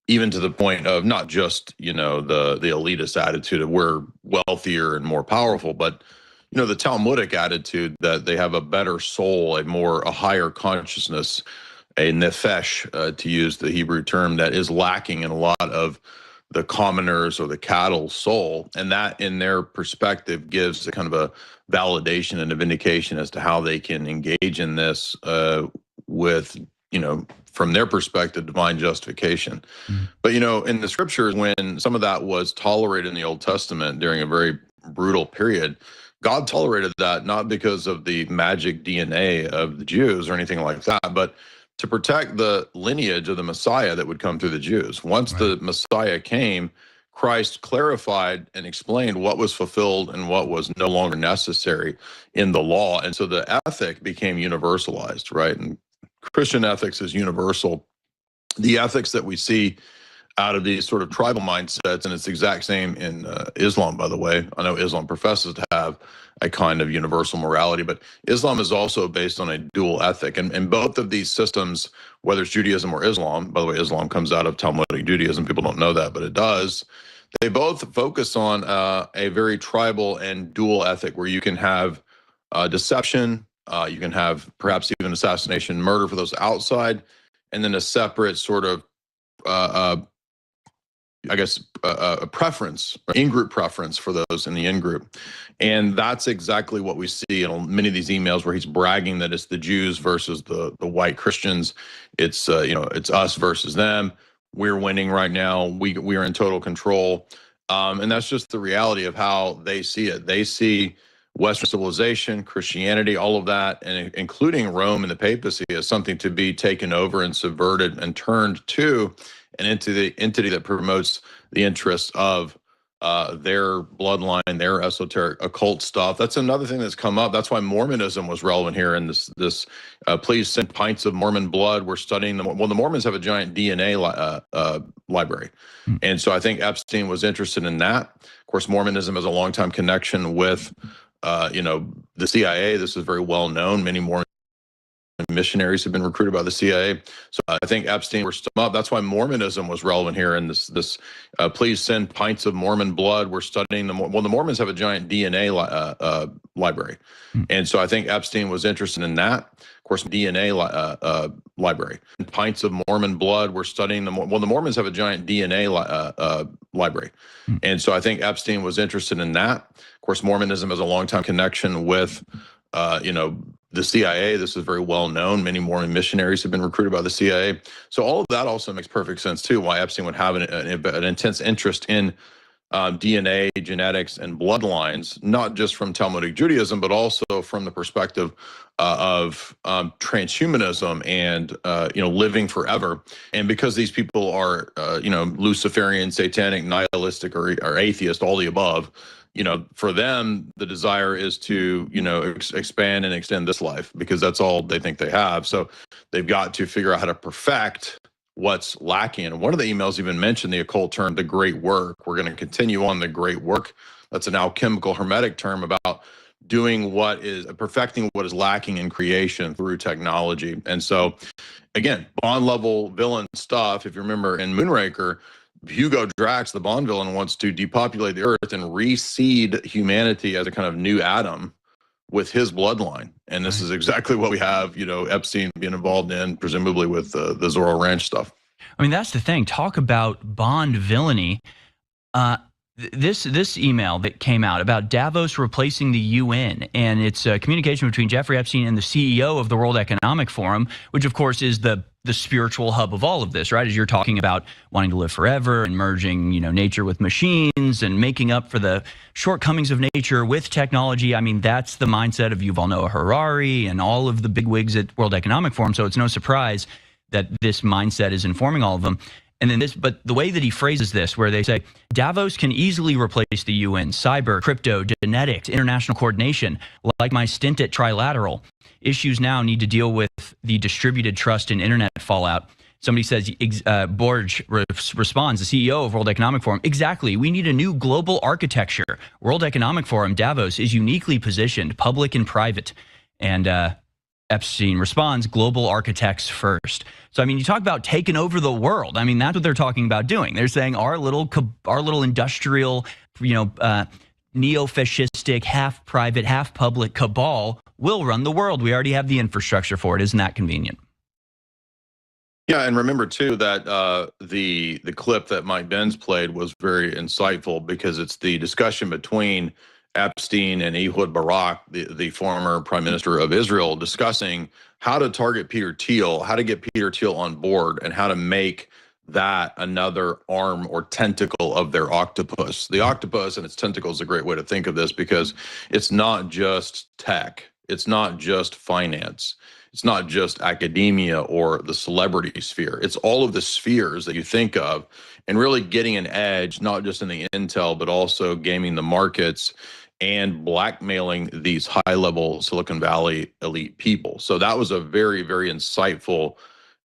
even to the point of not just the elitist attitude of we're wealthier and more powerful, but the Talmudic attitude that they have a better soul, a higher consciousness, a nefesh, to use the Hebrew term, that is lacking in a lot of the commoners or the cattle soul. And that, in their perspective, gives a kind of a validation and a vindication as to how they can engage in this with, from their perspective, divine justification. Mm-hmm. But, in the scriptures, when some of that was tolerated in the Old Testament during a very brutal period, God tolerated that not because of the magic DNA of the Jews or anything like that, but to protect the lineage of the Messiah that would come through the Jews. Once the Messiah came, Christ clarified and explained what was fulfilled and what was no longer necessary in the law. And so the ethic became universalized, right? And Christian ethics is universal. The ethics that we see out of these sort of tribal mindsets, and it's the exact same in Islam, by the way. I know Islam professes to have a kind of universal morality, but Islam is also based on a dual ethic. And both of these systems, whether it's Judaism or Islam, by the way, Islam comes out of Talmudic Judaism. People don't know that, but it does. They both focus on a very tribal and dual ethic where you can have deception, you can have perhaps even assassination, murder for those outside, and then a separate sort of a preference, in-group preference for those in the in-group. And that's exactly what we see in many of these emails where he's bragging that it's the Jews versus the white Christians. It's, it's us versus them. We're winning right now. We are in total control. And that's just the reality of how they see it. They see Western civilization, Christianity, all of that, and including Rome and the papacy, as something to be taken over and subverted and turned to and into the entity that promotes the interests of their bloodline, their esoteric occult stuff. That's another thing that's come up. That's why Mormonism was relevant here in this please send pints of Mormon blood. We're studying them. Well, the Mormons have a giant DNA library. And so I think Epstein was interested in that. Of course, Mormonism has a long-time connection with, the CIA. This is very well known. Many Mormon missionaries have been recruited by the CIA. So I think Epstein were still up. That's why Mormonism was relevant here in this please send pints of Mormon blood. We're studying them. Well, the Mormons have a giant DNA library. And so I think Epstein was interested in that. Of course, DNA library. Pints of Mormon blood. We're studying them. Well, the Mormons have a giant DNA library. And so I think Epstein was interested in that. Of course, Mormonism has a long-time connection with, the CIA. This is very well known. Many Mormon missionaries have been recruited by the CIA. So all of that also makes perfect sense too, why Epstein would have an intense interest in DNA, genetics, and bloodlines, not just from Talmudic Judaism, but also from the perspective of transhumanism and living forever. And because these people are Luciferian, satanic, nihilistic, or atheist, all the above, for them the desire is to expand and extend this life, because that's all they think they have. So they've got to figure out how to perfect what's lacking. And one of the emails even mentioned the occult term, the great work. We're going to continue on the great work. That's an alchemical hermetic term about perfecting what is lacking in creation through technology. And so again, Bond level villain stuff. If you remember in Moonraker, Hugo Drax, the Bond villain, wants to depopulate the earth and reseed humanity as a kind of new Adam with his bloodline. And this is exactly what we have, Epstein being involved in, presumably with the Zorro Ranch stuff. I mean, that's the thing. Talk about Bond villainy. This email that came out about Davos replacing the UN, and it's a communication between Jeffrey Epstein and the CEO of the World Economic Forum, which of course is the spiritual hub of all of this, right? As you're talking about wanting to live forever and merging, nature with machines and making up for the shortcomings of nature with technology. I mean, that's the mindset of Yuval Noah Harari and all of the bigwigs at World Economic Forum. So it's no surprise that this mindset is informing all of them. And then but the way that he phrases this, where they say, Davos can easily replace the UN, cyber, crypto, genetics, international coordination, like my stint at Trilateral. Issues now need to deal with the distributed trust and internet fallout. Somebody says, Borge responds, the CEO of World Economic Forum, exactly, we need a new global architecture. World Economic Forum, Davos, is uniquely positioned, public and private. And Epstein responds, global architects first. So, I mean, you talk about taking over the world. I mean, that's what they're talking about doing. They're saying our little industrial, neo-fascistic, half private, half public cabal will run the world. We already have the infrastructure for it. Isn't that convenient? Yeah, and remember too that the clip that Mike Benz played was very insightful, because it's the discussion between Epstein and Ehud Barak, the former prime minister of Israel, discussing how to target Peter Thiel, how to get Peter Thiel on board, and how to make that another arm or tentacle of their octopus. The octopus and its tentacle is a great way to think of this, because it's not just tech, it's not just finance, it's not just academia or the celebrity sphere. It's all of the spheres that you think of, and really getting an edge, not just in the intel, but also gaming the markets and blackmailing these high-level Silicon Valley elite people. So that was a very, very insightful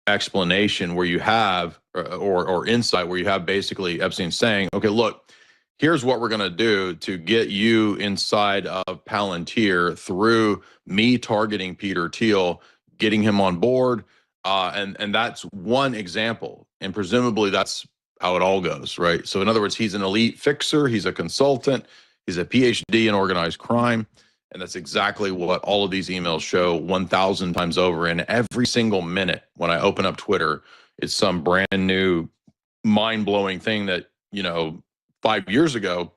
explanation where you have, or insight, where you have basically Epstein saying, okay, look, here's what we're going to do to get you inside of Palantir through me targeting Peter Thiel, getting him on board. And that's one example. And presumably that's how it all goes, right? So in other words, he's an elite fixer, he's a consultant, he's a PhD in organized crime. And that's exactly what all of these emails show 1,000 times over. And every single minute when I open up Twitter, it's some brand new mind-blowing thing that, 5 years ago,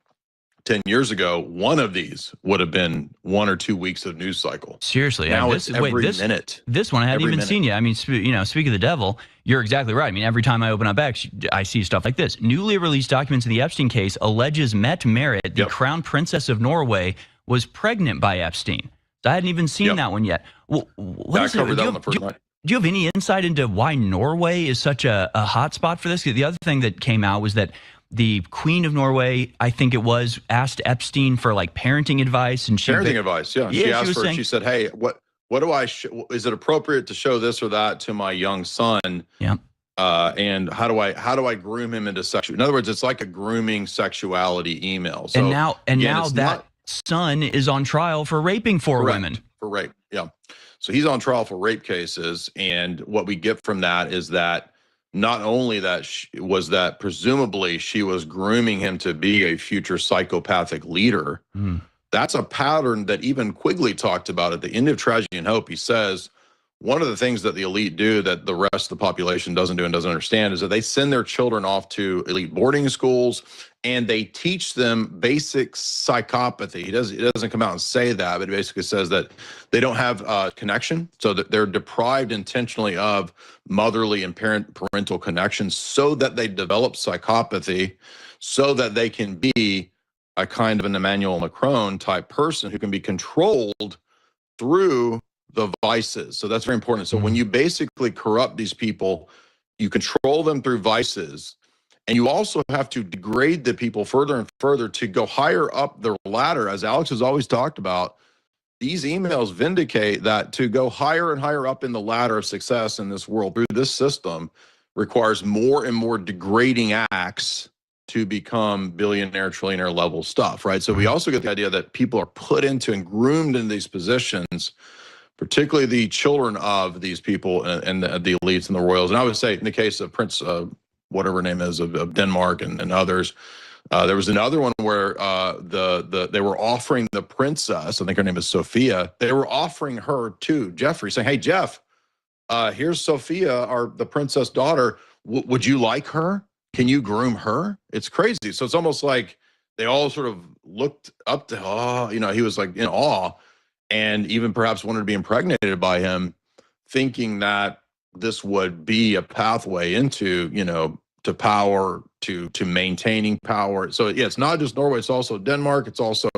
10 years ago, one of these would have been 1 or 2 weeks of news cycle. Seriously. Now it's every minute. This one I hadn't Every even minute. seen yet. I mean, speak of the devil, you're exactly right. I mean, every time I open up X, I see stuff like this. Newly released documents in the Epstein case alleges Mette Marit, the crown princess of Norway, was pregnant by Epstein. I hadn't even seen that one yet. Well, what I is it? covered that Do on the first night. you have any insight into why Norway is such a hot spot for this? The other thing that came out was that the Queen of Norway, I think it was, asked Epstein for like parenting advice, and Parenting advice, yeah. Yeah, She asked was for. saying- She said, "Hey, what do I? Is it appropriate to show this or that to my young son? Yeah. And how do I groom him into sexual? In other words, it's like a grooming sexuality email. So and now again, it's that not- son is on trial for raping four Correct. women. For rape, yeah. So he's on trial for rape cases, and what we get from that is that not only that that presumably she was grooming him to be a future psychopathic leader. That's a pattern that even Quigley talked about at the end of Tragedy and Hope. He says, one of the things that the elite do that the rest of the population doesn't do and doesn't understand is that they send their children off to elite boarding schools and they teach them basic psychopathy. It doesn't come out and say that, but it basically says that they don't have connection, so that they're deprived intentionally of motherly and parental connection so that they develop psychopathy, so that they can be a kind of an Emmanuel Macron type person who can be controlled through the vices. So that's very important. So when you basically corrupt these people, you control them through vices, and you also have to degrade the people further and further to go higher up the ladder. As Alex has always talked about, these emails vindicate that to go higher and higher up in the ladder of success in this world through this system requires more and more degrading acts to become billionaire, trillionaire level stuff, right? So we also get the idea that people are put into and groomed in these positions, particularly the children of these people and the elites and the royals. And I would say in the case of Prince, whatever her name is, of Denmark and others, there was another one where they were offering the princess, I think her name is Sophia, they were offering her to Jeffrey, saying, hey, Jeff, here's Sophia, the princess daughter. Would you like her? Can you groom her? It's crazy. So it's almost like they all sort of looked up to, he was like in awe, and even perhaps wanted to be impregnated by him, thinking that this would be a pathway into, to power, to maintaining power. So yeah, it's not just Norway, it's also Denmark. It's also,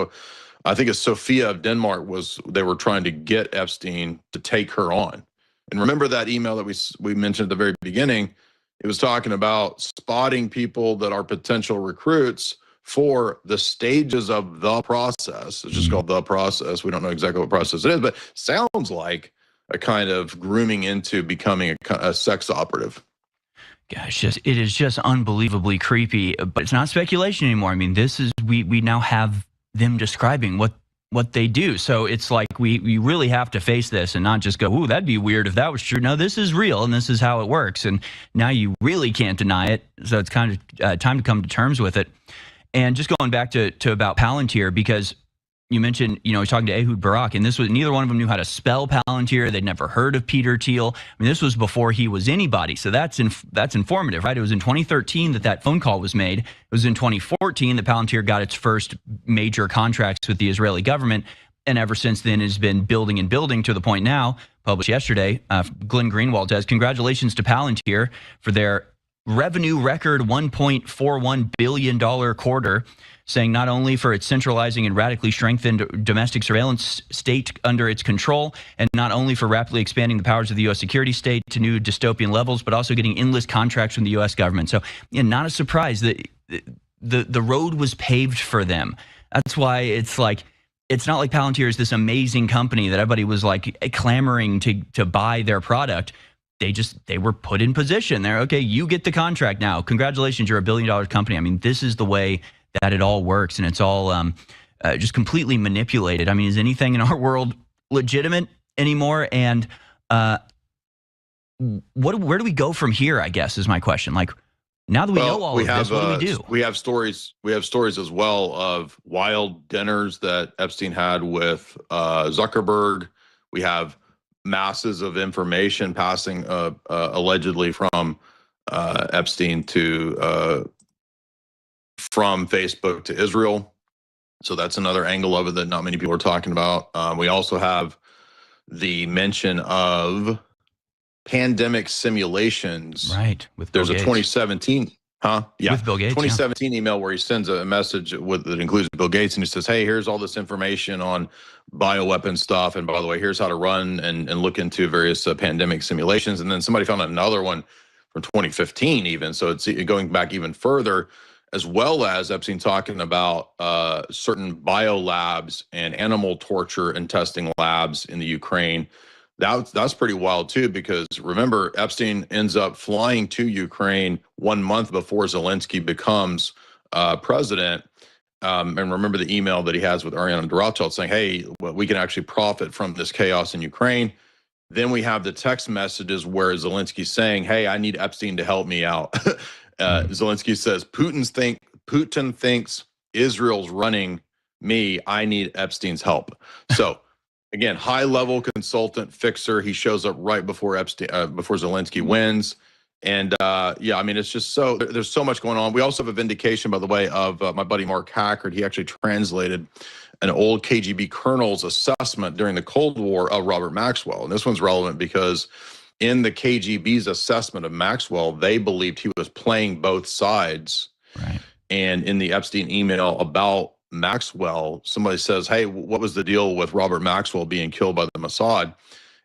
I think it's Sophia of Denmark they were trying to get Epstein to take her on. And remember that email that we mentioned at the very beginning, it was talking about spotting people that are potential recruits for the stages of the process. It's just called the process. We don't know exactly what process it is, but sounds like a kind of grooming into becoming a sex operative. Gosh, it is just unbelievably creepy, but it's not speculation anymore. I mean, we now have them describing what they do. So it's like we really have to face this and not just go, ooh, that'd be weird if that was true. No, this is real and this is how it works. And now you really can't deny it. So it's kind of time to come to terms with it. And just going back to about Palantir, because you mentioned, he's talking to Ehud Barak, and this was, neither one of them knew how to spell Palantir. They'd never heard of Peter Thiel. I mean, this was before he was anybody. So that's informative, right? It was in 2013 that phone call was made. It was in 2014 that Palantir got its first major contracts with the Israeli government. And ever since then, it's been building and building to the point now, published yesterday, Glenn Greenwald says, congratulations to Palantir for their revenue record $1.41 billion quarter, saying not only for its centralizing and radically strengthened domestic surveillance state under its control, and not only for rapidly expanding the powers of the U.S. security state to new dystopian levels, but also getting endless contracts from the U.S. government. So not a surprise that the road was paved for them. That's why it's like, it's not like Palantir is this amazing company that everybody was like clamoring to buy their product. They were put in position. They're okay, you get the contract now. Congratulations, you're $1 billion company. I mean, this is the way that it all works, and it's all just completely manipulated. I mean, is anything in our world legitimate anymore? And where do we go from here, I guess, is my question. Like, now that we know all of this, what do we do? We have stories as well of wild dinners that Epstein had with Zuckerberg. We have masses of information passing allegedly from Epstein from Facebook to Israel. So that's another angle of it that not many people are talking about. We also have the mention of pandemic simulations. Right. With There's Bill a Gates. 2017, Yeah. With Bill Gates, 2017 email where he sends a message that includes Bill Gates, and he says, hey, here's all this information on bioweapon stuff. And by the way, here's how to run and look into various pandemic simulations. And then somebody found another one from 2015 even. So it's going back even further, as well as Epstein talking about certain biolabs and animal torture and testing labs in the Ukraine. That's pretty wild too, because remember, Epstein ends up flying to Ukraine 1 month before Zelensky becomes president. And remember the email that he has with Ariana de Rothschild saying, hey, well, we can actually profit from this chaos in Ukraine. Then we have the text messages where Zelensky's saying, hey, I need Epstein to help me out. Zelensky says, Putin thinks Israel's running me. I need Epstein's help. So again, high-level consultant, fixer. He shows up right before Epstein, before Zelensky wins. And yeah, I mean, it's just so there's so much going on. We also have a vindication, by the way, of my buddy Mark Hackard. He actually translated an old KGB colonel's assessment during the Cold War of Robert Maxwell. And this one's relevant because in the KGB's assessment of Maxwell, they believed he was playing both sides. Right. And in the Epstein email about Maxwell, somebody says, hey, what was the deal with Robert Maxwell being killed by the Mossad?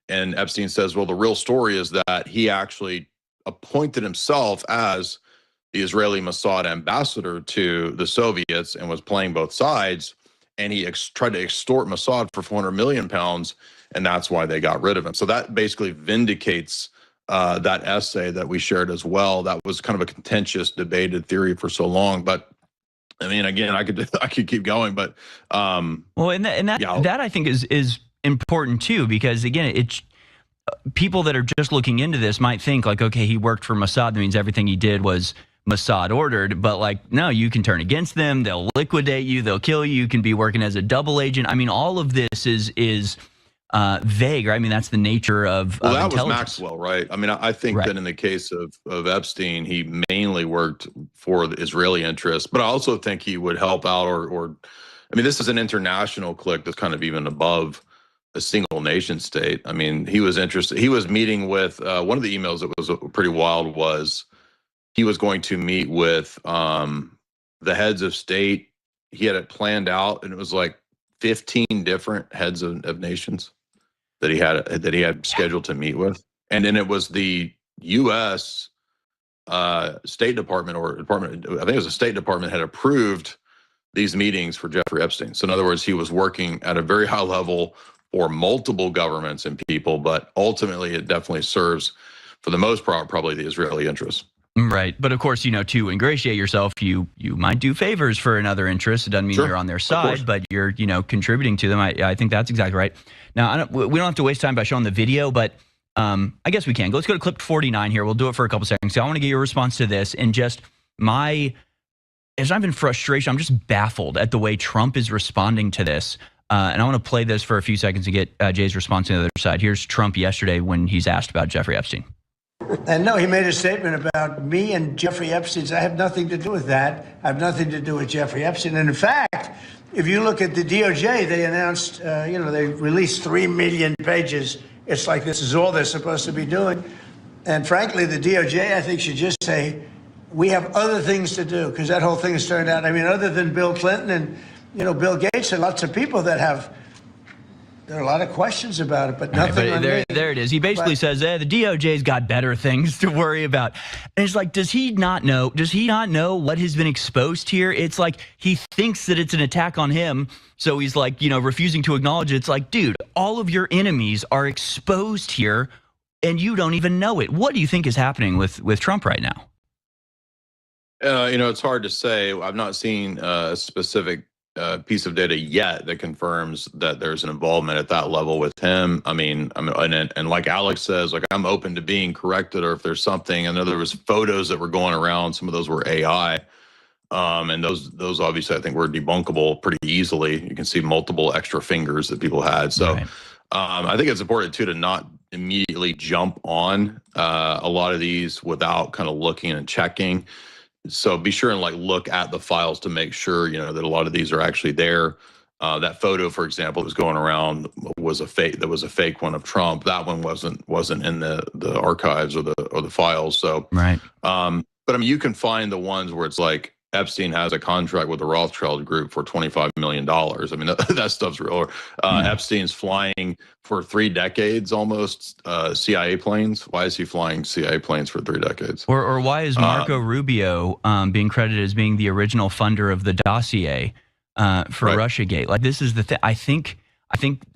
And Epstein says, well, the real story is that he actually appointed himself as the Israeli Mossad ambassador to the Soviets and was playing both sides. And he tried to extort Mossad for 400 million pounds. And that's why they got rid of him. So that basically vindicates that essay that we shared as well. That was kind of a contentious, debated theory for so long. But I mean, again, I could keep going, but well, and that I think is important too, because again, it's people that are just looking into this might think like, okay, he worked for Mossad. That means everything he did was Mossad ordered, but like, no, you can turn against them. They'll liquidate you. They'll kill you. You can be working as a double agent. I mean, all of this is vague, right? I mean, that's the nature of that was Maxwell, right? I mean, I think that in the case of Epstein, he mainly worked for the Israeli interests, but I also think he would help out or I mean, this is an international clique that's kind of even above a single nation state. I mean, he was interested. He was meeting with one of the emails that was pretty wild was he was going to meet with the heads of state. He had it planned out, and it was like 15 different heads of nations that he had scheduled to meet with. And then it was the U.S. State Department or Department, I think it was the State Department, had approved these meetings for Jeffrey Epstein. So in other words, he was working at a very high level for multiple governments and people, but ultimately it definitely serves, for the most part, probably the Israeli interests. Right. But of course, you know, to ingratiate yourself, you might do favors for another interest. It doesn't mean you're on their side, but you're, you know, contributing to them. I think that's exactly right. Now, we don't have to waste time by showing the video, but I guess we can. Let's go to clip 49 here. We'll do it for a couple seconds. So I want to get your response to this and just as I'm in frustration, I'm just baffled at the way Trump is responding to this. And I want to play this for a few seconds to get Jay's response on the other side. Here's Trump yesterday when he's asked about Jeffrey Epstein. And no, he made a statement about me and Jeffrey Epstein. I have nothing to do with that. I have nothing to do with Jeffrey Epstein. And in fact, if you look at the DOJ, they announced, they released 3 million pages. It's like this is all they're supposed to be doing. And frankly, the DOJ, I think, should just say, we have other things to do, because that whole thing has turned out, I mean, other than Bill Clinton and, Bill Gates and lots of people that there are a lot of questions about it, but nothing on me. There it is. He basically says, the DOJ's got better things to worry about. And it's like, does he not know? Does he not know what has been exposed here? It's like he thinks that it's an attack on him, so he's like, refusing to acknowledge it. It's like, dude, all of your enemies are exposed here, and you don't even know it. What do you think is happening with Trump right now? It's hard to say. I've not seen a specific piece of data yet that confirms that there's an involvement at that level with him. I mean, and like Alex says, like, I'm open to being corrected, or if there's something. I know there was photos that were going around. Some of those were AI, and those obviously I think were debunkable pretty easily. You can see multiple extra fingers that people had. So right. I think it's important too to not immediately jump on a lot of these without kind of looking and checking. So be sure and look at the files to make sure, that a lot of these are actually there. That photo, for example, that was going around was a fake. That was a fake one of Trump. That one wasn't in the archives or the files. So right. But I mean, you can find the ones where it's like Epstein has a contract with the Rothschild Group for $25 million. I mean, that stuff's real. Epstein's flying for 3 decades almost CIA planes. Why is he flying CIA planes for 3 decades? Or why is Marco Rubio being credited as being the original funder of the dossier for Russiagate? Like, this is the thing. I think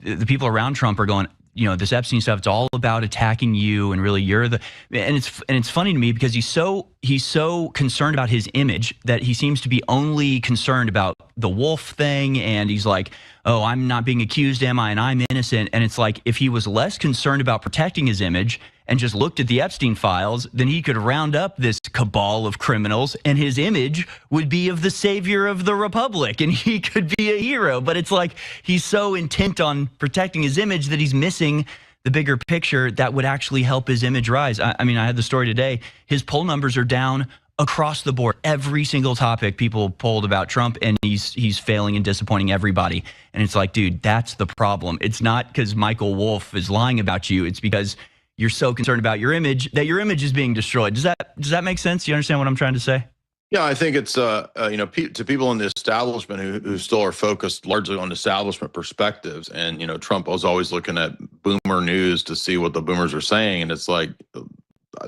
the people around Trump are going, this Epstein stuff, it's all about attacking you, and really you're and it's funny to me because he's so he's so concerned about his image that he seems to be only concerned about the Wolf thing. And he's like, oh, I'm not being accused, am I? And I'm innocent. And it's like, if he was less concerned about protecting his image and just looked at the Epstein files, then he could round up this cabal of criminals and his image would be of the savior of the republic and he could be a hero. But it's like, he's so intent on protecting his image that he's missing the bigger picture that would actually help his image rise. I mean, I had the story today. His poll numbers are down across the board. Every single topic people polled about Trump, and he's failing and disappointing everybody. And it's like, dude, that's the problem. It's not because Michael Wolff is lying about you. It's because you're so concerned about your image that your image is being destroyed. Does that make sense? Do you understand what I'm trying to say? Yeah, I think it's to people in the establishment who still are focused largely on establishment perspectives, and Trump was always looking at boomer news to see what the boomers are saying, and it's like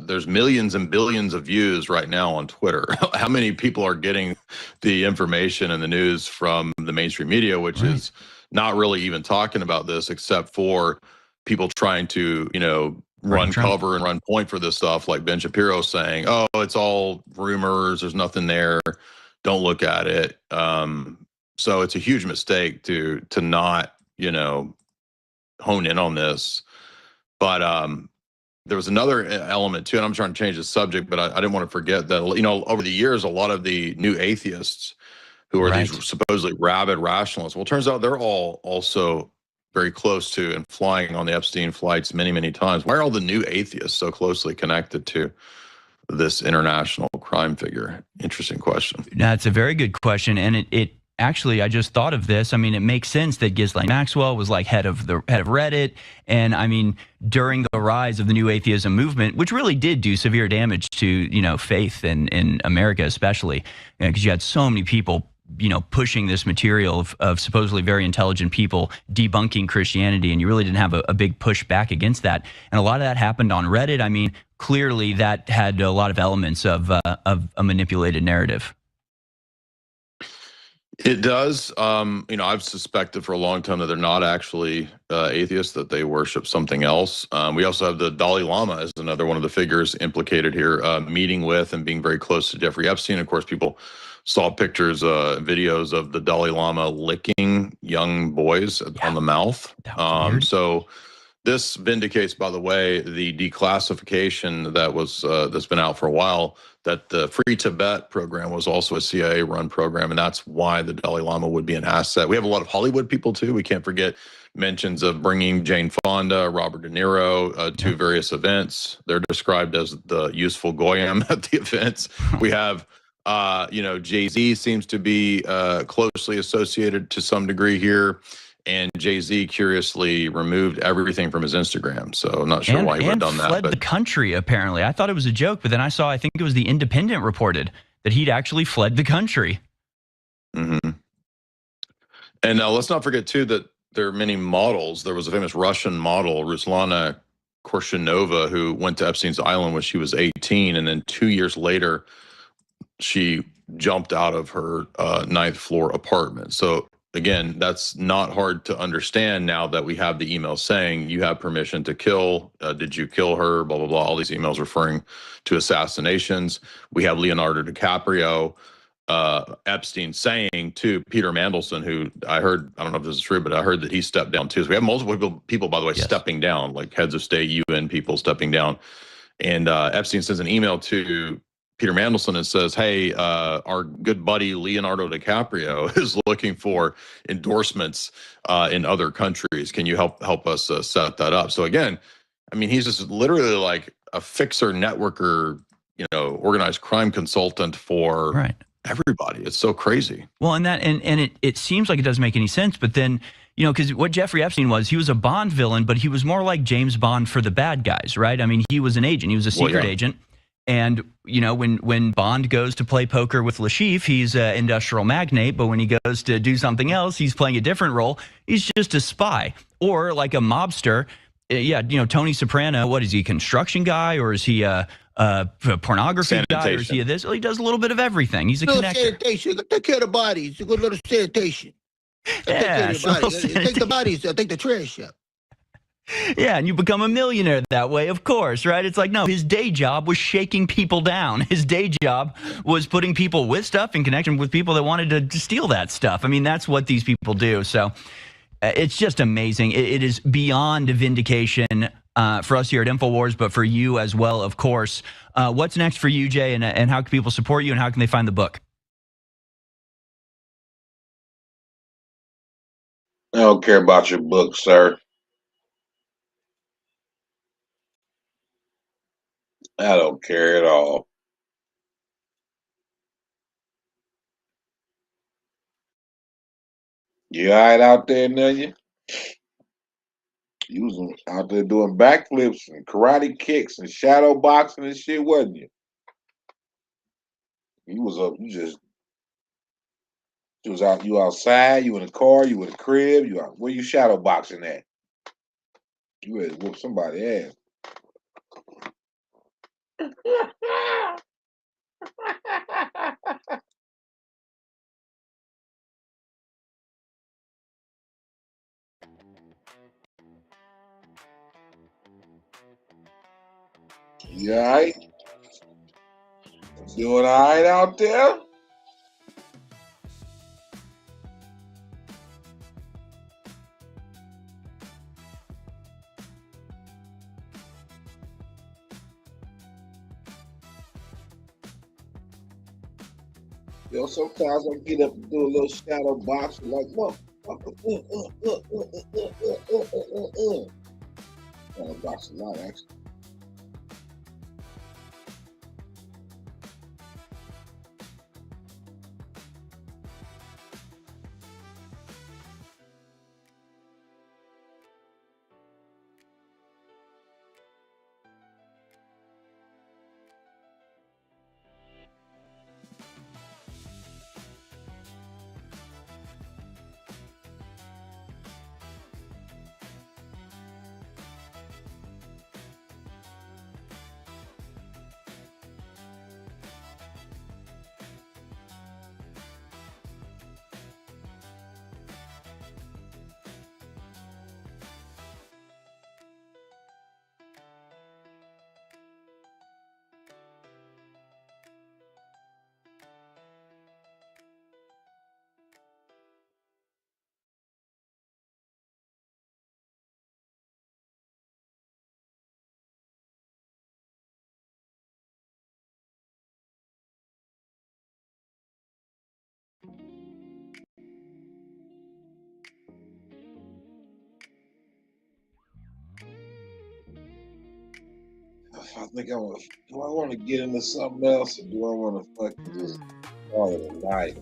there's millions and billions of views right now on Twitter. How many people are getting the information and the news from the mainstream media, which is not really even talking about this, except for people trying to run cover and run point for this stuff, like Ben Shapiro saying, oh, it's all rumors, there's nothing there, don't look at it. So it's a huge mistake to not hone in on this. But there was another element too, and I'm trying to change the subject, but I didn't want to forget that over the years, a lot of the new atheists who are these supposedly rabid rationalists, well, it turns out they're all also very close to and flying on the Epstein flights many, many times. Why are all the new atheists so closely connected to this international crime figure? Interesting question. That's a very good question. And it actually, I just thought of this. I mean, it makes sense that Ghislaine Maxwell was like head of Reddit. And I mean, during the rise of the new atheism movement, which really did do severe damage to, faith in America, especially because you had so many people pushing this material of supposedly very intelligent people debunking Christianity, and you really didn't have a big push back against that. And a lot of that happened on Reddit. I mean, clearly that had a lot of elements of a manipulated narrative. It does. I've suspected for a long time that they're not actually atheists, that they worship something else. We also have the Dalai Lama as another one of the figures implicated here, meeting with and being very close to Jeffrey Epstein. Of course, people saw pictures, videos of the Dalai Lama licking young boys on the mouth. So this vindicates, by the way, the declassification that was that's been out for a while, that the Free Tibet program was also a CIA-run program, and that's why the Dalai Lama would be an asset. We have a lot of Hollywood people, too. We can't forget mentions of bringing Jane Fonda, Robert De Niro to various events. They're described as the useful goyim at the events. We have Jay-Z seems to be closely associated to some degree here, and Jay-Z curiously removed everything from his Instagram. So I'm not sure why he would have done that. Fled the country, apparently. I thought it was a joke, but then I think it was The Independent reported that he'd actually fled the country. Mm-hmm. And let's not forget, too, that there are many models. There was a famous Russian model, Ruslana Korshinova, who went to Epstein's Island when she was 18, and then 2 years later, she jumped out of her ninth floor apartment. So again, that's not hard to understand now that we have the email saying you have permission to kill. Did you kill her? Blah, blah, blah. All these emails referring to assassinations. We have Leonardo DiCaprio, Epstein saying to Peter Mandelson, who I heard, I don't know if this is true, but I heard that he stepped down too. So we have multiple people, by the way, stepping down, like heads of state, UN people stepping down. And Epstein sends an email to Peter Mandelson and says, hey, our good buddy Leonardo DiCaprio is looking for endorsements in other countries. Can you help us set that up? So again, I mean, he's just literally like a fixer, networker, organized crime consultant for everybody. It's so crazy. Well, and it seems like it doesn't make any sense, but then, because what Jeffrey Epstein was, he was a Bond villain, but he was more like James Bond for the bad guys, right? I mean, he was an agent. He was a secret agent. And, when Bond goes to play poker with Lashif, he's an industrial magnate. But when he goes to do something else, he's playing a different role. He's just a spy or like a mobster. Tony Soprano, what is he, a construction guy, or is he a pornography guy, or is he this? Well, he does a little bit of everything. He's a connector. Sanitation. Take care of the bodies. You go to little sanitation. Yeah, Take the bodies. Take the trash out. Yeah, and you become a millionaire that way, of course, right? It's like, no, his day job was shaking people down. His day job was putting people with stuff in connection with people that wanted to steal that stuff. I mean, that's what these people do. So it's just amazing. It is beyond vindication for us here at InfoWars, but for you as well, of course. What's next for you, Jay, and how can people support you, and how can they find the book? I don't care about your book, sir. I don't care at all. You all right out there, Nunya? You was out there doing backflips and karate kicks and shadow boxing and shit, wasn't you? You was up. You was out. You outside. You in the car. You in the crib. You out. Where you shadow boxing at? You ready to whoop somebody's ass? You all right? Doing all right out there? Yo, sometimes I get up and do a little shadow boxing, like, motherfucker. Shadow box a lot, actually. I think I want. Do I want to get into something else, or do I want to fucking just call it a night?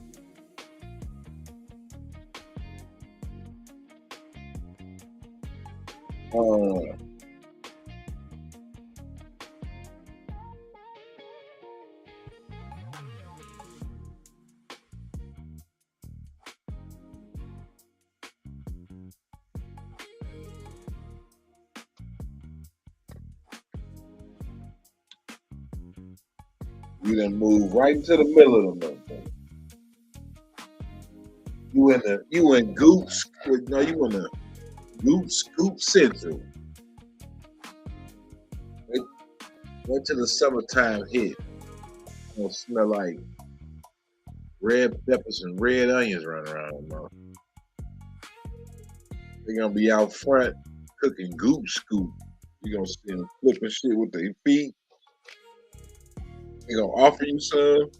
You done move right into the middle of them. You in Goop? No, you in the Goop Scoop Central. Wait till the summertime hit. It's gonna smell like red peppers and red onions running around. They're gonna be out front cooking Goop Scoop. You're gonna see them flipping shit with their feet. They gonna offer you some.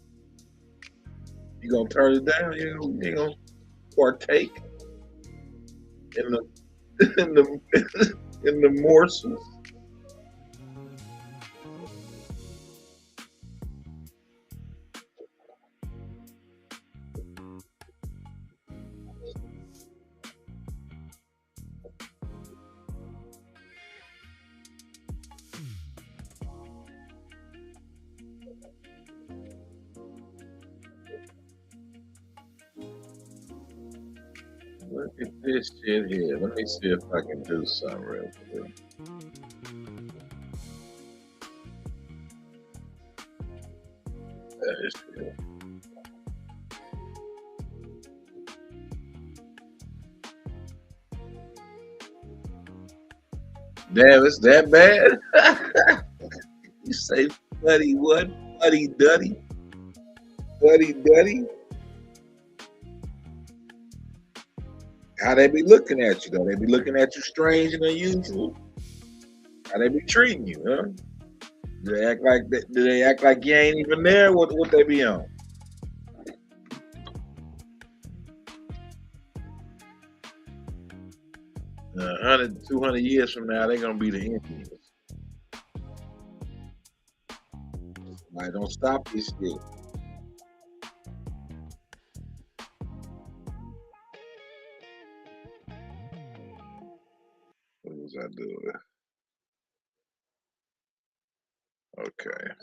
You gonna turn it down. You gonna partake in the in the morsels. Look at this shit here. Let me see if I can do something real quick. That is good. Damn, it's that bad? You say buddy what? Buddy duddy? Buddy duddy? How they be looking at you though? They be looking at you strange and unusual? How they be treating you, huh? Do they act like you ain't even there? What they be on? Uh, 100, 200 years from now, they're gonna be the Indians. Like, don't stop this shit. What was I doing? Okay.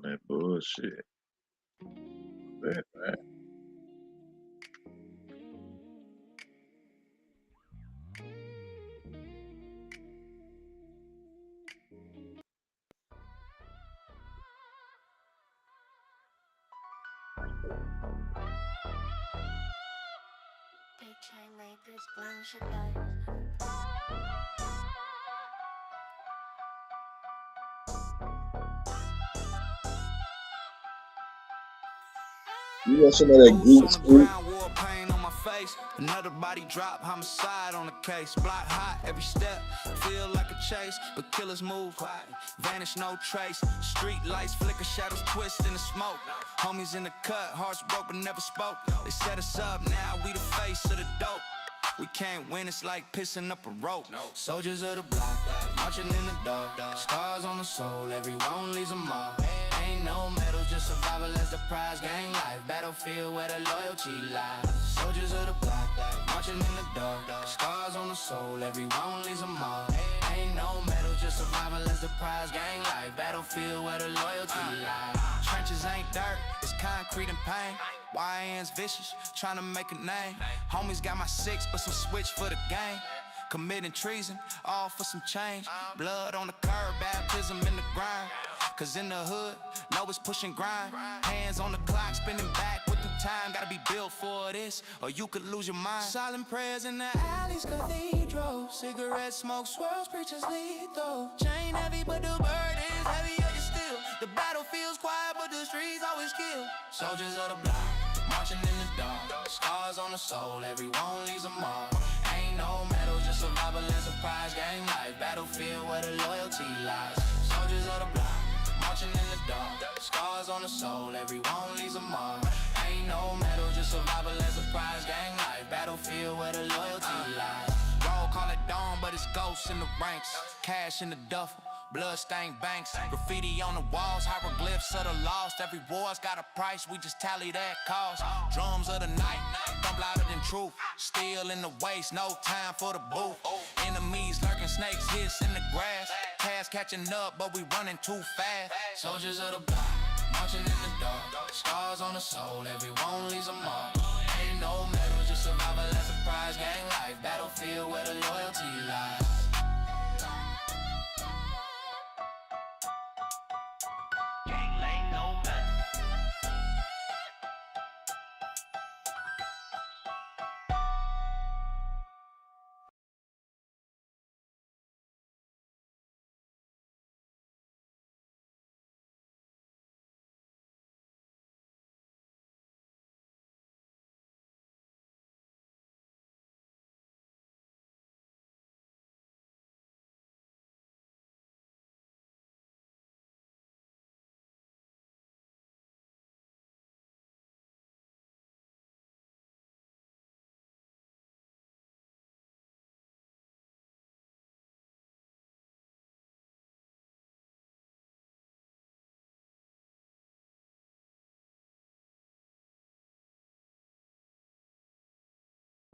That bullshit. That. You want some of that geek scoop? Another body drop, homicide on the case. Block hot, every step feel like a chase, but killers move quiet, vanish no trace. Street lights flicker, shadows twist in the smoke. Homies in the cut, hearts broke but never spoke. They set us up, now we the face of the dope. We can't win, it's like pissing up a rope. Soldiers of the block, marching in the dark. Scars on the soul, everyone leaves a mark. Ain't no medal, just survival as the prize. Gang life, battlefield where the loyalty lies. Soldiers of the block, marching in the dark. Scars on the soul, everyone leaves a mark. Ain't no medal, just survival as the prize. Gang life, battlefield where the loyalty lies. Trenches ain't dirt, it's concrete and pain. YN's vicious, trying to make a name. Homies got my 6, but some switch for the game. Committing treason, all for some change. Blood on the curb, baptism in the grind. Cause in the hood, know it's pushing grind. Hands on the clock, spinning back with the time. Gotta be built for this, or you could lose your mind. Silent prayers in the alleys, cathedral. Cigarette smoke swirls, preachers lethal. Chain heavy, but the burden is heavier still. The battlefield's quiet, but the streets always kill. Soldiers of the block, marching in the dark. Scars on the soul, everyone leaves a mark. Ain't no medal, just survival and surprise. Gang life, battlefield where the loyalty lies. Soldiers of the block, marching in the dark. Scars on the soul, everyone leaves a mark. Ain't no medal, just survival and surprise. Gang life, battlefield where the loyalty lies. Roll, call it dawn, but it's ghosts in the ranks. Cash in the duffel, blood-stained banks. Graffiti on the walls, hieroglyphs of the lost. Every war's got a price, we just tally that cost. Drums of the night, thump louder than truth. Steel in the waist, no time for the booth. Enemies lurking, snakes hiss in the grass. Cash catching up, but we running too fast. Soldiers of the block, marching in the dark. Scars on the soul, everyone leaves a mark. Ain't no medal, just survival as a prize. Gang life, battlefield where the loyalty lies.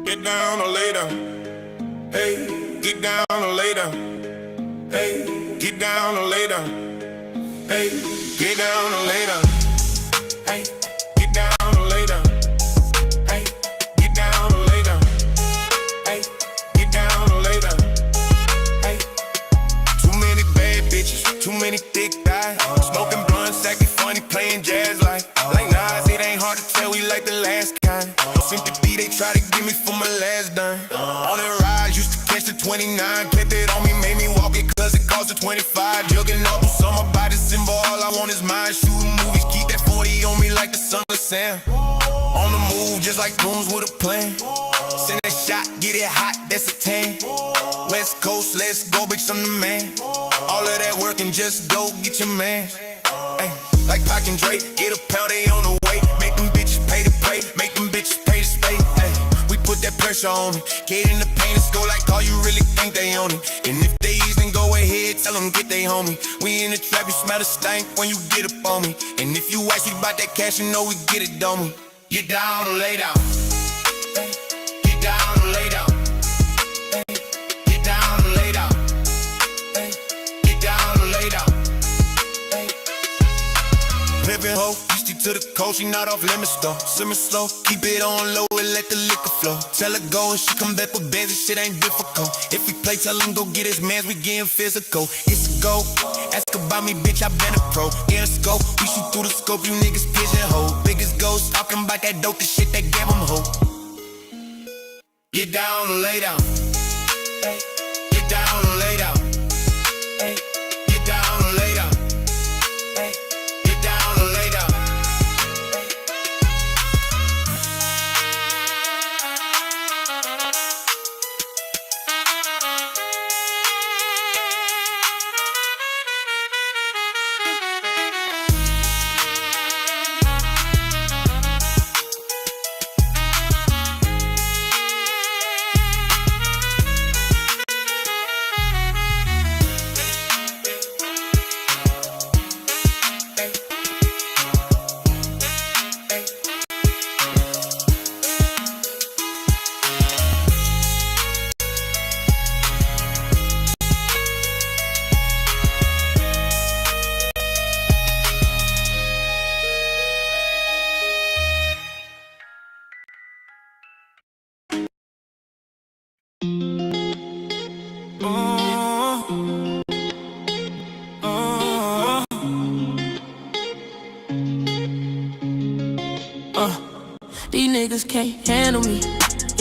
Get down or later. Hey, get down or later. Hey, get down or later. Hey, get down or later. Hey, get down or later. Hey, get down or later. Hey, get down or later. Hey, too many bad bitches, too many thick thighs. Smoking blunts, acting funny, playing jazz like Nas. It ain't hard to tell we like the last kind. Sympathy they try to give me for my last dime. On the ride, used to catch the 29. Kept it on me, made me walk it cause it cost a 25. Jugging up with summer by December, all I want is mine. Shooting movies, keep that 40 on me like the sun of Sam. On the move, just like goons with a plan. Send that shot, get it hot, that's a 10. West Coast, let's go, bitch, I'm the man. All of that work and just go get your man. Ay, like Pac and Dre, get a pound, they on the way. Make them bitches pay to play, make them bitches pay to stay. Ay, we put that pressure on me. Get in the paint and go like all you really think they own it. And if they ease, then go ahead, tell them get they homie. We in the trap, you smell the stank when you get up on me. And if you ask me about that cash, you know we get it, don't we? Get down or lay down. Ay, get down or lay down. Ay, get down or lay down. Ay, get down or lay down. Pimpin' hoe, used to the coast, she not off limits though. Simmer slow, keep it on low and let the liquor flow. Tell her go and she come back with bands and shit ain't difficult. If we play, tell him go get his mans, we getting physical. It's a go, ask about me, bitch, I been a pro. In a scope, we shoot through the scope, you niggas pigeonhole. Biggest ghost, talking about that dope, the shit that gave him hope. Get down or lay down. Ay, get down or lay down. Ay, get down or lay down. Ay, get down or lay down. These niggas can't handle me.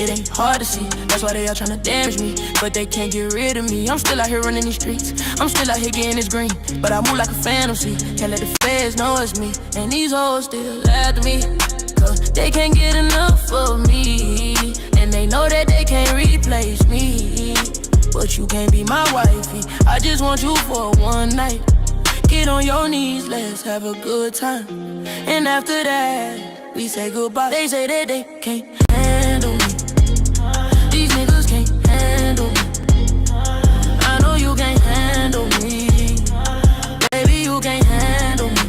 It ain't hard to see, that's why they all tryna damage me. But they can't get rid of me. I'm still out here running these streets. I'm still out here getting this green. But I move like a fantasy. Can't let the feds know it's me. And these hoes still after me, cause they can't get enough of me. And they know that they can't replace me. But you can't be my wifey. I just want you for one night. Get on your knees, let's have a good time. And after that, we say goodbye. They say that they can't handle me. These niggas can't handle me. I know you can't handle me. Baby, you can't handle me.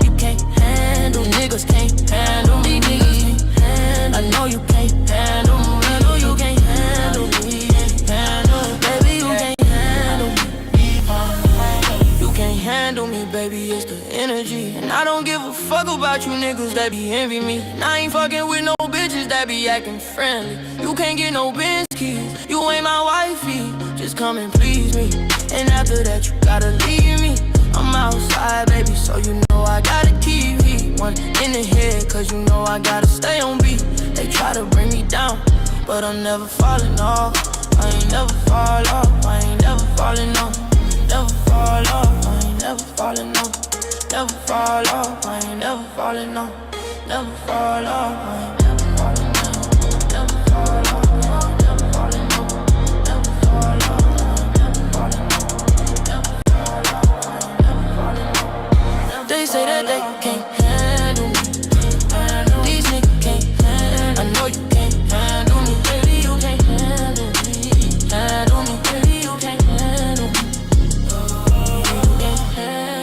You can't handle me. Niggas can't handle me. Niggas can't handle me. I know you can't handle me. I know you can't handle me. Baby, you can't handle me. You can't handle me, baby, it's the energy. And I don't give a fuck about you niggas that be envy me. And I ain't fucking with no bitches that be acting friendly. You can't get no Benz keys, you ain't my wifey. Just come and please me. And after that you gotta leave me. I'm outside, baby, so you know I gotta keep heat. One in the head, cause you know I gotta stay on beat. They try to bring me down, but I'm never falling off. I ain't never fall off, I ain't never falling off. Never fall off, I ain't never falling off. Never fall off, I ain't never falling off. Never fall off, I ain't never falling off. Never fall off, I ain't never falling off. Never fall off, I ain't never falling off. Never fall off, I ain't never falling off. They say that they can't handle me. These niggas can't handle me. I know you can't handle me. Baby, you can't handle me. Handle me, baby, you can't handle me.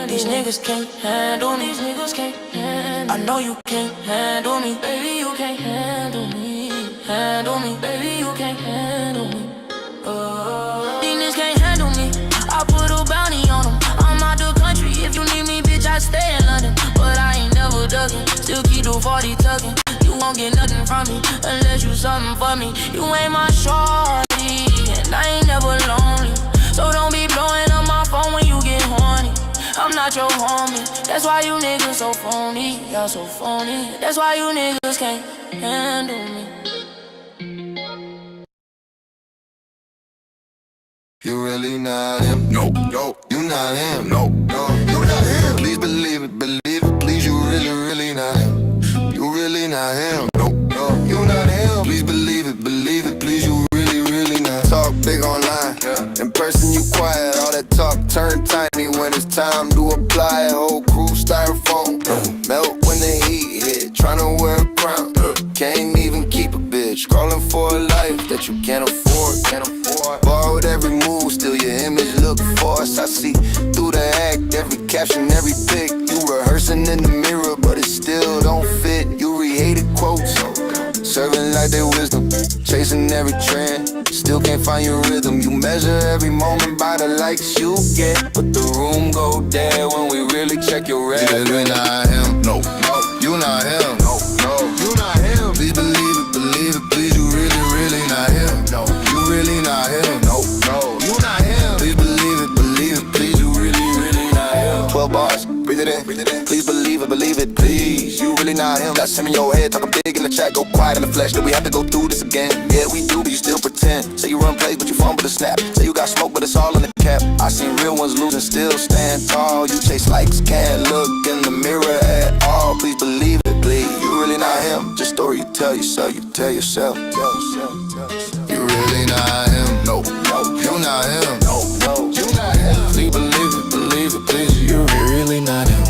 These niggas can't handle me. These niggas can't handle me. I know you can't handle me. Baby, you can't handle me. Handle me, baby, you can't handle me. These niggas can't handle me. I put a bounty on them. I'm out the country. If you need me, bitch, I stay in London. But I ain't never ducking. Still keep the 40 tucking. You won't get nothing from me unless you something for me. You ain't my shorty, and I ain't never lonely. So don't be blowing up my phone when you get horny. I'm not your homie. That's why you niggas so phony, y'all so phony. That's why you niggas can't handle me. You really not him? No, no. You not him? No, no. You not him? Please believe it, please. You really not him. You really not him? No, no. You not him? Please believe it, please. You really not. Talk big online, in person you quiet. All that talk turn tiny when it's time to apply. Whole crew styrofoam, melt when the heat hit. Tryna wear a crown, can't even keep a bitch. Crawling for a life that you can't afford. Borrowed every move, still your image look forced. I see through the act, every caption, every pic. You rehearsing in the mirror, but it still don't fit. You re-hated quotes, serving like their wisdom, chasing every trend, still can't find your rhythm. You measure every moment by the likes you get, but the room go dead when we really check your rap. You really not him? No, no. You not him? No, no. You not him? Please believe it, please. You really not him? No. You really not him? No, no. You not him? Please believe it, please. You really not him? 12 bars, breathe it in. Please believe it, please. You really not him? That's him in your head, talking big in the chat, go quiet in the flesh. Do we have to go through this again? Yeah, we do, but you still pretend. Say you run plays, but you fumble the snap. Say you got smoke, but it's all in the cap. I seen real ones losing, still stand tall. You chase likes, can't look in the mirror at all. Please believe it, please. You really not him? Just story you tell yourself, you tell yourself. You really not him? No, no. You not him? No, no. You not him? Please believe it, please. You really not him?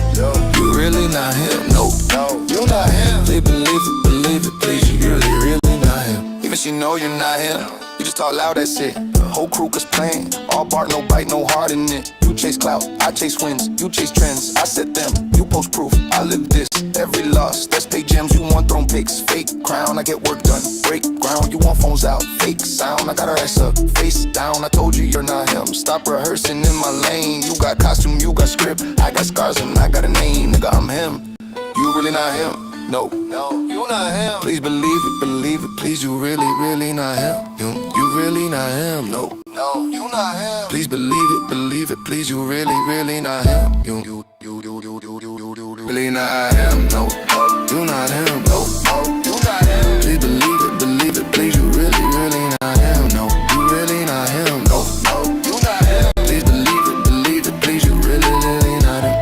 You really not him? No, no. You not him? Please believe it, please. You really not him? Even she know you're not him. You just talk loud, that's it. The whole crew is playing. All bark, no bite, no heart in it. You chase clout, I chase wins. You chase trends, I set them. You post proof, I live this. Every loss, let's pay gems. You want throne pics, fake crown. I get work done, break ground. You want phones out, fake sound. I got her ass up, face down. I told you you're not him. Stop rehearsing in my lane. You got costume, you got script. I got scars and I got a name. Nigga, I'm him. You really not him? No, no, you not him. Please believe it, please. You really not him. You really not him. No, no, you not him. Please believe it, please. You really not him. You really not him. No, you not him. No, you not him. Please believe it, please. You really not him. No, you really not him. No, you not him. Please believe it, please. You really not him.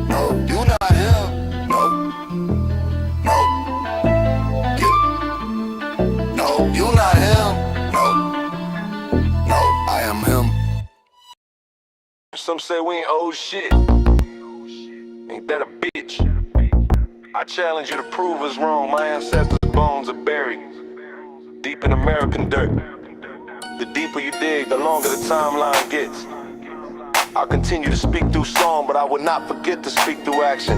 No, you not him. No, you not him. No, I am him. Some say we ain't old shit. Ain't that a bitch? I challenge you to prove us wrong. My ancestors' bones are buried deep in American dirt. The deeper you dig, the longer the timeline gets. I'll continue to speak through song, but I will not forget to speak through action.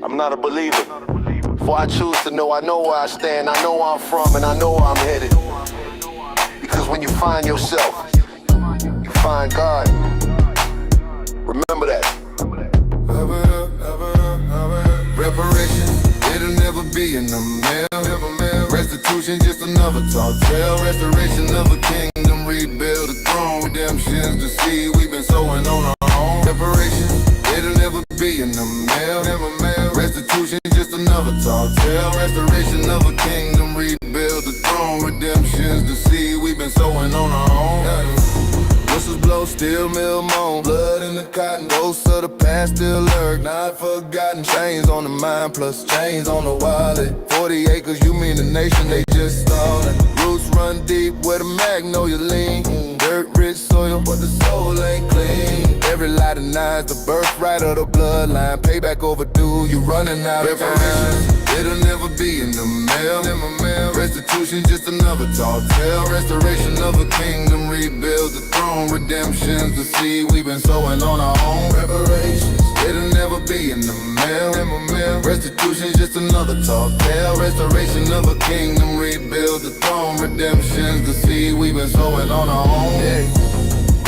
I'm not a believer, for I choose to know. I know where I stand, I know where I'm from, and I know where I'm headed. Because when you find yourself, you find God. Remember that. Reparations, it'll never be in the mail. Restitution, just another tall tale. Restoration of a kingdom, rebuild a throne. Redemption's the seed we've been sowing on our own. Reparations, it'll never be in the mail. Restitution, just another tall tale. Restoration of a kingdom, rebuild the throne. Redemption's the seed we've been sowing on our own. Whistles blow, steel mill moan. Blood in the cotton, ghosts of the past still lurk. Not forgotten, chains on the mind plus chains on the wallet. 40 acres, you mean the nation, they just started. Roots run deep where the magnolia lean. Dirt rich soil, but the soul ain't clean. Every lie denies the birthright of the bloodline. Payback overdue, you running out of time. It'll never be in the mail. Restitution, just another tall tale. Restoration of a kingdom, rebuild the throne. Redemption's the seed we've been sowing on our own. Reparations, it'll never be in the mail. Restitution's just another tall tale. Restoration of a kingdom, rebuild the throne. Redemption's the seed we've been sowing on our own. Yeah.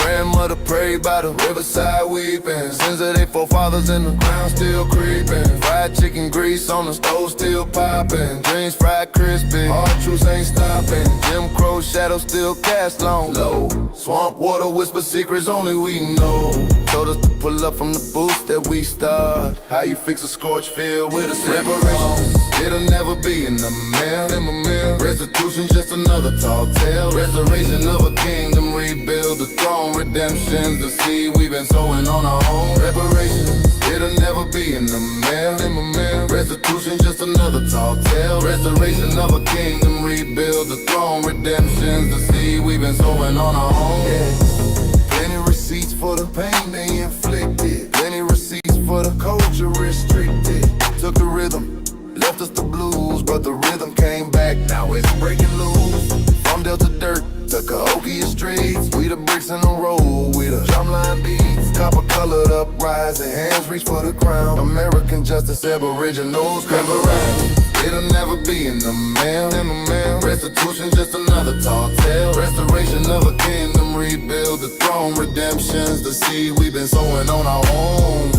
grandmother prayed by the riverside weeping. Sins of their forefathers in the ground still creeping. Fried chicken grease on the stove still popping. Dreams fried crispy, hard truths ain't stopping. Jim Crow shadows still cast long low. Swamp water whisper secrets only we know. Told us to pull up from the booth that we start. How you fix a scorched field with a separation? It'll never be in the mail. Restitution just another tall tale. Restoration of a kingdom, rebuild the throne. Redemption's the seed we've been sowing on our own. Reparations, it'll never be in the mail. Restitution just another tall tale. Restoration of a kingdom, rebuild the throne. Redemption's the seed we've been sowing on our own. Plenty receipts for the pain they inflicted. Plenty receipts for the culture restricted. Took the rhythm, left us the blues, but the rhythm came back, now it's breaking loose. From Delta dirt to Cahokia streets, we the bricks in the road, we the drumline beats. Copper colored uprising, hands reach for the crown. American justice, aboriginals, cranberry. It'll never be in the mail. Restitution just another tall tale. Restoration of a kingdom, rebuild the throne. Redemption's the seed we've been sowing on our own.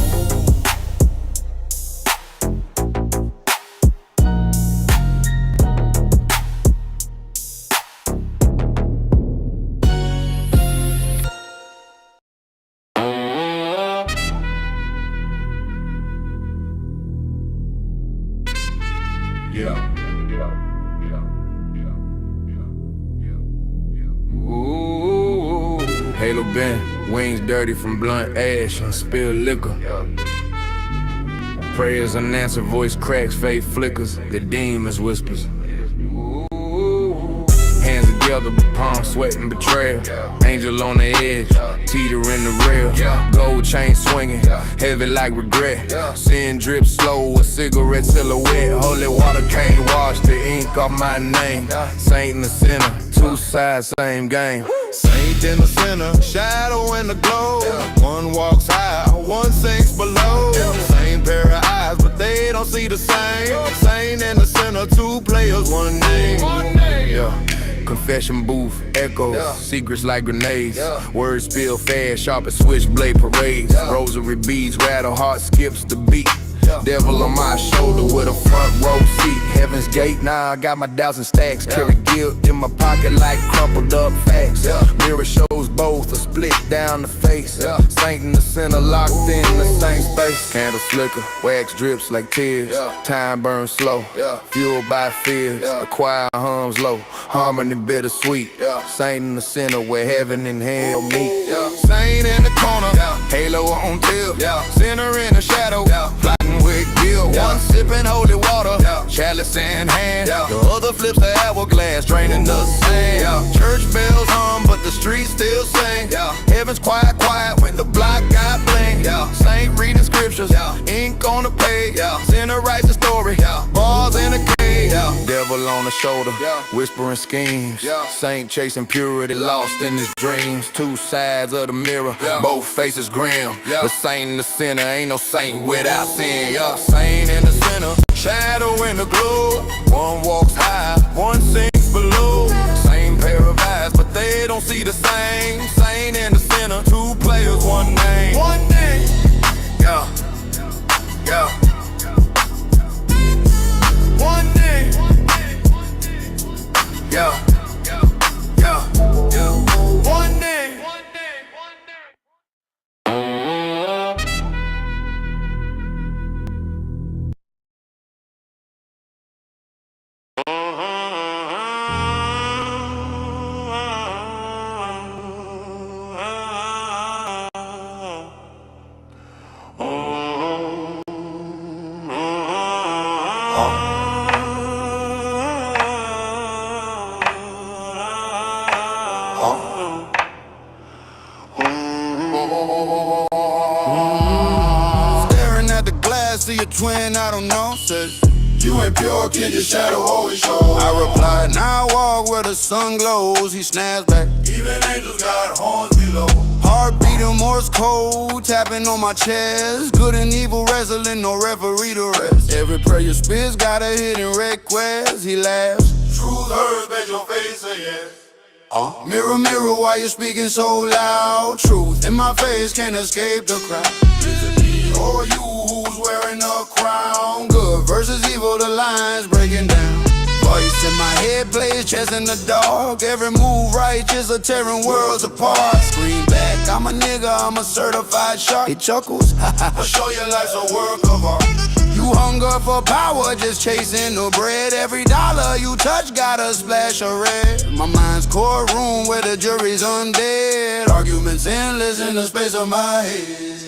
Ooh, Halo bent, wings dirty from blunt ash and spilled liquor. Prayers unanswered, voice cracks, faith flickers, the demons whispers. Hands together, but palms sweating betrayal. Angel on the edge, teeter in the rail. Gold chain swinging, heavy like regret. Sin drip slow, a cigarette silhouette. Holy water can't wash the ink off my name. Saint and the sinner, two sides, same game. Saint in the center, shadow in the glow. One walks high, one sinks below. Same pair of eyes, but they don't see the same. Saint in the center, two players, one name. Yeah. Confession booth, echoes, secrets like grenades. Words spill fast, sharp as switchblade parades. Rosary beads, rattle, heart skips the beat. Devil on my shoulder with a front row seat. Heaven's gate, now I got my doubts and stacks. Carry guilt in my pocket like crumpled up facts. Mirror shows both, a split down the face. Saint in the center, locked in the same space. Candle flicker, wax drips like tears. Time burns slow, fueled by fears. The choir hums low, harmony bittersweet. Saint in the center where heaven and hell meet. Saint in the corner, halo on tilt. Sinner in the shadow, plotting with guilt. One sipping holy water, chalice in hand. The other flips the hourglass, draining the sand. Church bells hum, but the streets still sing. Heaven's quiet when the block got bling. Saint reading scriptures, ink on the page. Sinner writes a story, bars in a cage. Devil on the shoulder, whispering schemes. Saint chasing purity, lost in his dreams. Two sides of the mirror, both faces grim. The saint in the center, ain't no saint without sin. Saint in the center, shadow in the glow. One walks high, one sinks below. Same pair of eyes, but they don't see the same. Saint in the center, two players, one name. One name. Yeah. One name. Yeah. One name. Staring at the glass, see a twin, I don't know, says you ain't pure, kid, your shadow always shows. I replied, now I walk where the sun glows. He snaps back, even angels got horns below. Heart beating Morse code, tapping on my chest. Good and evil wrestling, no referee to rest. Every prayer you spits got a hidden request. He laughs, truth heard, bet your face say yes. Mirror, mirror, why you speaking so loud? Truth in my face, can't escape the crowd. Is it me or you who's wearing a crown? Good versus evil, the lines breaking down. Voice in my head plays chess in the dark. Every move righteous are tearing worlds apart. Scream back, I'm a nigga, I'm a certified shark. He chuckles, I'll show you life's a work of art. You hunger for power, just chasing the bread. Every dollar you touch got a splash of red. My mind's courtroom where the jury's undead. Arguments endless in the space of my head.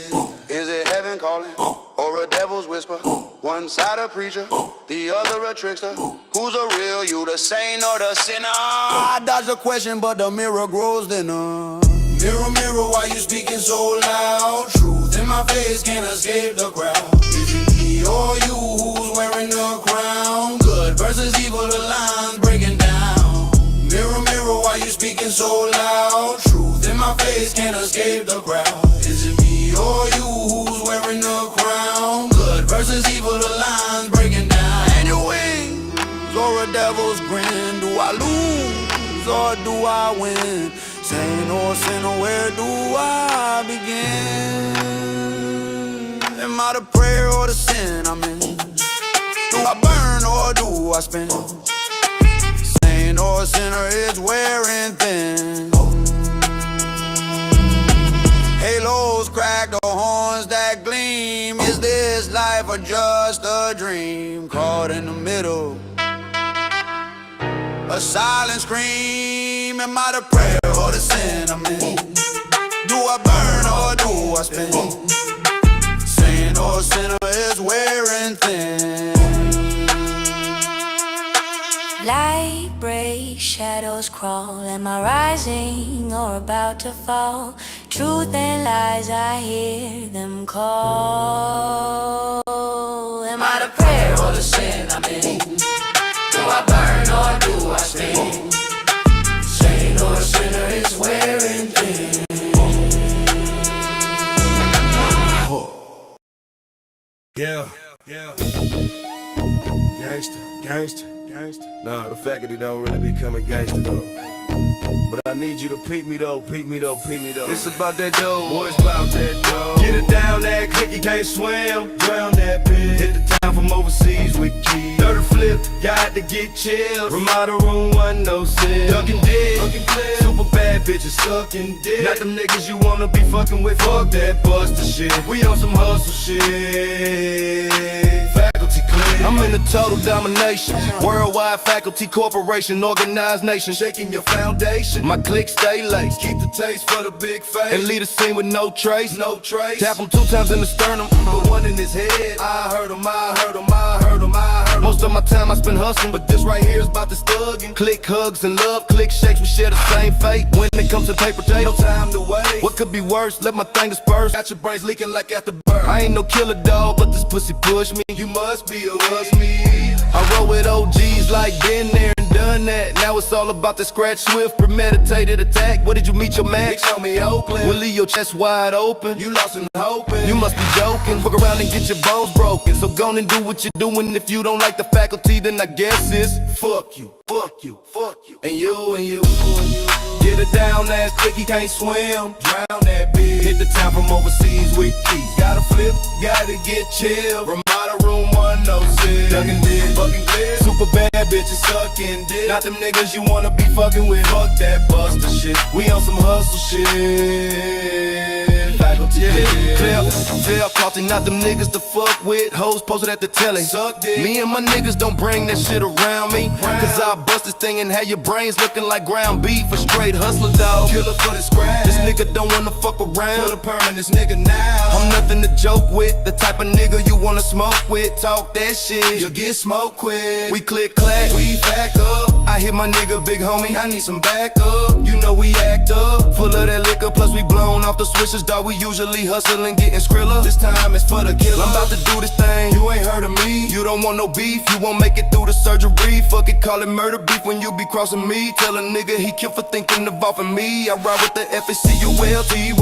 Is it heaven calling, or a devil's whisper? One side a preacher, the other a trickster. Who's a real you, the saint or the sinner? I dodge the question, but the mirror grows thinner. Mirror, mirror, why you speaking so loud? Truth in my face, can't escape the crowd. Is it me or you who's wearing a crown? Good versus evil, the lines breaking down. Mirror, mirror, why you speaking so loud? Truth in my face, can't escape the crowd. Is it me or you who's wearing a crown? Good versus evil, the lines breaking down. And your wings or a devil's grin. Do I lose or do I win? Saint or sinner, where do I begin? Am I the prayer or the sin I'm in? Do I burn or do I spin? Saint or sinner, it's wearing thin. Halos crack, the horns that gleam. Is this life or just a dream? Caught in the middle, a silent scream. Am I the prayer or the sin I'm in? Do I burn or do I spin? Saint or sinner is wearing thin. Light breaks, shadows crawl. Am I rising or about to fall? Truth and lies, I hear them call. Am I the prayer or the sin I'm in? Do I burn or do I spin? Saint or sinner is wearing thin. Yeah. Gangster. Nah, the faculty don't really become a gangster though. But I need you to peep me though. It's about that dough, boy, it's about that dough. Get it down that click, you can't swim. Drown that bitch. Hit the town from overseas with keys. 30 flip, got to get chilled. Ramada room, one no sin. Ducking dick, super bad bitches sucking dick. Not them niggas you wanna be fucking with. Fuck that buster shit. We on some hustle shit. Faculty clear. I'm in the total domination. Worldwide faculty corporation, organized nation. Shaking your foundation. My click stay laced. Keep the taste for the big face. And lead a scene with no trace. Tap him 2 times in the sternum, but 1 in his head. I heard him. Most of my time I spend hustling, but this right here is about this thugging. Click hugs and love, click shakes, we share the same fate. When it comes to paper chase, no time to wait. What could be worse? Let my thing disperse. Got your brains leaking like after birth. I ain't no killer dog, but this pussy push me. You must be a was me. I roll with OGs like been there and done that. Now it's all about the scratch swift, premeditated attack. Where did you meet your match? They told me Oakland. We'll leave your chest wide open. You lost in hoping. You must be joking. Fuck around and get your bones broken. So go and do what you're doing. If you don't like the faculty, then I guess it's fuck you, and you. Get it down, ass quick, he can't swim. Drown that bitch. Hit the town from overseas with keys. Gotta flip, gotta get chill. Ramada room, 106. Ducking dick, fucking clear. Super bad bitches sucking dick. Not them niggas you wanna be fucking with. Fuck that buster shit. We on some hustle shit. Faculty, clear, faulty, not them niggas to fuck with. Hoes posted at the telly. Suck dick. Me and my niggas don't bring that shit around me. Cause I bust this thing and have your brains looking like ground beef. A straight hustler dog. Killer for the scratch. This nigga don't wanna fuck around. Put a perm in this nigga now. I'm nothing to joke with. The type of nigga you wanna smoke with. Talk that shit, you'll get smoked quick. We click clack, we back up. I hit my nigga, big homie, I need some backup. You know we act up. Full of that liquor, plus we blown off the switches, dog. We usually hustling, getting skrilla. This time it's for the killer. I'm about to do this thing, you ain't heard of me. You don't want no beef, you won't make it through the surgery. Fuck it, call it murder beef when you be crossing me. Tell a nigga he killed for thinking of offing me. I ride with the FSCULTY.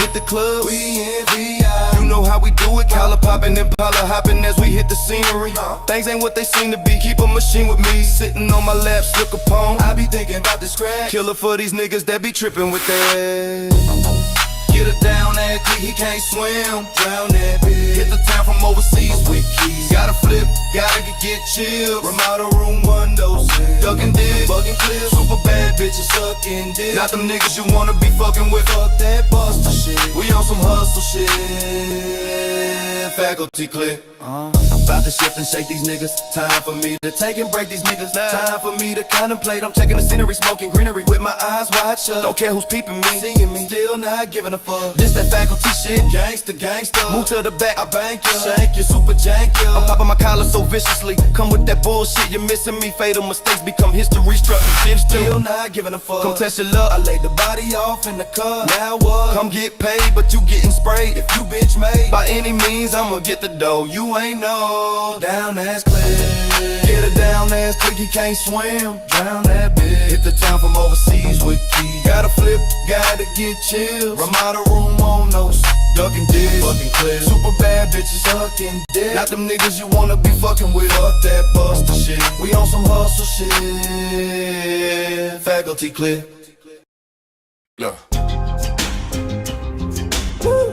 Hit the club, we in VI. You know how we do it. Collar popping and Impala hopping as we hit the scenery. Things ain't what they seem to be. Keep a machine with me, sitting on my lap, slick upon. I be thinking about this crack. Killer for these niggas that be tripping with that. Get her down that quick, he can't swim. Drown that bitch. Hit the town from overseas with keys. Gotta flip, gotta get chill. Ramada room windows. Ducking dick, bugging clips. Super bad bitches sucking dick. Not them niggas you wanna be fucking with. Fuck that buster shit. We on some hustle shit. Faculty clip. About to shift and shake these niggas. Time for me to take and break these niggas. Time for me to contemplate. I'm checking the scenery, smoking greenery with my eyes wide shut. Don't care who's peeping me, seeing me, still not giving a fuck. This that faculty shit, gangsta, gangsta. Move to the back, I bank ya, shank you, super jank ya. I'm popping my collar so viciously. Come with that bullshit, you're missing me. Fatal mistakes become history, struck and shit. Still not giving a fuck. Come test your luck. I laid the body off in the car. Now what? Come get paid, but you getting sprayed. If you bitch made, by any means I'ma get the dough. You ain't know. Down ass clear. Get her down ass quick, he can't swim. Drown that bitch. Hit the town from overseas with keys. Gotta flip, gotta get chill. Ramada room on those. Ducking dick, fucking clear. Super bad bitches sucking dick. Not them niggas you wanna be fucking with. Fuck that buster shit. We on some hustle shit. Faculty clear. Yeah. Woo.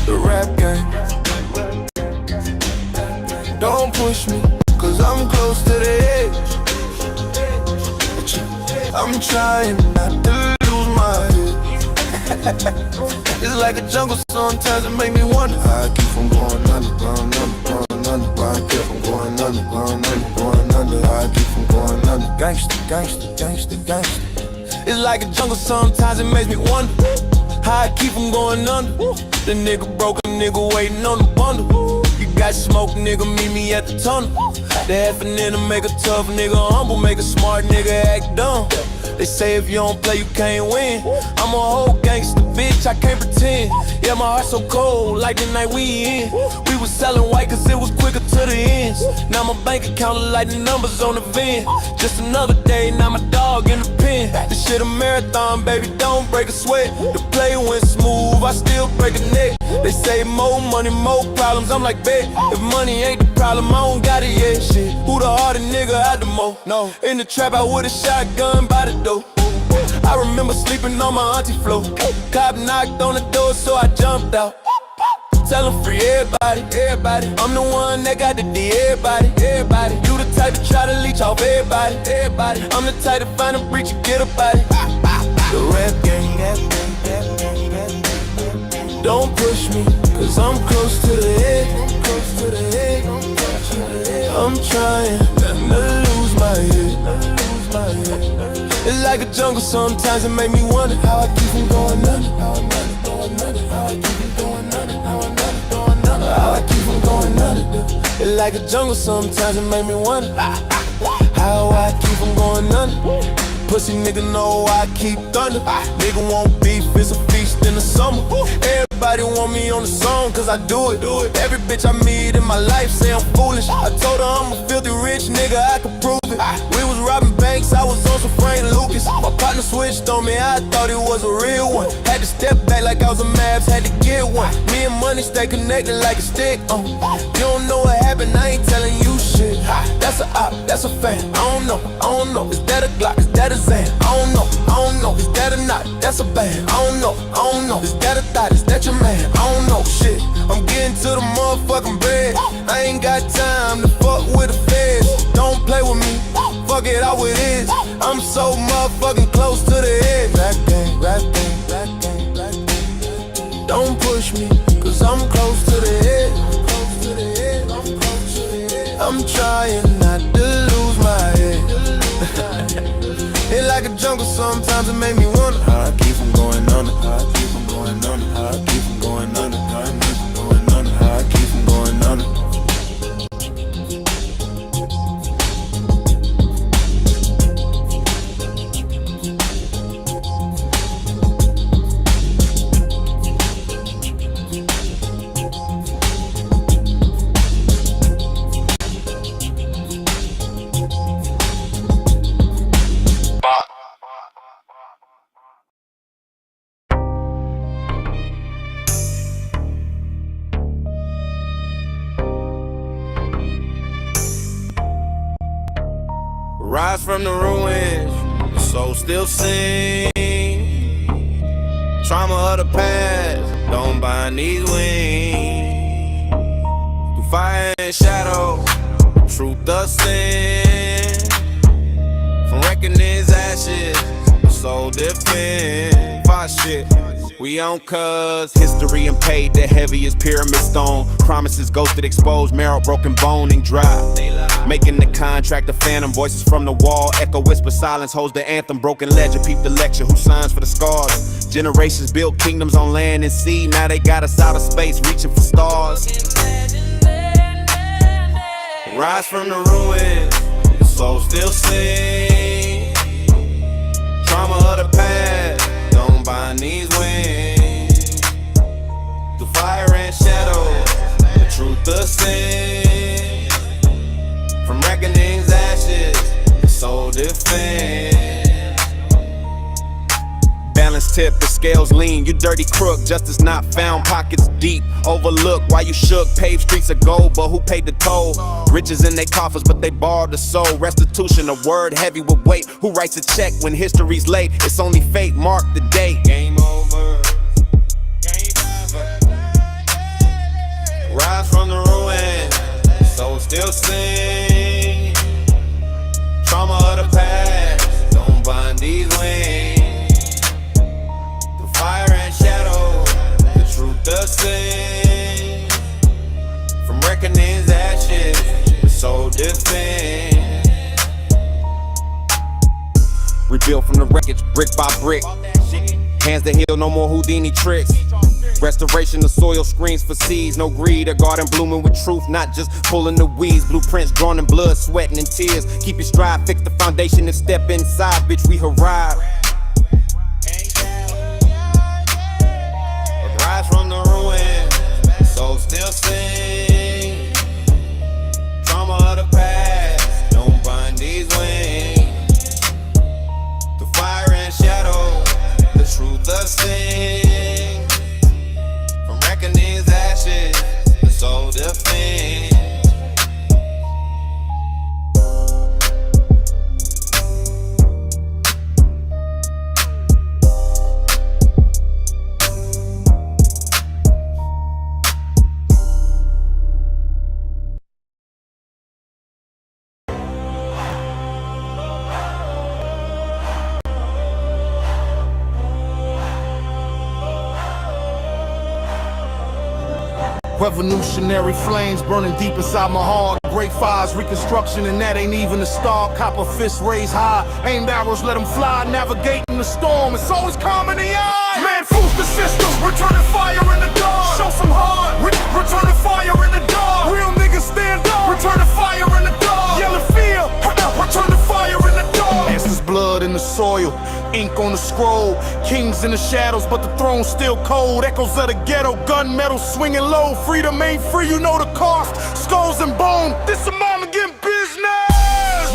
The rap game. Don't push me, cause I'm close to the edge. I'm trying not to lose my head. It's like a jungle, sometimes it make me wonder how I keep from going under, going under, going under. Why I keep from going under, going under, going under. How I keep from going under. Gangsta, gangsta, gangsta, gangsta. It's like a jungle, sometimes it makes me wonder how I keep from going under. The nigga broke, a nigga waiting on the bundle. You got smoke, nigga, meet me at the tunnel. The half an inner make a tough nigga humble, make a smart nigga act dumb. They say if you don't play, you can't win. I'm a whole gangster, bitch, I can't pretend. Yeah, my heart so cold, like the night we in. We was selling white cause it was quicker to the ends. Now my bank account look like the numbers on the VIN. Just another day, now my dog in the pen. This shit a marathon, baby, don't break a sweat. The play went smooth, I still break a neck. They say more money, more problems, I'm like, bet. If money ain't the problem, I don't got it yet. Shit, who the harder nigga out the mo? No, in the trap, I with a shotgun by the door. I remember sleeping on my auntie floor. Cop knocked on the door, so I jumped out. Tell them free everybody, everybody. I'm the one that got the D, everybody, everybody. You the type to try to leech off everybody, everybody. I'm the type to find a breach and get a body. The rap game, don't push me, cause I'm close to the edge. I'm trying not to lose my head. It's like a jungle, sometimes it make me wonder how I keep from going under. How I keep from going under. How I keep from going under. It's like a jungle, sometimes it make me wonder how I keep from going under. Pussy nigga know I keep thunder. Nigga want beef, it's a feast in the summer. Everybody want me on the song, cause I do it. Every bitch I meet in my life say I'm foolish. I told her I'm a filthy rich nigga, I can prove it. We was robbing banks, I was on some Frank Lucas. My partner switched on me, I thought it was a real one. Had to step back like I was a Mavs, had to get one. Me and money stay connected like a stick. You don't know what happened, I ain't telling you shit. That's a op, that's a fan. I don't know. Is that a Glock? Is that a Zan? I don't know. Is that a knot? That's a band. I don't know. Is that a thought? Is that your man? I don't know. Shit, I'm getting to the motherfucking bread. I ain't got time to fuck with the feds. Don't play with me. Fuck it out with it. I'm so motherfucking close to the edge. Rap game, rap game, rap game, rap game. Don't push me, cause I'm close to the edge. I'm trying not to lose my head. It's like a jungle, sometimes it make me wonder how I keep from going under. How I keep from going under. How I keep from going under. How I keep from going under. How I keep from going under. Rise from the ruins, the soul still sing. Trauma of the past, don't bind these wings. Through fire and shadow, truth ascend. From reckoning's ashes, the soul defend. Fire shit. We on cuz history and paid the heaviest pyramid stone. Promises ghosted, exposed, marrow, broken bone and dry. Making the contract, the phantom voices from the wall. Echo, whisper, silence, holds the anthem. Broken ledger, peep the lecture. Who signs for the scars? Generations built kingdoms on land and sea. Now they got us out of space, reaching for stars. Rise from the ruins, the soul still sing. Trauma of the past, don't bind these wings. Through fire and shadow, the truth ascend. From reckoning's ashes, the soul defend. Balance tip, the scales lean. You dirty crook, justice not found, pockets deep. Overlooked, why you shook? Paved streets of gold, but who paid the toll? Riches in their coffers, but they borrowed the soul. Restitution, a word heavy with weight. Who writes a check when history's late? It's only fate, mark the date. Game over. Rise from the ruins, soul still sing. Trauma of the past, don't bind these wings. Through fire and shadow, the truth ascend. From reckoning's ashes, the soul defend. Rebuilt from the wreckage, brick by brick. Hands that heal, no more Houdini tricks. Restoration of soil screams for seeds. No greed, a garden blooming with truth, not just pulling the weeds. Blueprints drawn in blood, sweating and tears. Keep your stride, fix the foundation and step inside. Bitch, we arrive. Rise from the ruins, soul still sing. Trauma of the past, don't bind these wings. Through fire and shadow, the truth ascend. From reckoning's ashes, the soul defend. Revolutionary flames burning deep inside my heart. Great fires, reconstruction, and that ain't even the start. Copper fists raised high, aimed arrows, let them fly. Navigating the storm, it's always calm in the eye. Man, fools the system, returning fire in the dark. Show some heart, returning fire in the dark. Real niggas stand up, returning fire in the dark. Yelling fear, returning fire in the dark. Ancestors' blood in the soil, ink on the scroll. Kings in the shadows, but the throne's still cold. Echoes of the ghetto, gunmetal swinging low. Freedom ain't free, you know the cost. Skulls and bone, this a mama getting business.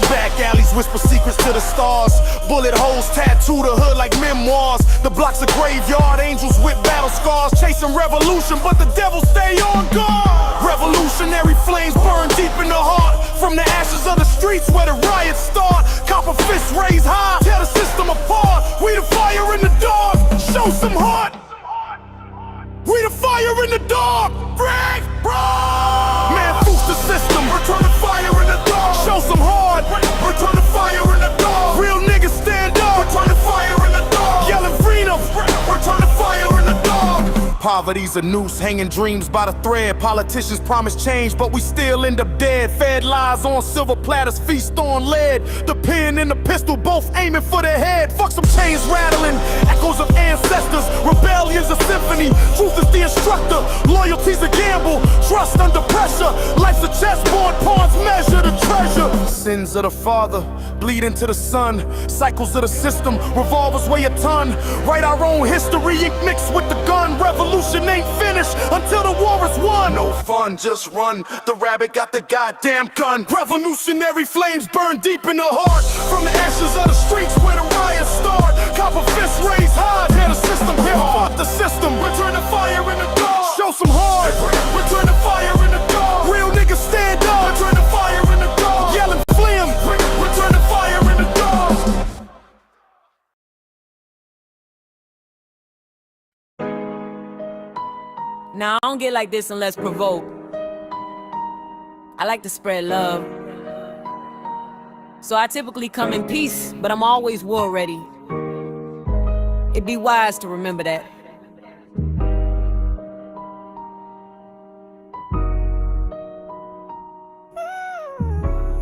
Back alleys whisper secrets to the stars. Bullet holes tattoo the hood like memoirs. The block's a graveyard, angels with battle scars. Chasing revolution, but the devil stay on guard. Revolutionary flames burn deep in the heart. From the ashes of the streets where the riots start. Copper fists raised high, tear the system apart. We the fire in the dark, show some heart. We the fire in the dark, break, man, boost the system, return the fire in the dark. Show some heart, return the fire in the dark. Real niggas stand up, return the fire in the dark. Yelling freedom, return the fire in the dark. Poverty's a noose, hanging dreams by the thread. Politicians promise change, but we still end up dead. Fed lies on silver platters, feast on lead. The pen and the pistol both aiming for the head. Fuck some chains rattling, echoes of ancestors. Rebellion's a symphony, truth is the instructor. Loyalty's a gamble, trust under pressure. Life's a chessboard, pawns measure the treasure. Sins of the father bleed into the son. Cycles of the system, revolvers weigh a ton. Write our own history, ink mixed with the gun. Revolution ain't finished until the war is won. No fun, just run. The rabbit got the goddamn gun. Revolutionary flames burn deep in the heart. From the ashes of the streets where the riots start. Copper fists raised high, tear the system apart. The system, return the fire in the dark. Show some heart, return the fire in the dark. Real niggas stand up, return the fire in the dark. Yelling flim, return the fire Now, I don't get like this unless provoked. I like to spread love. So I typically come in peace, but I'm always war ready. It'd be wise to remember that.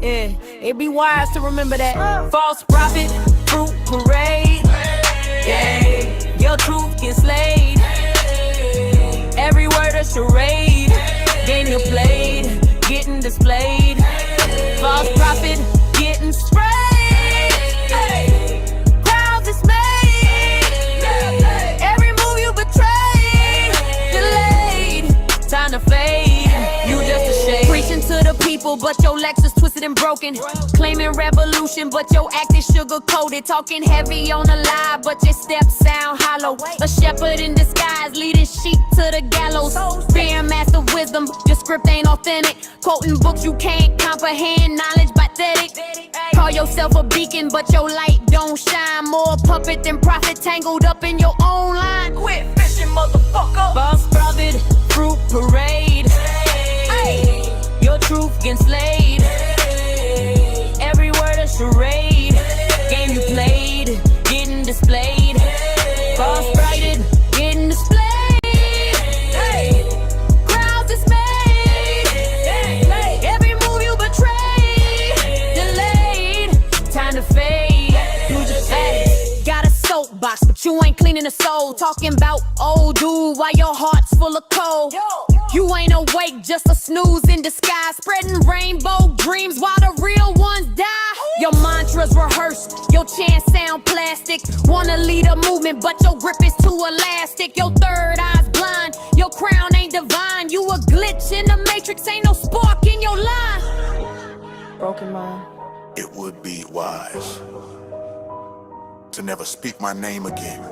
Yeah, it'd be wise to remember that. False prophet, fruit parade. Yeah, your truth gets slayed. Every word a charade. Game you played, getting displayed. False prophet, getting sprayed. Crowds dismayed. Every move you betray. Delayed, time to fade. You just a shade. Preaching to the people, but your Lexus twisted and broken. Claiming revolution, but your act is sugar coated. Talking heavy on the lie, but your steps sound hollow. A shepherd in disguise, leading sheep to the gallows. Fear master wisdom, your script ain't authentic. Quoting books you can't comprehend, knowledge pathetic. Call yourself a beacon, but your light don't shine. More puppet than prophet, tangled up in your own line. Quit fishing, motherfucker. False prophet, fruit parade. Your truth gets slayed. Every word a charade. Game you played, getting displayed. False brighted, getting displayed. Crowds dismayed. Every move you betray. Delayed, time to fade. You just got a soapbox, but you ain't cleaning the soul. Talking about old dude while your heart's full of cold. You ain't awake, just a snooze in disguise. Spreading rainbow dreams while the real ones die. Your mantras rehearsed, your chants sound plastic. Wanna lead a movement, but your grip is too elastic. Your third eye's blind, your crown ain't divine. You a glitch in the matrix, ain't no spark in your line. Broken mind. It would be wise to never speak my name again.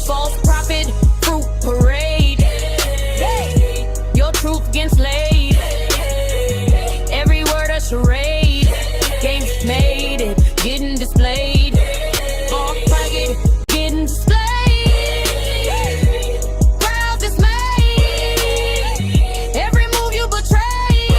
False prophet, fruit parade. Your truth gets slayed. Every word a charade. Games made, getting displayed. False prophet, getting displayed. Crowds dismayed. Every move you betray.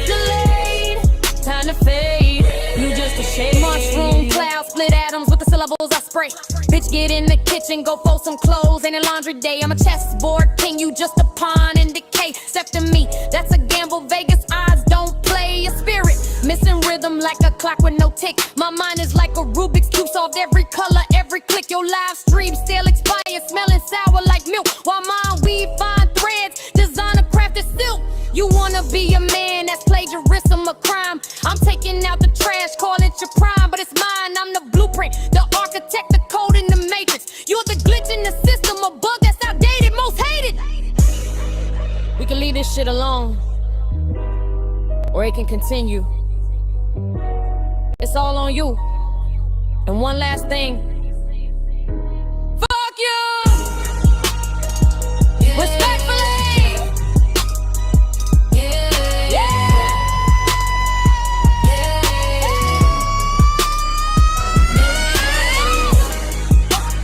Delayed, time to fade. You just a shade. Mushroom cloud, split atoms with the syllables I spray. Bitch, get in the kitchen, go fold some clothes. Ain't a laundry day. I'm a chessboard king, you just a pawn in decay. Step to me, that's a gamble. Vegas odds don't play. Your spirit missing rhythm like a clock with no tick. My mind is like a Rubik's cube, solved every color, every click. Your live stream still expired, smelling sour like milk. While mine weave fine threads, designer crafted silk. You wanna be a man, that's plagiarism, a crime. I'm taking out the trash, call it your prime, but it's mine. I'm the blueprint, the architect, the code in the matrix. You're the glitch in the system, a bug that's outdated, most hated. We can leave this shit alone, or it can continue. It's all on you. And one last thing. Fuck you! Respectfully!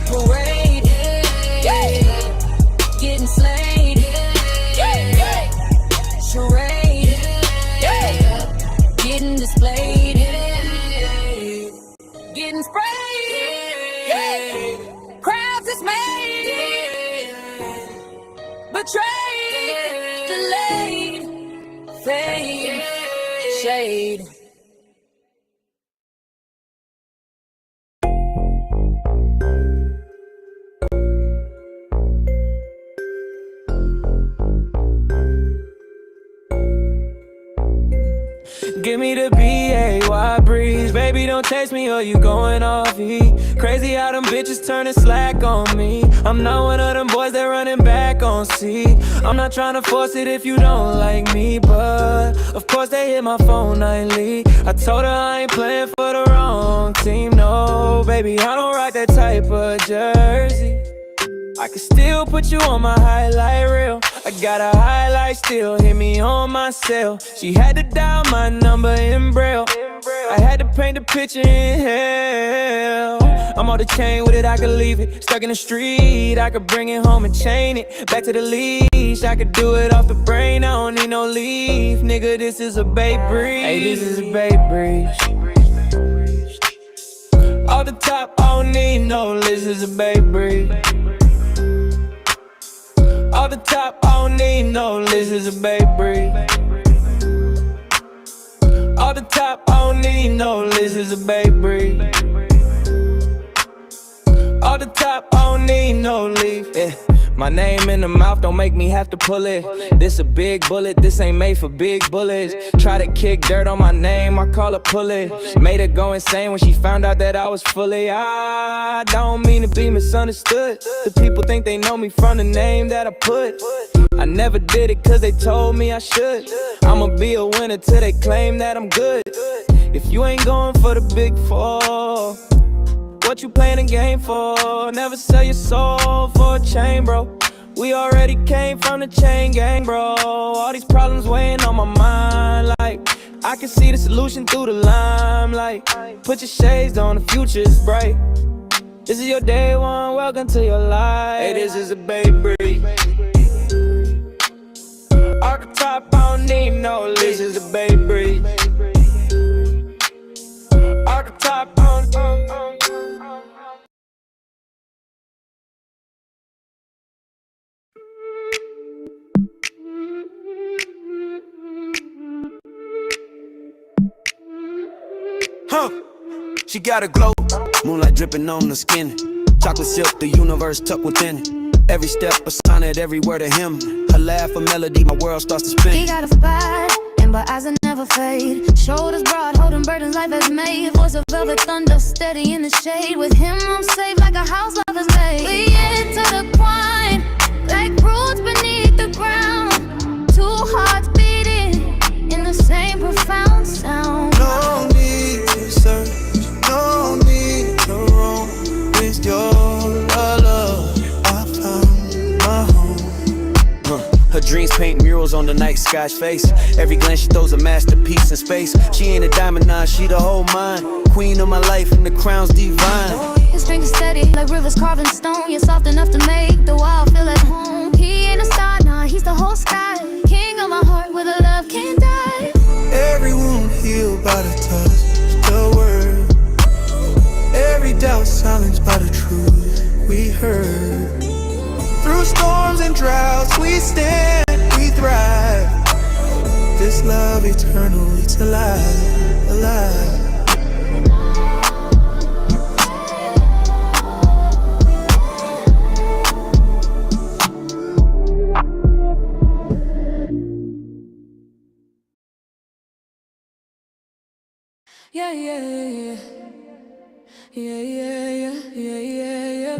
Parade, getting slayed, charade, getting displayed, getting sprayed, crowds dismayed, betrayed, delayed, fade, shade. Give me the B-A-Y breeze. Baby, don't chase me or you going off E. Crazy how them bitches turning slack on me. I'm not one of them boys that running back on C. I'm not trying to force it if you don't like me, but of course they hit my phone nightly. I told her I ain't playing for the wrong team. No, baby, I don't rock that type of jersey. I can still put you on my highlight reel. I got a highlight still, hit me on my cell. She had to dial my number in Braille. I had to paint the picture in hell. I'm on the chain with it, I could leave it. Stuck in the street, I could bring it home and chain it. Back to the leash, I could do it off the brain. I don't need no leaf, nigga, this is a Bay Breeze. Hey, this is a Bay Breeze. Off the top, I don't need no, this is a Bay Breeze. Off the top, I don't need no, this is a Bay Breeze. Off the top, I don't need no, this is a Bay Breeze. Off the top, I don't need no leaf. Yeah. My name in the mouth don't make me have to pull it. This a big bullet, this ain't made for big bullets. Try to kick dirt on my name, I call her pull it. Made her go insane when she found out that I was fully. I don't mean to be misunderstood. The people think they know me from the name that I put. I never did it cause they told me I should. I'ma be a winner till they claim that I'm good. If you ain't going for the big four, what you playing a game for? Never sell your soul for a chain, bro. We already came from the chain gang, bro. All these problems weighing on my mind, like I can see the solution through the limelight. Put your shades on, the future is bright. This is your day one, welcome to your life. Hey, this is a Bay Breeze. Archetype, I don't need no, this is a Bay Breeze. Archetype, I don't. She got a glow, moonlight dripping on the skin. Chocolate silk, the universe tucked within it. Every step a sonnet, every word a hymn. Her laugh a melody, my world starts to spin. He got a spot, and my eyes will never fade. Shoulders broad, holding burdens life has made. Voice of velvet thunder, steady in the shade. With him I'm safe like a house love is made. We enter the twine, like roots beneath the ground. Two hearts beating in the same profound sound. No need to search, no need to roam. With your love, I found my home. Her dreams paint murals on the night sky's face. Every glance she throws a masterpiece in space. She ain't a diamond nine, she the whole mine. Queen of my life and the crown's divine. His drink is steady, like rivers carved in stone. You're soft enough to make the wild feel at home. He ain't a star, nah, he's the whole sky. King of my heart, where the love can't die. Every wound healed by the touch, the word. Every doubt silenced by the truth we heard. Through storms and droughts we stand, we thrive. This love eternal, it's alive, alive. Yeah, yeah, yeah. Yeah, yeah, yeah, yeah, yeah, yeah.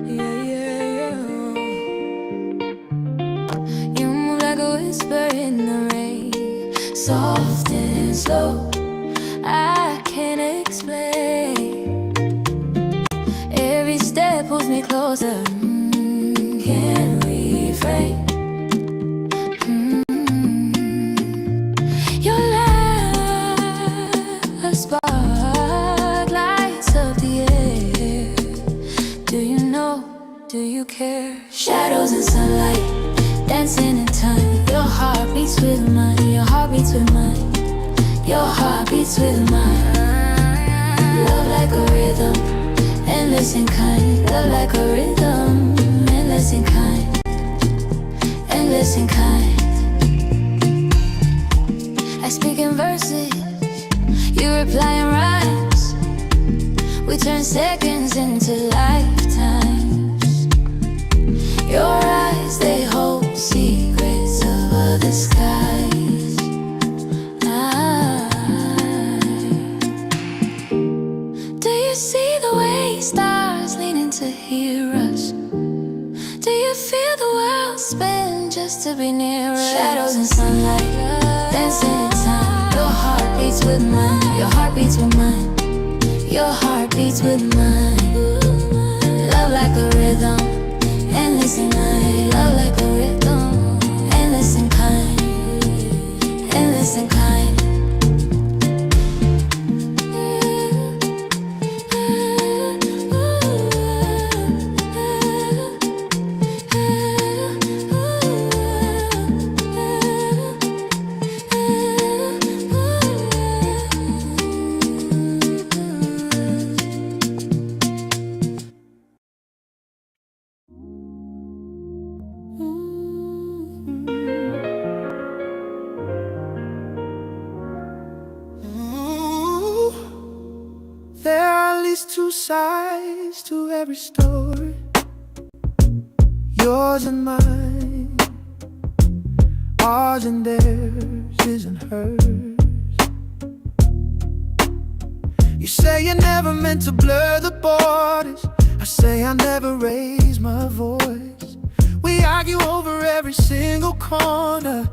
Yeah, yeah, yeah. You move like a whisper in the rain, soft and slow. I can't explain. Every step pulls me closer. Can't refrain. Your light spotlights of the air. Do you know? Do you care? Shadows and sunlight, dancing in time. Your heart beats with mine. Your heart beats with mine. Your heart beats with mine. Love like a rhythm, endless and kind. Love like a rhythm, endless and kind. Endless and kind. I speak in verses, you reply in rhymes. We turn seconds into lifetimes. Your eyes, they hold secrets of other skies. Do you see the way stars leaning to hear us? Do you feel the world spin just to be near us? Shadows and sunlight, dancing in time. Your heart beats with mine. Your heart beats with mine. Your heart beats with mine. Love like a rhythm, endless and kind. Love like a rhythm, endless and kind. Endless and kind. every story, yours and mine, ours and theirs isn't hers. You say you never meant to blur the borders, I say I never raised my voice. We argue over every single corner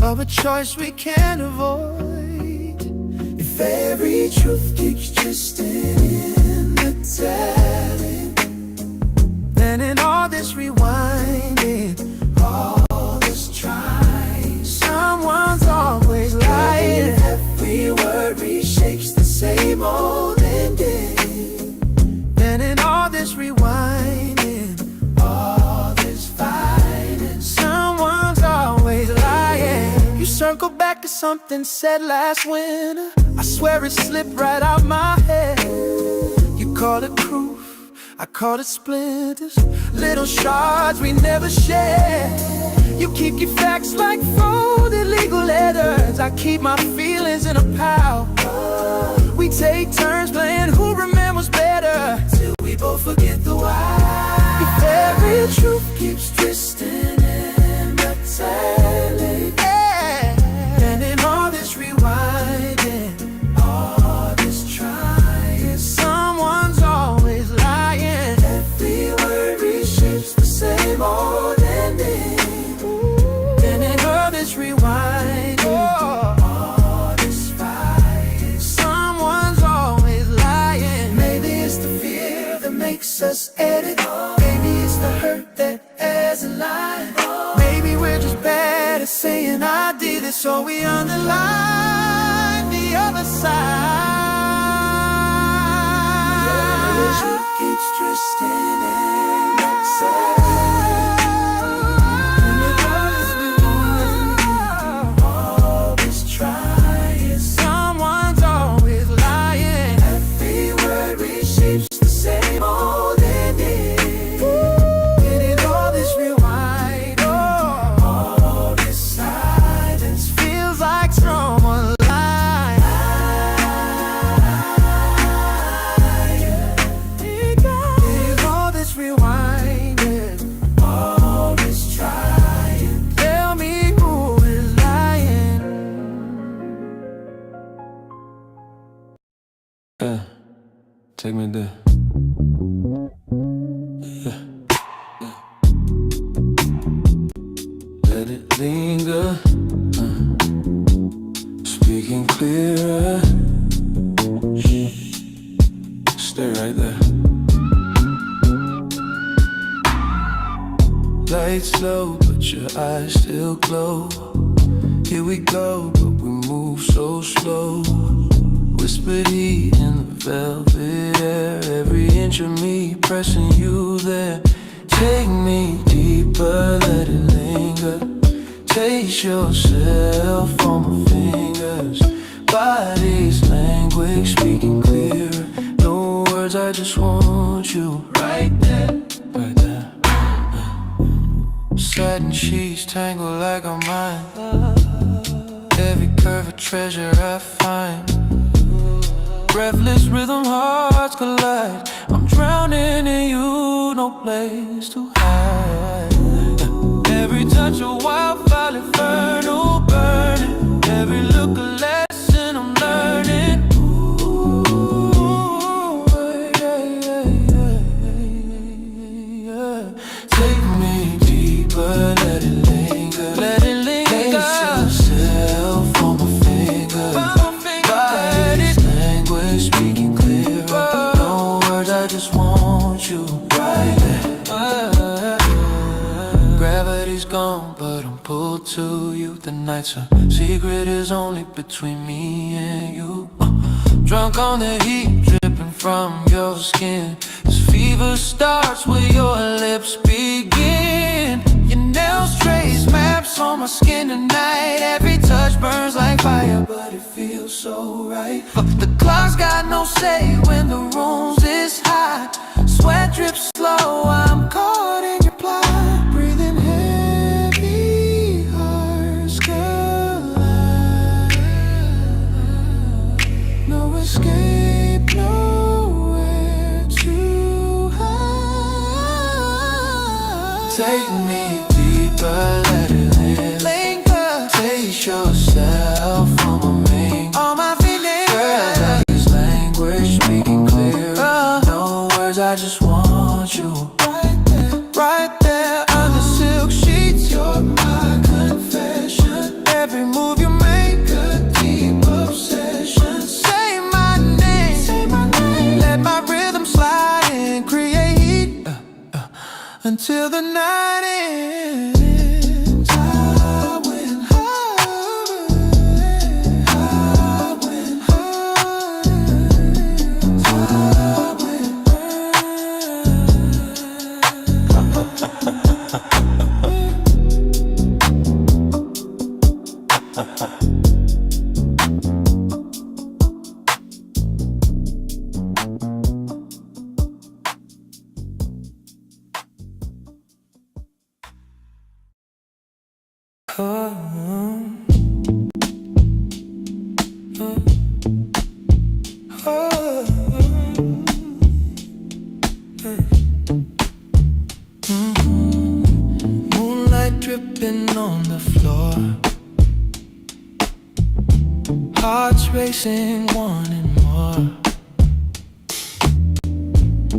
of a choice we can't avoid. If every truth keeps twisting in the telling, then in all this rewinding, all this trying, someone's always lying. Every word reshapes the same old ending. Then in all this rewinding, all this fighting, someone's always lying. You circle back to something said last winter, I swear it slipped right out my head. You call it proof, I call it splinters, little shards we never share. You keep your facts like folded legal letters, I keep my feelings in a pile. We take turns playing who remembers better, till we both forget the why. If every truth keeps twisting in the telling, then in all this rewinding, all this trying, someone's always lying. Every word reshapes the same old ending. Then in all this rewinding, all this fighting, someone's always lying. Maybe it's the fear that makes us edit, maybe it's the hurt that has a line. Maybe we're just bad at saying I did it, so we underline the other side. The truth keeps twisting in that side. Take me there. Let it linger, speaking clearer. Stay right there. Lights low, but your eyes still glow. Here we go, but we move so slow. Whispered heat in the velvet air, every inch of me pressing you there. Take me deeper, let it linger. Taste yourself on my fingers. Body's language speaking clearer. No words, I just want you right there, right there. Satin sheets tangle like a mine. Every curve a treasure I find. Breathless rhythm, hearts collide. I'm drowning in you, no place to hide. Every touch a wildfire, inferno burning. Every look a lesson I'm learning. Ooh, yeah. Take me deeper, let it linger. Let it linger. Taste yourself on my fingers. Body's language speaking clearer. No words, I just want you right there. Gravity's gone, but I'm pulled to you. The night's a secret is only between me and you. Drunk on the heat, dripping from your skin. This fever starts where your lips begin. Your nails trace maps on my skin tonight. Every touch burns like fire, but it feels so right. The clock's got no say when the room's this hot. Sweat drips slow, I'm caught in your plot. Breathing heavy, hearts collide. No escape, nowhere to hide. Moonlight dripping on the floor, hearts racing, wanting more.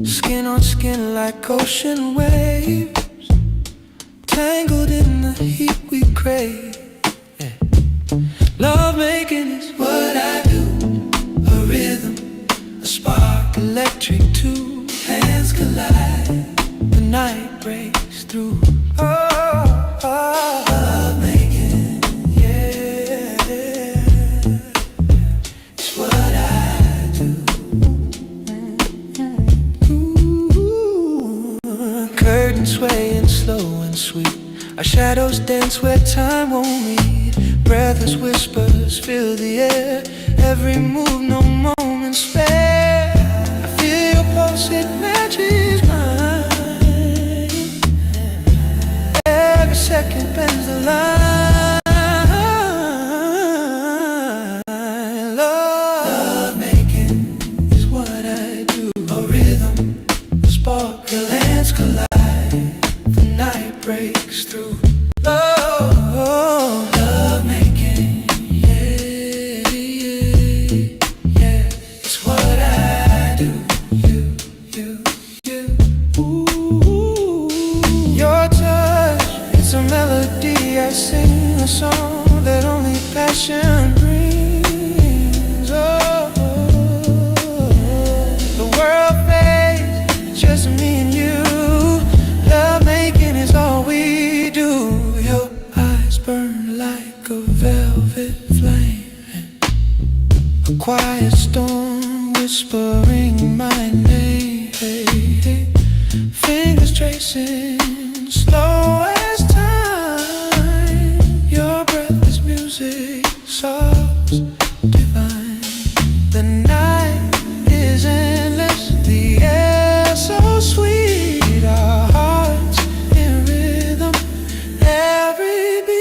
Skin on skin like ocean waves, tangled in the heat we crave. Yeah. Love making is what I do. A rhythm, a spark, electric, two hands collide. The night breaks through. Love making, yeah, it's what I do. Curtains swaying slow and sweet, our shadows dance where time won't meet. Breathless whispers fill the air, every move, no moment spare. I feel your pulse, it matches mine. Every second bends the line. Love making is what I do. A rhythm, a spark, your hands collide. The night breaks through. Love making, yeah, it's what I do. You. Ooh, your touch, it's a melody. I sing a song that only passion brings. Oh, the world fades, just me and you. Love making is all we do. Your eyes burn like a velvet flame, a quiet storm whispering my name. Fingers tracing slow as time. Your breath is music, soft, divine. The night is endless, the air so sweet. Our hearts in rhythm, every beat.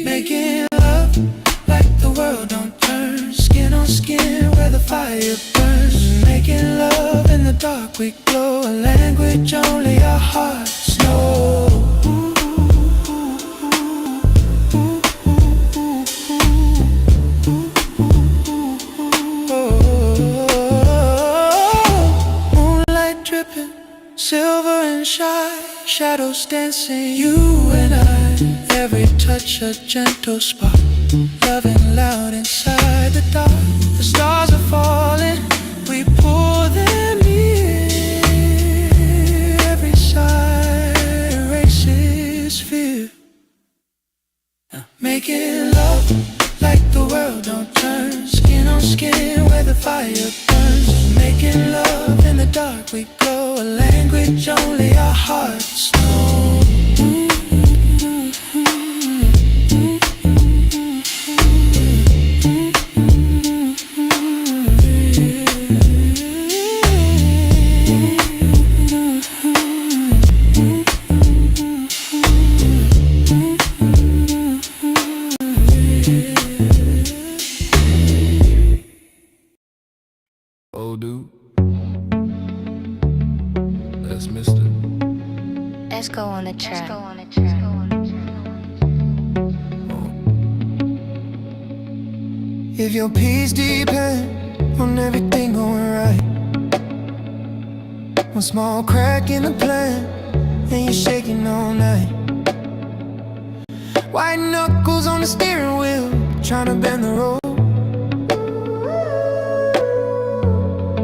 Making love like the world don't turn. Skin on skin where the fire burns. Making love in the dark we glow. A language only our hearts know. Moonlight dripping, silver and shy, shadows dancing, you and I. Every touch a gentle spark, loving loud inside the dark. The stars are falling, we pull them near. Every sigh erases fear. Making love like the world don't turn. Skin on skin where the fire burns. Making love in the dark we glow. A language only our hearts know. Oh, dude. That's Mr. Let's go on the track. If your peace depend on everything going right, one small crack in the plan and you're shaking all night. White knuckles on the steering wheel, trying to bend the road.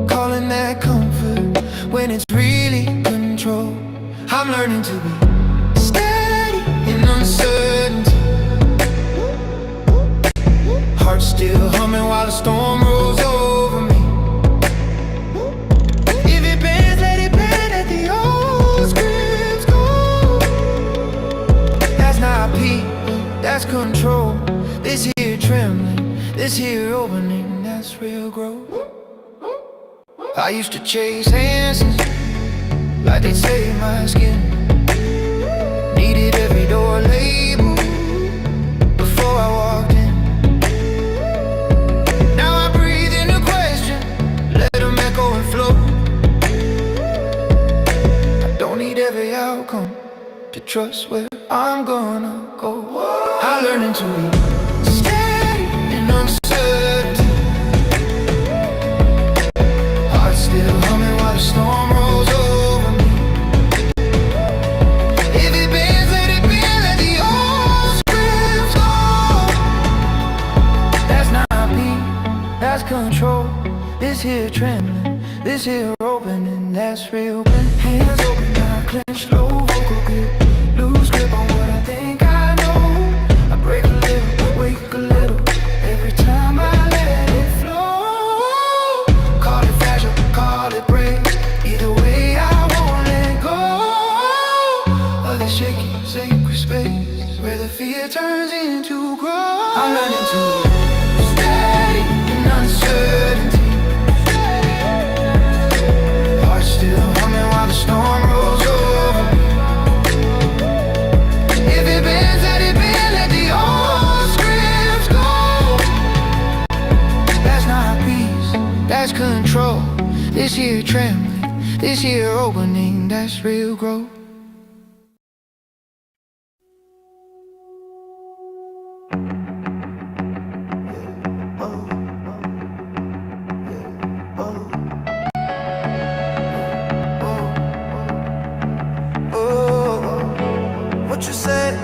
Calling that comfort when it's really control. I'm learning to be steady in uncertainty. Heart still humming while the storm rolls over me. If it bends, let it bend at the old This here opening, that's real growth. I used to chase answers like they'd save my skin. Needed every door label before I walked in. Now I breathe in a question, let them echo and flow. I don't need every outcome to trust where I'm gonna go. I learned to be steady in uncertainty. Heart still humming while the storm rolls over me. If it bends, let it bend, let the old scripts go. That's not peace, that's control. This here trembling, this here opening, that's real. Hands open, I clench low, vocal grip, lose grip on what I think I know. I break a little, wake a little, every time I let it flow. Call it fragile, call it brave, either way I won't let go of the shaky, sacred space where the fear turns into growth. I'm learning to live steady in uncertainty. Heart still humming while the storm rolls over me. If it bends, let it bend, let the old scripts go. That's not peace, that's control. This here trembling, this here opening, that's real growth. What you say?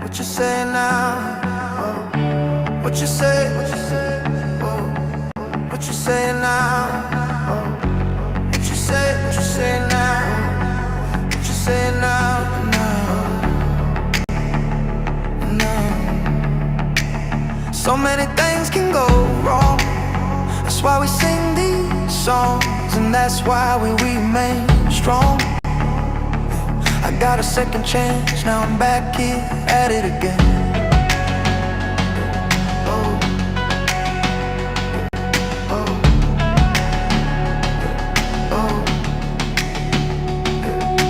What you say now? What you say? What you say? What you say now? What you say? What you say now? What you say now? So many things can go wrong. That's why we sing these songs, and that's why we remain strong. I got a second chance, now I'm back here at it again.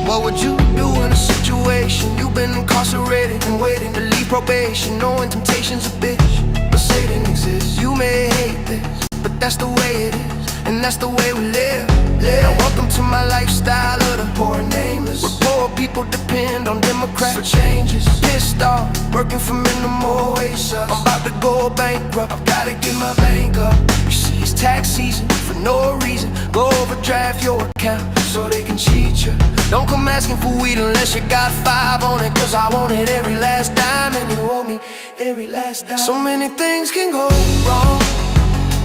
What would you do in a situation? You've been incarcerated and waiting to leave probation, knowing temptation's a bitch, but Satan exists. You may hate this, but that's the way it is, and that's the way we live. Now welcome to my lifestyle of the poor and nameless, where poor people depend on Democrats for changes. Pissed off, working for minimal wage. I'm about to go bankrupt, I've gotta get my bank up. You see it's tax season for no reason. Go overdraft your account so they can cheat you. Don't come asking for weed unless you got 5 on it, cause I want it every last dime, and you owe me every last dime. So many things can go wrong,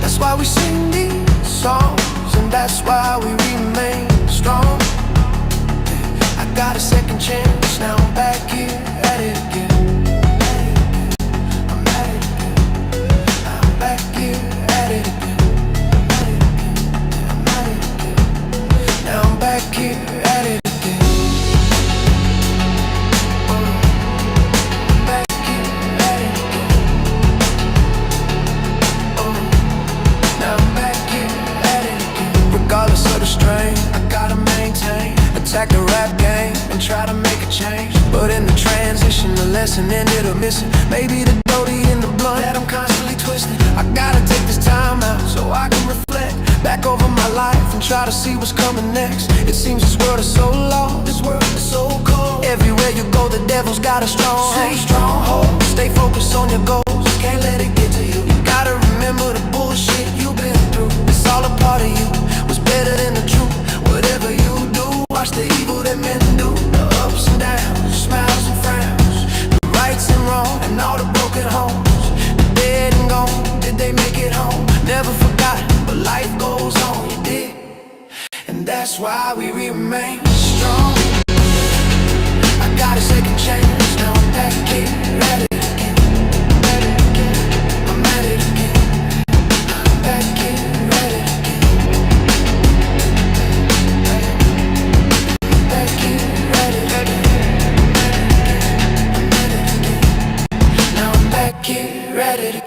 that's why we sing these songs, and that's why we remain strong. I got a second chance, now I'm back here at it again. I'm at it again. I'm back here at it again. I'm at it again. Now I'm back here at it again. I'm back here at it again. Now I'm back here at it again. Regardless of the strain, I gotta maintain, attack the rap game and try to make a change. But in the transition, the lesson ended up missing. Maybe the doty in the blunt that I'm constantly twisting. I gotta take this time out so I can reflect back over my life and try to see what's coming next. It seems this world is so lost, this world is so cold. Everywhere you go, the devil's got a stronghold. Stay focused on your goals, can't let it get to you. You gotta remember the bullshit you've been through. It's all a part of you, was better than the truth. Whatever you do, watch the evil that men do. The ups and downs, smiles and frowns, the rights and wrongs, and all the broken homes. The dead and gone, did they make it home? Never forgotten, but life goes on, you did. And that's why we remain strong. I got a second chance, now I'm back here at it again. I'm at it again. I'm back here at it again. Back here at it again. I'm at it again. Now I'm back here at it again.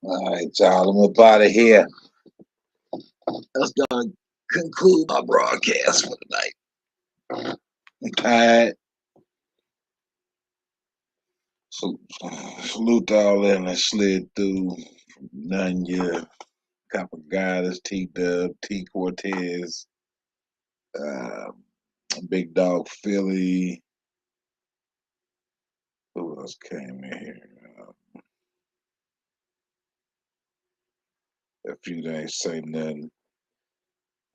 All right, y'all. I'm up out of here. That's gonna conclude my broadcast for tonight. I'm tired. Salute all in that slid through. Nanya, Capagadis, T-Dub, T Cortez, Big Dog Philly. Who else came in here? A few days say nothing.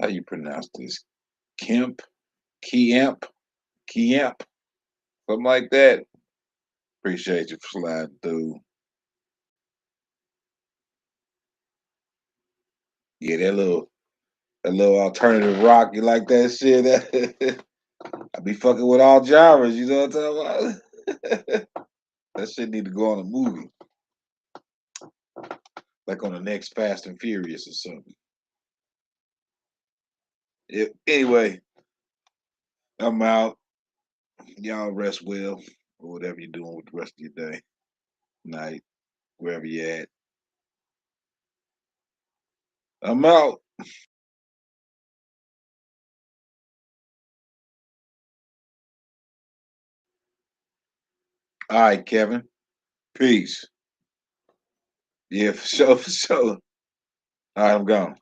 How you pronounce this? Kemp? Kemp? Something like that. Appreciate you for sliding through. Yeah, that little alternative rock, you like that shit? I be fucking with all genres, you know what I'm talking about? That shit need to go on a movie. Like on the next Fast and Furious or something. Anyway, I'm out. Y'all rest well, or whatever you're doing with the rest of your day, night, wherever you're at. I'm out. All right, Kevin. Peace. Yeah, for sure, for sure. All right, I'm gone.